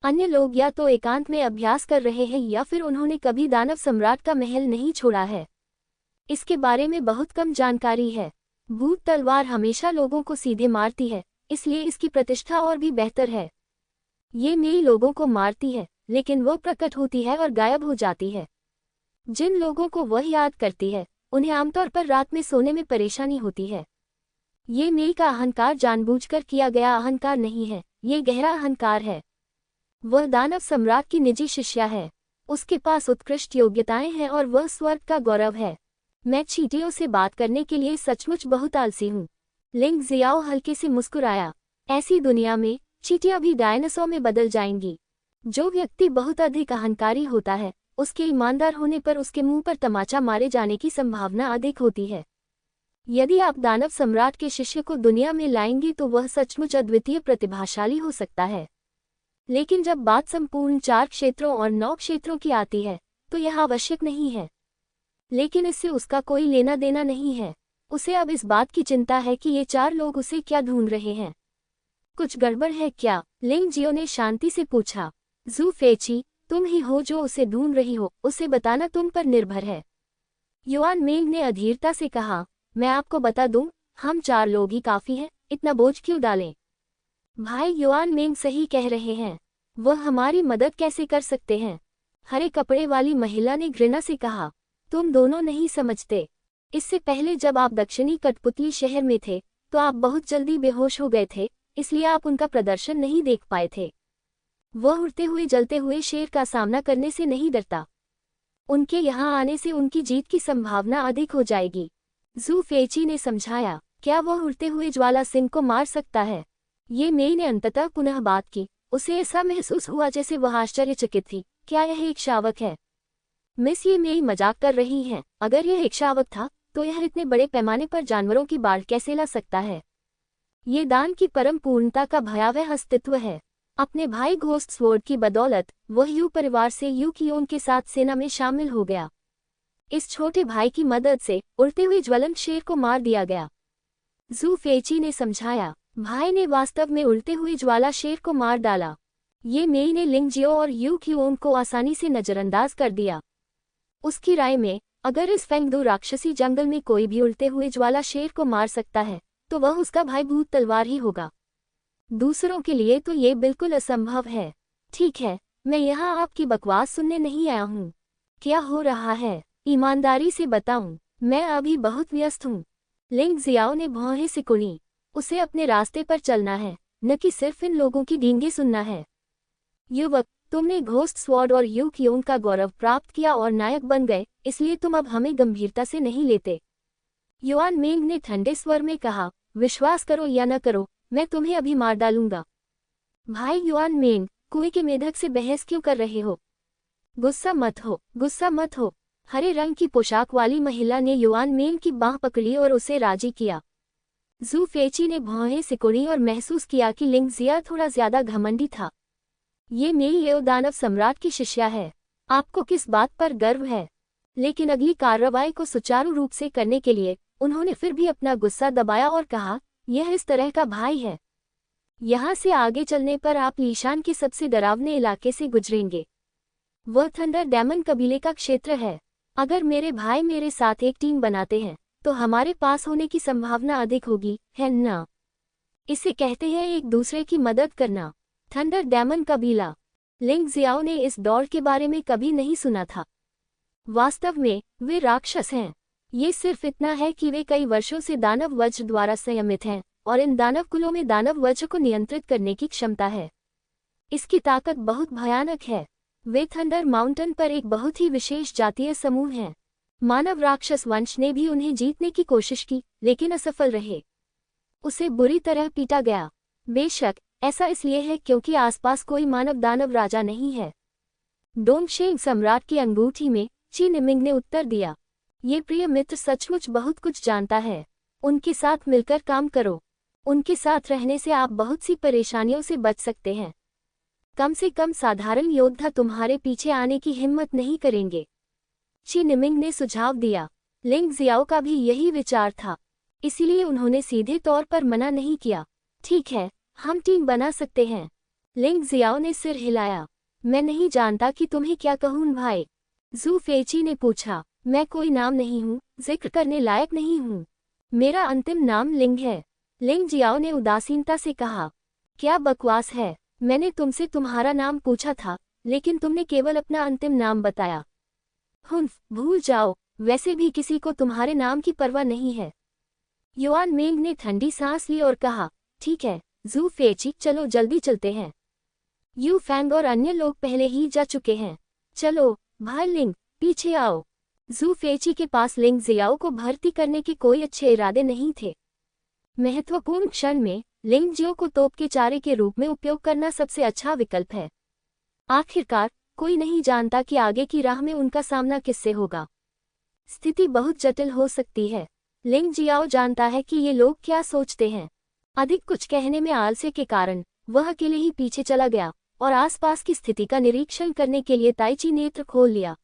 अन्य लोग या तो एकांत में अभ्यास कर रहे हैं या फिर उन्होंने कभी दानव सम्राट का महल नहीं छोड़ा है। इसके बारे में बहुत कम जानकारी है। भूत तलवार हमेशा लोगों को सीधे मारती है, इसलिए इसकी प्रतिष्ठा और भी बेहतर है। ये मेई लोगों को मारती है, लेकिन वह प्रकट होती है और गायब हो जाती है। जिन लोगों को वह याद करती है, उन्हें आमतौर पर रात में सोने में परेशानी होती है। ये मेई का अहंकार जानबूझकर किया गया अहंकार नहीं है, ये गहरा अहंकार है। वह दानव सम्राट की निजी शिष्या है। उसके पास उत्कृष्ट योग्यताएं हैं और वह स्वर्ग का गौरव है। मैं चींटियों से बात करने के लिए सचमुच बहुत आलसी हूँ। लिंग जियाओ हल्के से मुस्कुराया। ऐसी दुनिया में चींटियां भी डायनासोर में बदल जाएंगी। जो व्यक्ति बहुत अधिक अहंकारी होता है, उसके ईमानदार होने पर उसके मुंह पर तमाचा मारे जाने की संभावना अधिक होती है। यदि आप दानव सम्राट के शिष्य को दुनिया में लाएंगे तो वह सचमुच अद्वितीय प्रतिभाशाली हो सकता है। लेकिन जब बात संपूर्ण 4 क्षेत्रों और 9 क्षेत्रों की आती है तो यह आवश्यक नहीं है। लेकिन इससे उसका कोई लेना देना नहीं है। उसे अब इस बात की चिंता है कि ये 4 लोग उसे क्या ढूंढ रहे हैं। कुछ गड़बड़ है क्या? लिंग जियो ने शांति से पूछा। जू फेची, तुम ही हो जो उसे ढूंढ रही हो, उसे बताना तुम पर निर्भर है। युआन मेंग ने अधीरता से कहा, मैं आपको बता दूं, हम 4 लोग ही काफी हैं, इतना बोझ क्यों डालें? भाई युआन मेंग सही कह रहे हैं। वह हमारी मदद कैसे कर सकते हैं? हरे कपड़े वाली महिला ने घृणा से कहा। तुम दोनों नहीं समझते। इससे पहले जब आप दक्षिणी कठपुतली शहर में थे तो आप बहुत जल्दी बेहोश हो गए थे, इसलिए आप उनका प्रदर्शन नहीं देख पाए थे। वह उड़ते हुए जलते हुए शेर का सामना करने से नहीं डरता। उनके यहाँ आने से उनकी जीत की संभावना अधिक हो जाएगी। जू फेची ने समझाया। क्या वह उड़ते हुए ज्वाला सिंह को मार सकता है? ये मेई ने अंततः पुनः बात की। उसे ऐसा महसूस हुआ जैसे वह आश्चर्यचकित थी। क्या यह एक शावक है? मिस, ये मेई मजाक कर रही हैं। अगर यह एक शावक था तो यह इतने बड़े पैमाने पर जानवरों की बाढ़ कैसे ला सकता है? ये दान की परम पूर्णता का भयावह अस्तित्व है। अपने भाई घोस्ट स्वॉर्ड की बदौलत वह यू परिवार से यू कियोन के साथ सेना में शामिल हो गया। इस छोटे भाई की मदद से उड़ते हुए ज्वलंत शेर को मार दिया गया। जू फेची ने समझाया। भाई ने वास्तव में उड़ते हुए ज्वाला शेर को मार डाला। ये मेई ने लिंग जियो और यू कियोन को आसानी से नजरअंदाज कर दिया। उसकी राय में अगर इस फेंगदू राक्षसी जंगल में कोई भी उड़ते हुए ज्वाला शेर को मार सकता है तो वह उसका भाई भूत तलवार ही होगा। दूसरों के लिए तो ये बिल्कुल असंभव है। ठीक है, मैं यहाँ आपकी बकवास सुनने नहीं आया हूँ। क्या हो रहा है? ईमानदारी से बताऊं, मैं अभी बहुत व्यस्त हूँ। लिंग जियाओ ने भौहें सिकुड़ी। उसे अपने रास्ते पर चलना है, न कि सिर्फ इन लोगों की डींगे सुनना है। युवक, तुमने घोस्ट स्वॉर्ड और यू कियोन का गौरव प्राप्त किया और नायक बन गए, इसलिए तुम अब हमें गंभीरता से नहीं लेते। युआन मेंग ने ठंडे स्वर में कहा, विश्वास करो या न करो, मैं तुम्हें अभी मार डालूंगा। भाई युआन मेंग, कुएं के मेढक से बहस क्यों कर रहे हो? गुस्सा मत हो, गुस्सा मत हो। हरे रंग की पोशाक वाली महिला ने युआन मेंग की बांह पकड़ी और उसे राजी किया। जू फेची ने भौहें सिकुड़ी और महसूस किया कि लिंग जिया थोड़ा ज्यादा घमंडी था। ये मेई दानव सम्राट की शिष्या है। आपको किस बात पर गर्व है? लेकिन अगली कार्रवाई को सुचारू रूप से करने के लिए उन्होंने फिर भी अपना गुस्सा दबाया और कहा, यह इस तरह का भाई है। यहाँ से आगे चलने पर आप लीशान के सबसे डरावने इलाके से गुजरेंगे। वह थंडर डेमन कबीले का क्षेत्र है। अगर मेरे भाई मेरे साथ एक टीम बनाते हैं तो हमारे पास होने की संभावना अधिक होगी, है ना? इसे कहते हैं एक दूसरे की मदद करना। थंडर डेमन कबीला। लिंग जियाओ ने इस दौड़ के बारे में कभी नहीं सुना था। वास्तव में वे राक्षस हैं। ये सिर्फ इतना है कि वे कई वर्षों से दानव वज्र द्वारा संयमित हैं और इन दानव कुलों में दानव वज्र को नियंत्रित करने की क्षमता है। इसकी ताकत बहुत भयानक है। वे थंडर माउंटेन पर एक बहुत ही विशेष जातीय समूह हैं। मानव राक्षस वंश ने भी उन्हें जीतने की कोशिश की, लेकिन असफल रहे। उसे बुरी तरह पीटा गया। बेशक ऐसा इसलिए है क्योंकि आसपास कोई मानव दानव राजा नहीं है। डोंगशेंग सम्राट की अंगूठी में ची निमिंग ने उत्तर दिया। ये प्रिय मित्र सचमुच बहुत कुछ जानता है। उनके साथ मिलकर काम करो। उनके साथ रहने से आप बहुत सी परेशानियों से बच सकते हैं। कम से कम साधारण योद्धा तुम्हारे पीछे आने की हिम्मत नहीं करेंगे। ची निमिंग ने सुझाव दिया। लिंग जियाओ का भी यही विचार था, इसीलिए उन्होंने सीधे तौर पर मना नहीं किया। ठीक है, हम टीम बना सकते हैं। लिंग जियाओ ने सिर हिलाया। मैं नहीं जानता कि तुम्हें क्या कहूं भाई। जू फेची ने पूछा। मैं कोई नाम नहीं हूँ, जिक्र करने लायक नहीं हूँ। मेरा अंतिम नाम लिंग है। लिंग जियाओ ने उदासीनता से कहा। क्या बकवास है। मैंने तुमसे तुम्हारा नाम पूछा था, लेकिन तुमने केवल अपना अंतिम नाम बताया। भूल जाओ, वैसे भी किसी को तुम्हारे नाम की परवाह नहीं है। युआन मेंग ने ठंडी सांस ली और कहा, ठीक है जू फेची, चलो जल्दी चलते हैं। यू फैंग और अन्य लोग पहले ही जा चुके हैं। चलो भाई लिंग, पीछे आओ। जू फेची के पास लिंग जियाओ को भर्ती करने के कोई अच्छे इरादे नहीं थे। महत्वपूर्ण क्षण में लिंग जियो को तोप के चारे के रूप में उपयोग करना सबसे अच्छा विकल्प है। आखिरकार कोई नहीं जानता कि आगे की राह में उनका सामना किससे होगा। स्थिति बहुत जटिल हो सकती है। लिंग जियाओ जानता है कि ये लोग क्या सोचते हैं। अधिक कुछ कहने में आलस्य के कारण वह अकेले ही पीछे चला गया और आसपास की स्थिति का निरीक्षण करने के लिए ताइची नेत्र खोल लिया।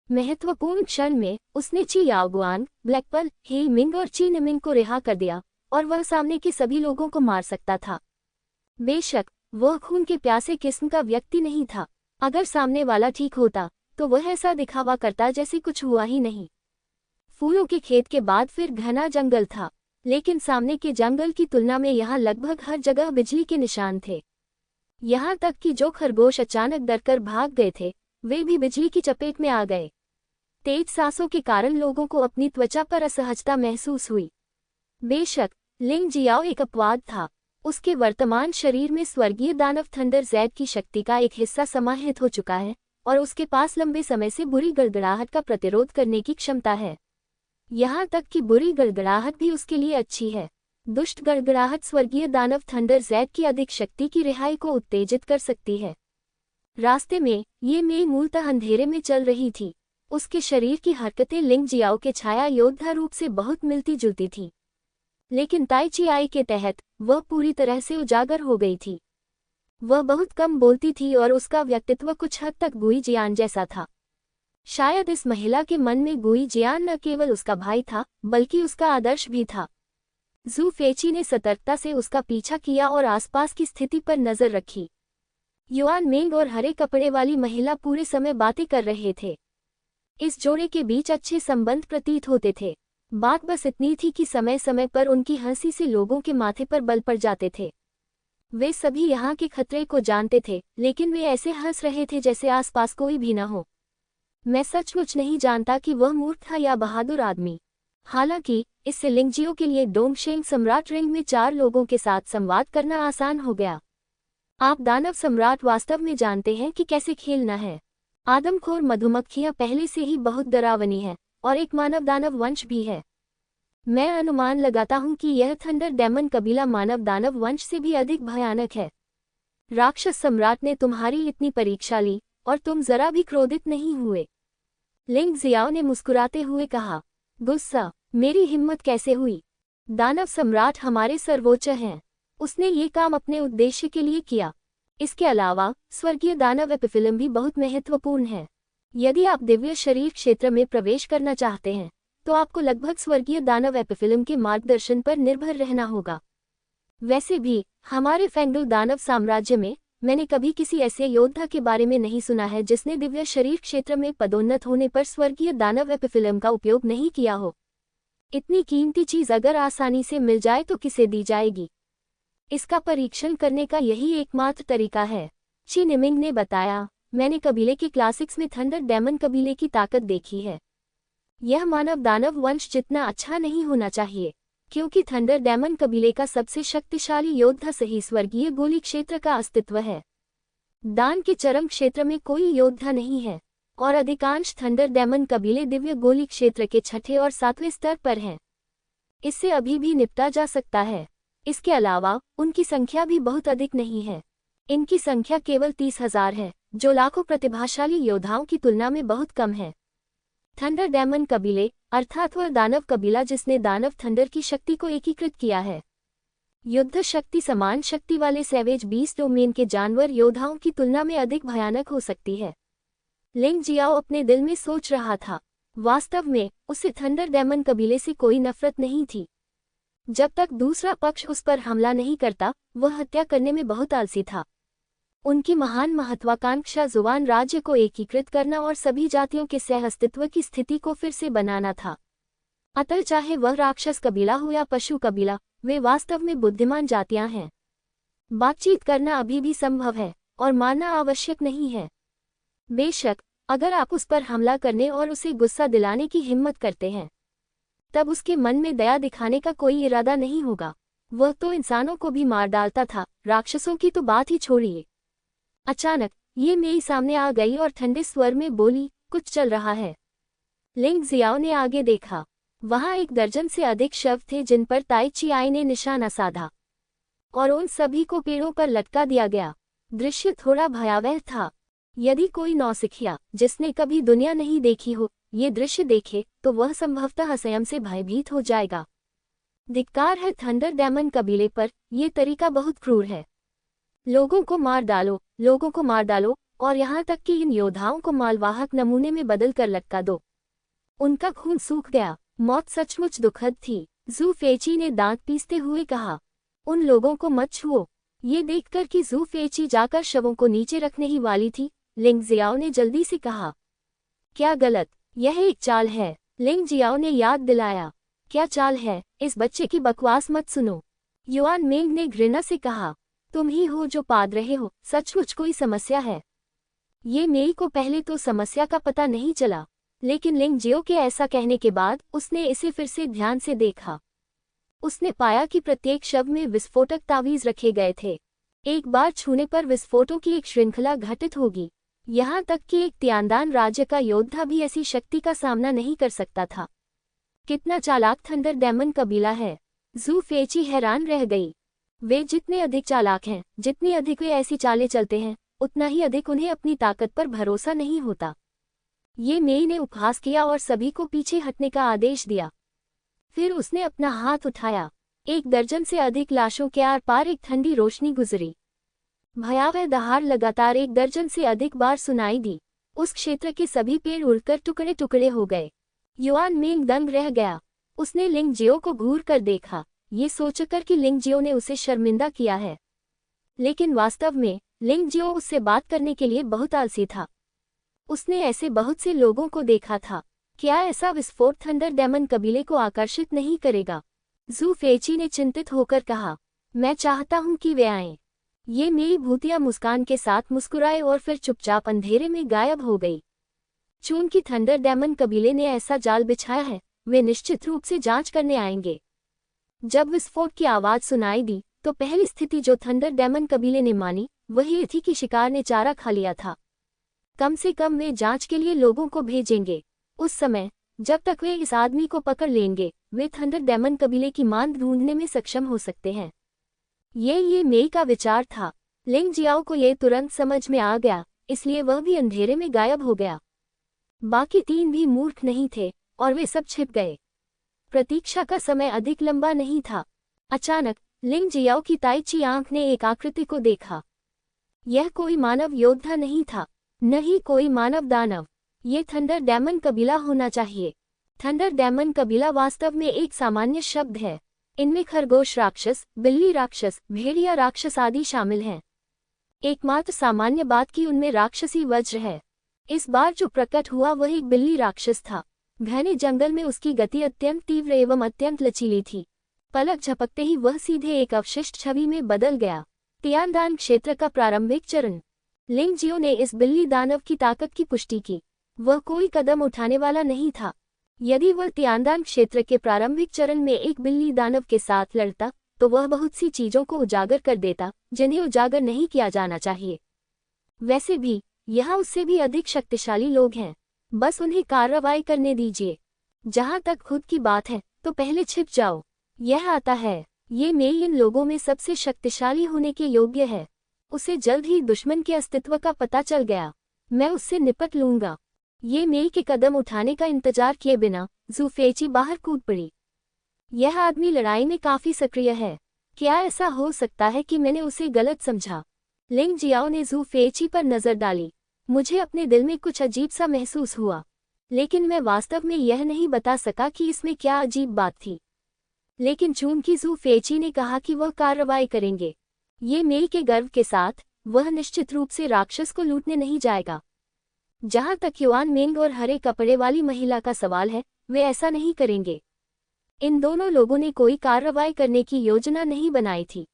महत्वपूर्ण क्षण में उसने ची याओगुआन, ब्लैकपल, हे मिंग और ची निमिंग को रिहा कर दिया और वह सामने के सभी लोगों को मार सकता था। बेशक वह खून के प्यासे किस्म का व्यक्ति नहीं था। अगर सामने वाला ठीक होता तो वह ऐसा दिखावा करता जैसे कुछ हुआ ही नहीं। फूलों के खेत के बाद फिर घना जंगल था, लेकिन सामने के जंगल की तुलना में यहाँ लगभग हर जगह बिजली के निशान थे। यहाँ तक कि जो खरगोश अचानक डरकर भाग गए थे वे भी बिजली की चपेट में आ गए। तेज सांसों के कारण लोगों को अपनी त्वचा पर असहजता महसूस हुई। बेशक लिंग जियाओ एक अपवाद था। उसके वर्तमान शरीर में स्वर्गीय दानव थंडर ज़ेड की शक्ति का एक हिस्सा समाहित हो चुका है और उसके पास लंबे समय से बुरी गड़गड़ाहट का प्रतिरोध करने की क्षमता है। यहाँ तक कि बुरी गड़गड़ाहट भी उसके लिए अच्छी है। दुष्ट गड़गड़ाहट स्वर्गीय दानव थंडर ज़ेड की अधिक शक्ति की रिहाई को उत्तेजित कर सकती है। रास्ते में ये मेई मूलतः अंधेरे में चल रही थी। उसके शरीर की हरकतें लिंग जियाओ के छाया योद्धा रूप से बहुत मिलती जुलती थीं, लेकिन ताइची आई के तहत वह पूरी तरह से उजागर हो गई थी। वह बहुत कम बोलती थी और उसका व्यक्तित्व कुछ हद तक गुई जियान जैसा था। शायद इस महिला के मन में गुई जियान न केवल उसका भाई था बल्कि उसका आदर्श भी था। जू फेची ने सतर्कता से उसका पीछा किया और आसपास की स्थिति पर नजर रखी। युआन मेंग और हरे कपड़े वाली महिला पूरे समय बातें कर रहे थे। इस जोड़े के बीच अच्छे संबंध प्रतीत होते थे। बात बस इतनी थी कि समय समय पर उनकी हंसी से लोगों के माथे पर बल पड़ जाते थे। वे सभी यहाँ के खतरे को जानते थे, लेकिन वे ऐसे हंस रहे थे जैसे आसपास कोई भी न हो। मैं सचमुच नहीं जानता कि वह मूर्ख था या बहादुर आदमी। हालांकि इससे लिंगजियो के लिए डोंगशेंग सम्राट रिंग में 4 लोगों के साथ संवाद करना आसान हो गया। आप दानव सम्राट वास्तव में जानते हैं कि कैसे खेलना है। आदमखोर मधुमक्खियां पहले से ही बहुत डरावनी है और एक मानव दानव वंश भी है। मैं अनुमान लगाता हूं कि यह थंडर डेमन कबीला मानव दानव वंश से भी अधिक भयानक है। राक्षस सम्राट ने तुम्हारी इतनी परीक्षा ली और तुम जरा भी क्रोधित नहीं हुए। लिंग जियाओ ने मुस्कुराते हुए कहा, गुस्सा? मेरी हिम्मत कैसे हुई? दानव सम्राट हमारे सर्वोच्च हैं। उसने ये काम अपने उद्देश्य के लिए किया। इसके अलावा स्वर्गीय दानव एपिफिलम भी बहुत महत्वपूर्ण है। यदि आप दिव्य शरीर क्षेत्र में प्रवेश करना चाहते हैं तो आपको लगभग स्वर्गीय दानव एपिफिलम के मार्गदर्शन पर निर्भर रहना होगा। वैसे भी हमारे फेंगडुल दानव साम्राज्य में मैंने कभी किसी ऐसे योद्धा के बारे में नहीं सुना है जिसने दिव्य शरीर क्षेत्र में पदोन्नत होने पर स्वर्गीय दानव एपिफिलम का उपयोग नहीं किया हो। इतनी कीमती चीज अगर आसानी से मिल जाए तो किसे दी जाएगी? इसका परीक्षण करने का यही एकमात्र तरीका है, ची निमिंग ने बताया। मैंने कबीले के क्लासिक्स में थंडर डेमन कबीले की ताकत देखी है। यह मानव दानव वंश जितना अच्छा नहीं होना चाहिए, क्योंकि थंडर डेमन कबीले का सबसे शक्तिशाली योद्धा सही स्वर्गीय गोली क्षेत्र का अस्तित्व है। दान के चरम क्षेत्र में कोई योद्धा नहीं है और अधिकांश थंडर डेमन कबीले दिव्य गोली क्षेत्र के 6ठे और 7वें स्तर पर हैं। इससे अभी भी निपटा जा सकता है। इसके अलावा उनकी संख्या भी बहुत अधिक नहीं है। इनकी संख्या केवल 30,000 है, जो लाखों प्रतिभाशाली योद्धाओं की तुलना में बहुत कम है। थंडर डेमन कबीले अर्थात वह दानव कबीला जिसने दानव थंडर की शक्ति को एकीकृत किया है। युद्ध शक्ति समान शक्ति वाले सैवेज बीस्ट डोमेन के जानवर योद्धाओं की तुलना में अधिक भयानक हो सकती है। लिंग जियाओ अपने दिल में सोच रहा था। वास्तव में उसे थंडर डेमन कबीले से कोई नफरत नहीं थी। जब तक दूसरा पक्ष उस पर हमला नहीं करता वह हत्या करने में बहुत आलसी था। उनकी महान महत्वाकांक्षा जुवान राज्य को एकीकृत करना और सभी जातियों के सह अस्तित्व की स्थिति को फिर से बनाना था। अतः चाहे वह राक्षस कबीला हो या पशु कबीला, वे वास्तव में बुद्धिमान जातियां हैं। बातचीत करना अभी भी संभव है और मारना आवश्यक नहीं है। बेशक अगर आप उस पर हमला करने और उसे गुस्सा दिलाने की हिम्मत करते हैं तब उसके मन में दया दिखाने का कोई इरादा नहीं होगा। वह तो इंसानों को भी मार डालता था, राक्षसों की तो बात ही छोड़िए। अचानक ये मेई सामने आ गई और ठंडे स्वर में बोली, कुछ चल रहा है। लिंग जियाओ ने आगे देखा। वहां 1 दर्जन से अधिक शव थे जिन पर ताई ची आई ने निशाना साधा और उन सभी को पेड़ों पर लटका दिया गया। दृश्य थोड़ा भयावह था। यदि कोई नौसिखिया जिसने कभी दुनिया नहीं देखी हो ये दृश्य देखे तो वह संभवतः स्वयं से भयभीत हो जाएगा। धिक्कार है थंडर डेमन कबीले पर, यह तरीका बहुत क्रूर है। लोगों को मार डालो, लोगों को मार डालो और यहाँ तक कि इन योद्धाओं को मालवाहक नमूने में बदल कर लटका दो। उनका खून सूख गया। मौत सचमुच दुखद थी। जू फेची ने दांत पीसते हुए कहा, उन लोगों को मत छुओ। ये देखकर कि जू फेची जाकर शवों को नीचे रखने ही वाली थी, लिंग जियाओ ने जल्दी से कहा, क्या गलत, यह एक चाल है। लिंग जियाओ ने याद दिलाया, क्या चाल है, इस बच्चे की बकवास मत सुनो। युआन मेंग ने घृणा से कहा, तुम ही हो जो पाद रहे हो, सचमुच कोई समस्या है। ये मेई को पहले तो समस्या का पता नहीं चला, लेकिन लिंग जियो के ऐसा कहने के बाद उसने इसे फिर से ध्यान से देखा। उसने पाया कि प्रत्येक शव में विस्फोटक तावीज रखे गए थे। एक बार छूने पर विस्फोटों की एक श्रृंखला घटित होगी। यहाँ तक कि एक तियानदान राज्य का योद्धा भी ऐसी शक्ति का सामना नहीं कर सकता था। कितना चालाक थंडर डेमन कबीला है। जू फेची हैरान रह गई। वे जितने अधिक चालाक हैं, जितनी अधिक वे ऐसी चालें चलते हैं, उतना ही अधिक उन्हें अपनी ताकत पर भरोसा नहीं होता। ये मेई ने उपहास किया और सभी को पीछे हटने का आदेश दिया। फिर उसने अपना हाथ उठाया। 1 दर्जन से अधिक लाशों के आर पार एक ठंडी रोशनी गुजरी। भयावह दहाड़ लगातार 1 दर्जन से अधिक बार सुनाई दी। उस क्षेत्र के सभी पेड़ उड़कर टुकड़े टुकड़े हो गए। युआन मेंग दंग रह गया। उसने लिंग जियो को घूर कर देखा, ये सोचकर कि लिंग जियो ने उसे शर्मिंदा किया है। लेकिन वास्तव में लिंग जियो उससे बात करने के लिए बहुत आलसी था। उसने ऐसे बहुत से लोगों को देखा था। क्या ऐसा विस्फोट थंडर डेमन कबीले को आकर्षित नहीं करेगा? जू फेची ने चिंतित होकर कहा, मैं चाहता हूं कि वे आएं। ये मेरी भूतिया मुस्कान के साथ मुस्कुराए और फिर चुपचाप अंधेरे में गायब हो गई। चूंकि थंडर डेमन कबीले ने ऐसा जाल बिछाया है, वे निश्चित रूप से जांच करने आएंगे। जब विस्फोट की आवाज सुनाई दी तो पहली स्थिति जो थंडर डेमन कबीले ने मानी वही ये थी कि शिकार ने चारा खा लिया था। कम से कम वे जांच के लिए लोगों को भेजेंगे। उस समय जब तक वे इस आदमी को पकड़ लेंगे, वे थंडर डेमन कबीले की मांद ढूंढने में सक्षम हो सकते हैं। ये मेई का विचार था। लिंग जियाओ को यह तुरंत समझ में आ गया, इसलिए वह भी अंधेरे में गायब हो गया। बाकी 3 भी मूर्ख नहीं थे और वे सब छिप गए। प्रतीक्षा का समय अधिक लंबा नहीं था। अचानक लिंग जियाओ की ताइची आंख ने एक आकृति को देखा। यह कोई मानव योद्धा नहीं था, न ही कोई मानव दानव। ये थंडर डेमन कबीला होना चाहिए। थंडर डेमन कबीला वास्तव में एक सामान्य शब्द है। इनमें खरगोश राक्षस, बिल्ली राक्षस, भेड़िया राक्षस आदि शामिल हैं। एकमात्र सामान्य बात कि उनमें राक्षसी वज्र है। इस बार जो प्रकट हुआ वह एक बिल्ली राक्षस था। घने जंगल में उसकी गति अत्यंत तीव्र एवं अत्यंत लचीली थी। पलक झपकते ही वह सीधे एक अवशिष्ट छवि में बदल गया। तियानदान क्षेत्र का प्रारंभिक चरण। लिंग जियो ने इस बिल्ली दानव की ताकत की पुष्टि की। वह कोई कदम उठाने वाला नहीं था। यदि वह तियानदान क्षेत्र के प्रारंभिक चरण में एक बिल्ली दानव के साथ लड़ता तो वह बहुत सी चीजों को उजागर कर देता जिन्हें उजागर नहीं किया जाना चाहिए। वैसे भी यहाँ उससे भी अधिक शक्तिशाली लोग हैं, बस उन्हें कार्रवाई करने दीजिए। जहाँ तक खुद की बात है तो पहले छिप जाओ। यह आता है। ये मेई इन लोगों में सबसे शक्तिशाली होने के योग्य है। उसे जल्द ही दुश्मन के अस्तित्व का पता चल गया। मैं उससे निपट लूंगा। ये मेई के कदम उठाने का इंतजार किए बिना जू फेची बाहर कूद पड़ी। यह आदमी लड़ाई में काफी सक्रिय है। क्या ऐसा हो सकता है कि मैंने उसे गलत समझा? लिंग जियाओ ने जू फेची पर नजर डाली। मुझे अपने दिल में कुछ अजीब सा महसूस हुआ, लेकिन मैं वास्तव में यह नहीं बता सका कि इसमें क्या अजीब बात थी। लेकिन चूंकि जू फेची ने कहा कि वह कार्रवाई करेंगे, ये मेई के गर्व के साथ, वह निश्चित रूप से राक्षस को लूटने नहीं जाएगा। जहां तक युआन मेंग और हरे कपड़े वाली महिला का सवाल है, वे ऐसा नहीं करेंगे। इन दोनों लोगों ने कोई कार्रवाई करने की योजना नहीं बनाई थी।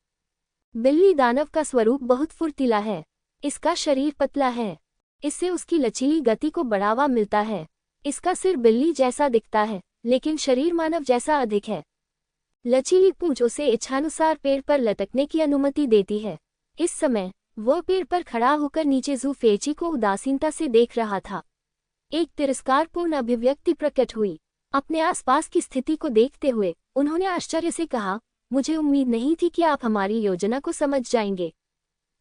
बिल्ली दानव का स्वरूप बहुत फुर्तीला है। इसका शरीर पतला है, इससे उसकी लचीली गति को बढ़ावा मिलता है। इसका सिर बिल्ली जैसा दिखता है, लेकिन शरीर मानव जैसा अधिक है। लचीली पूंछ उसे इच्छानुसार पेड़ पर लटकने की अनुमति देती है। इस समय वह पेड़ पर खड़ा होकर नीचे जू फेची को उदासीनता से देख रहा था। एक तिरस्कारपूर्ण अभिव्यक्ति प्रकट हुई। अपने आसपास की स्थिति को देखते हुए उन्होंने आश्चर्य से कहा, मुझे उम्मीद नहीं थी कि आप हमारी योजना को समझ जाएंगे।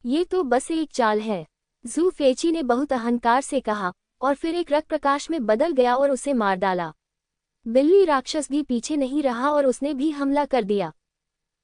ये तो बस एक चाल है, जू फेची ने बहुत अहंकार से कहा, और फिर एक रक्त प्रकाश में बदल गया और उसे मार डाला। बिल्ली राक्षस भी पीछे नहीं रहा और उसने भी हमला कर दिया।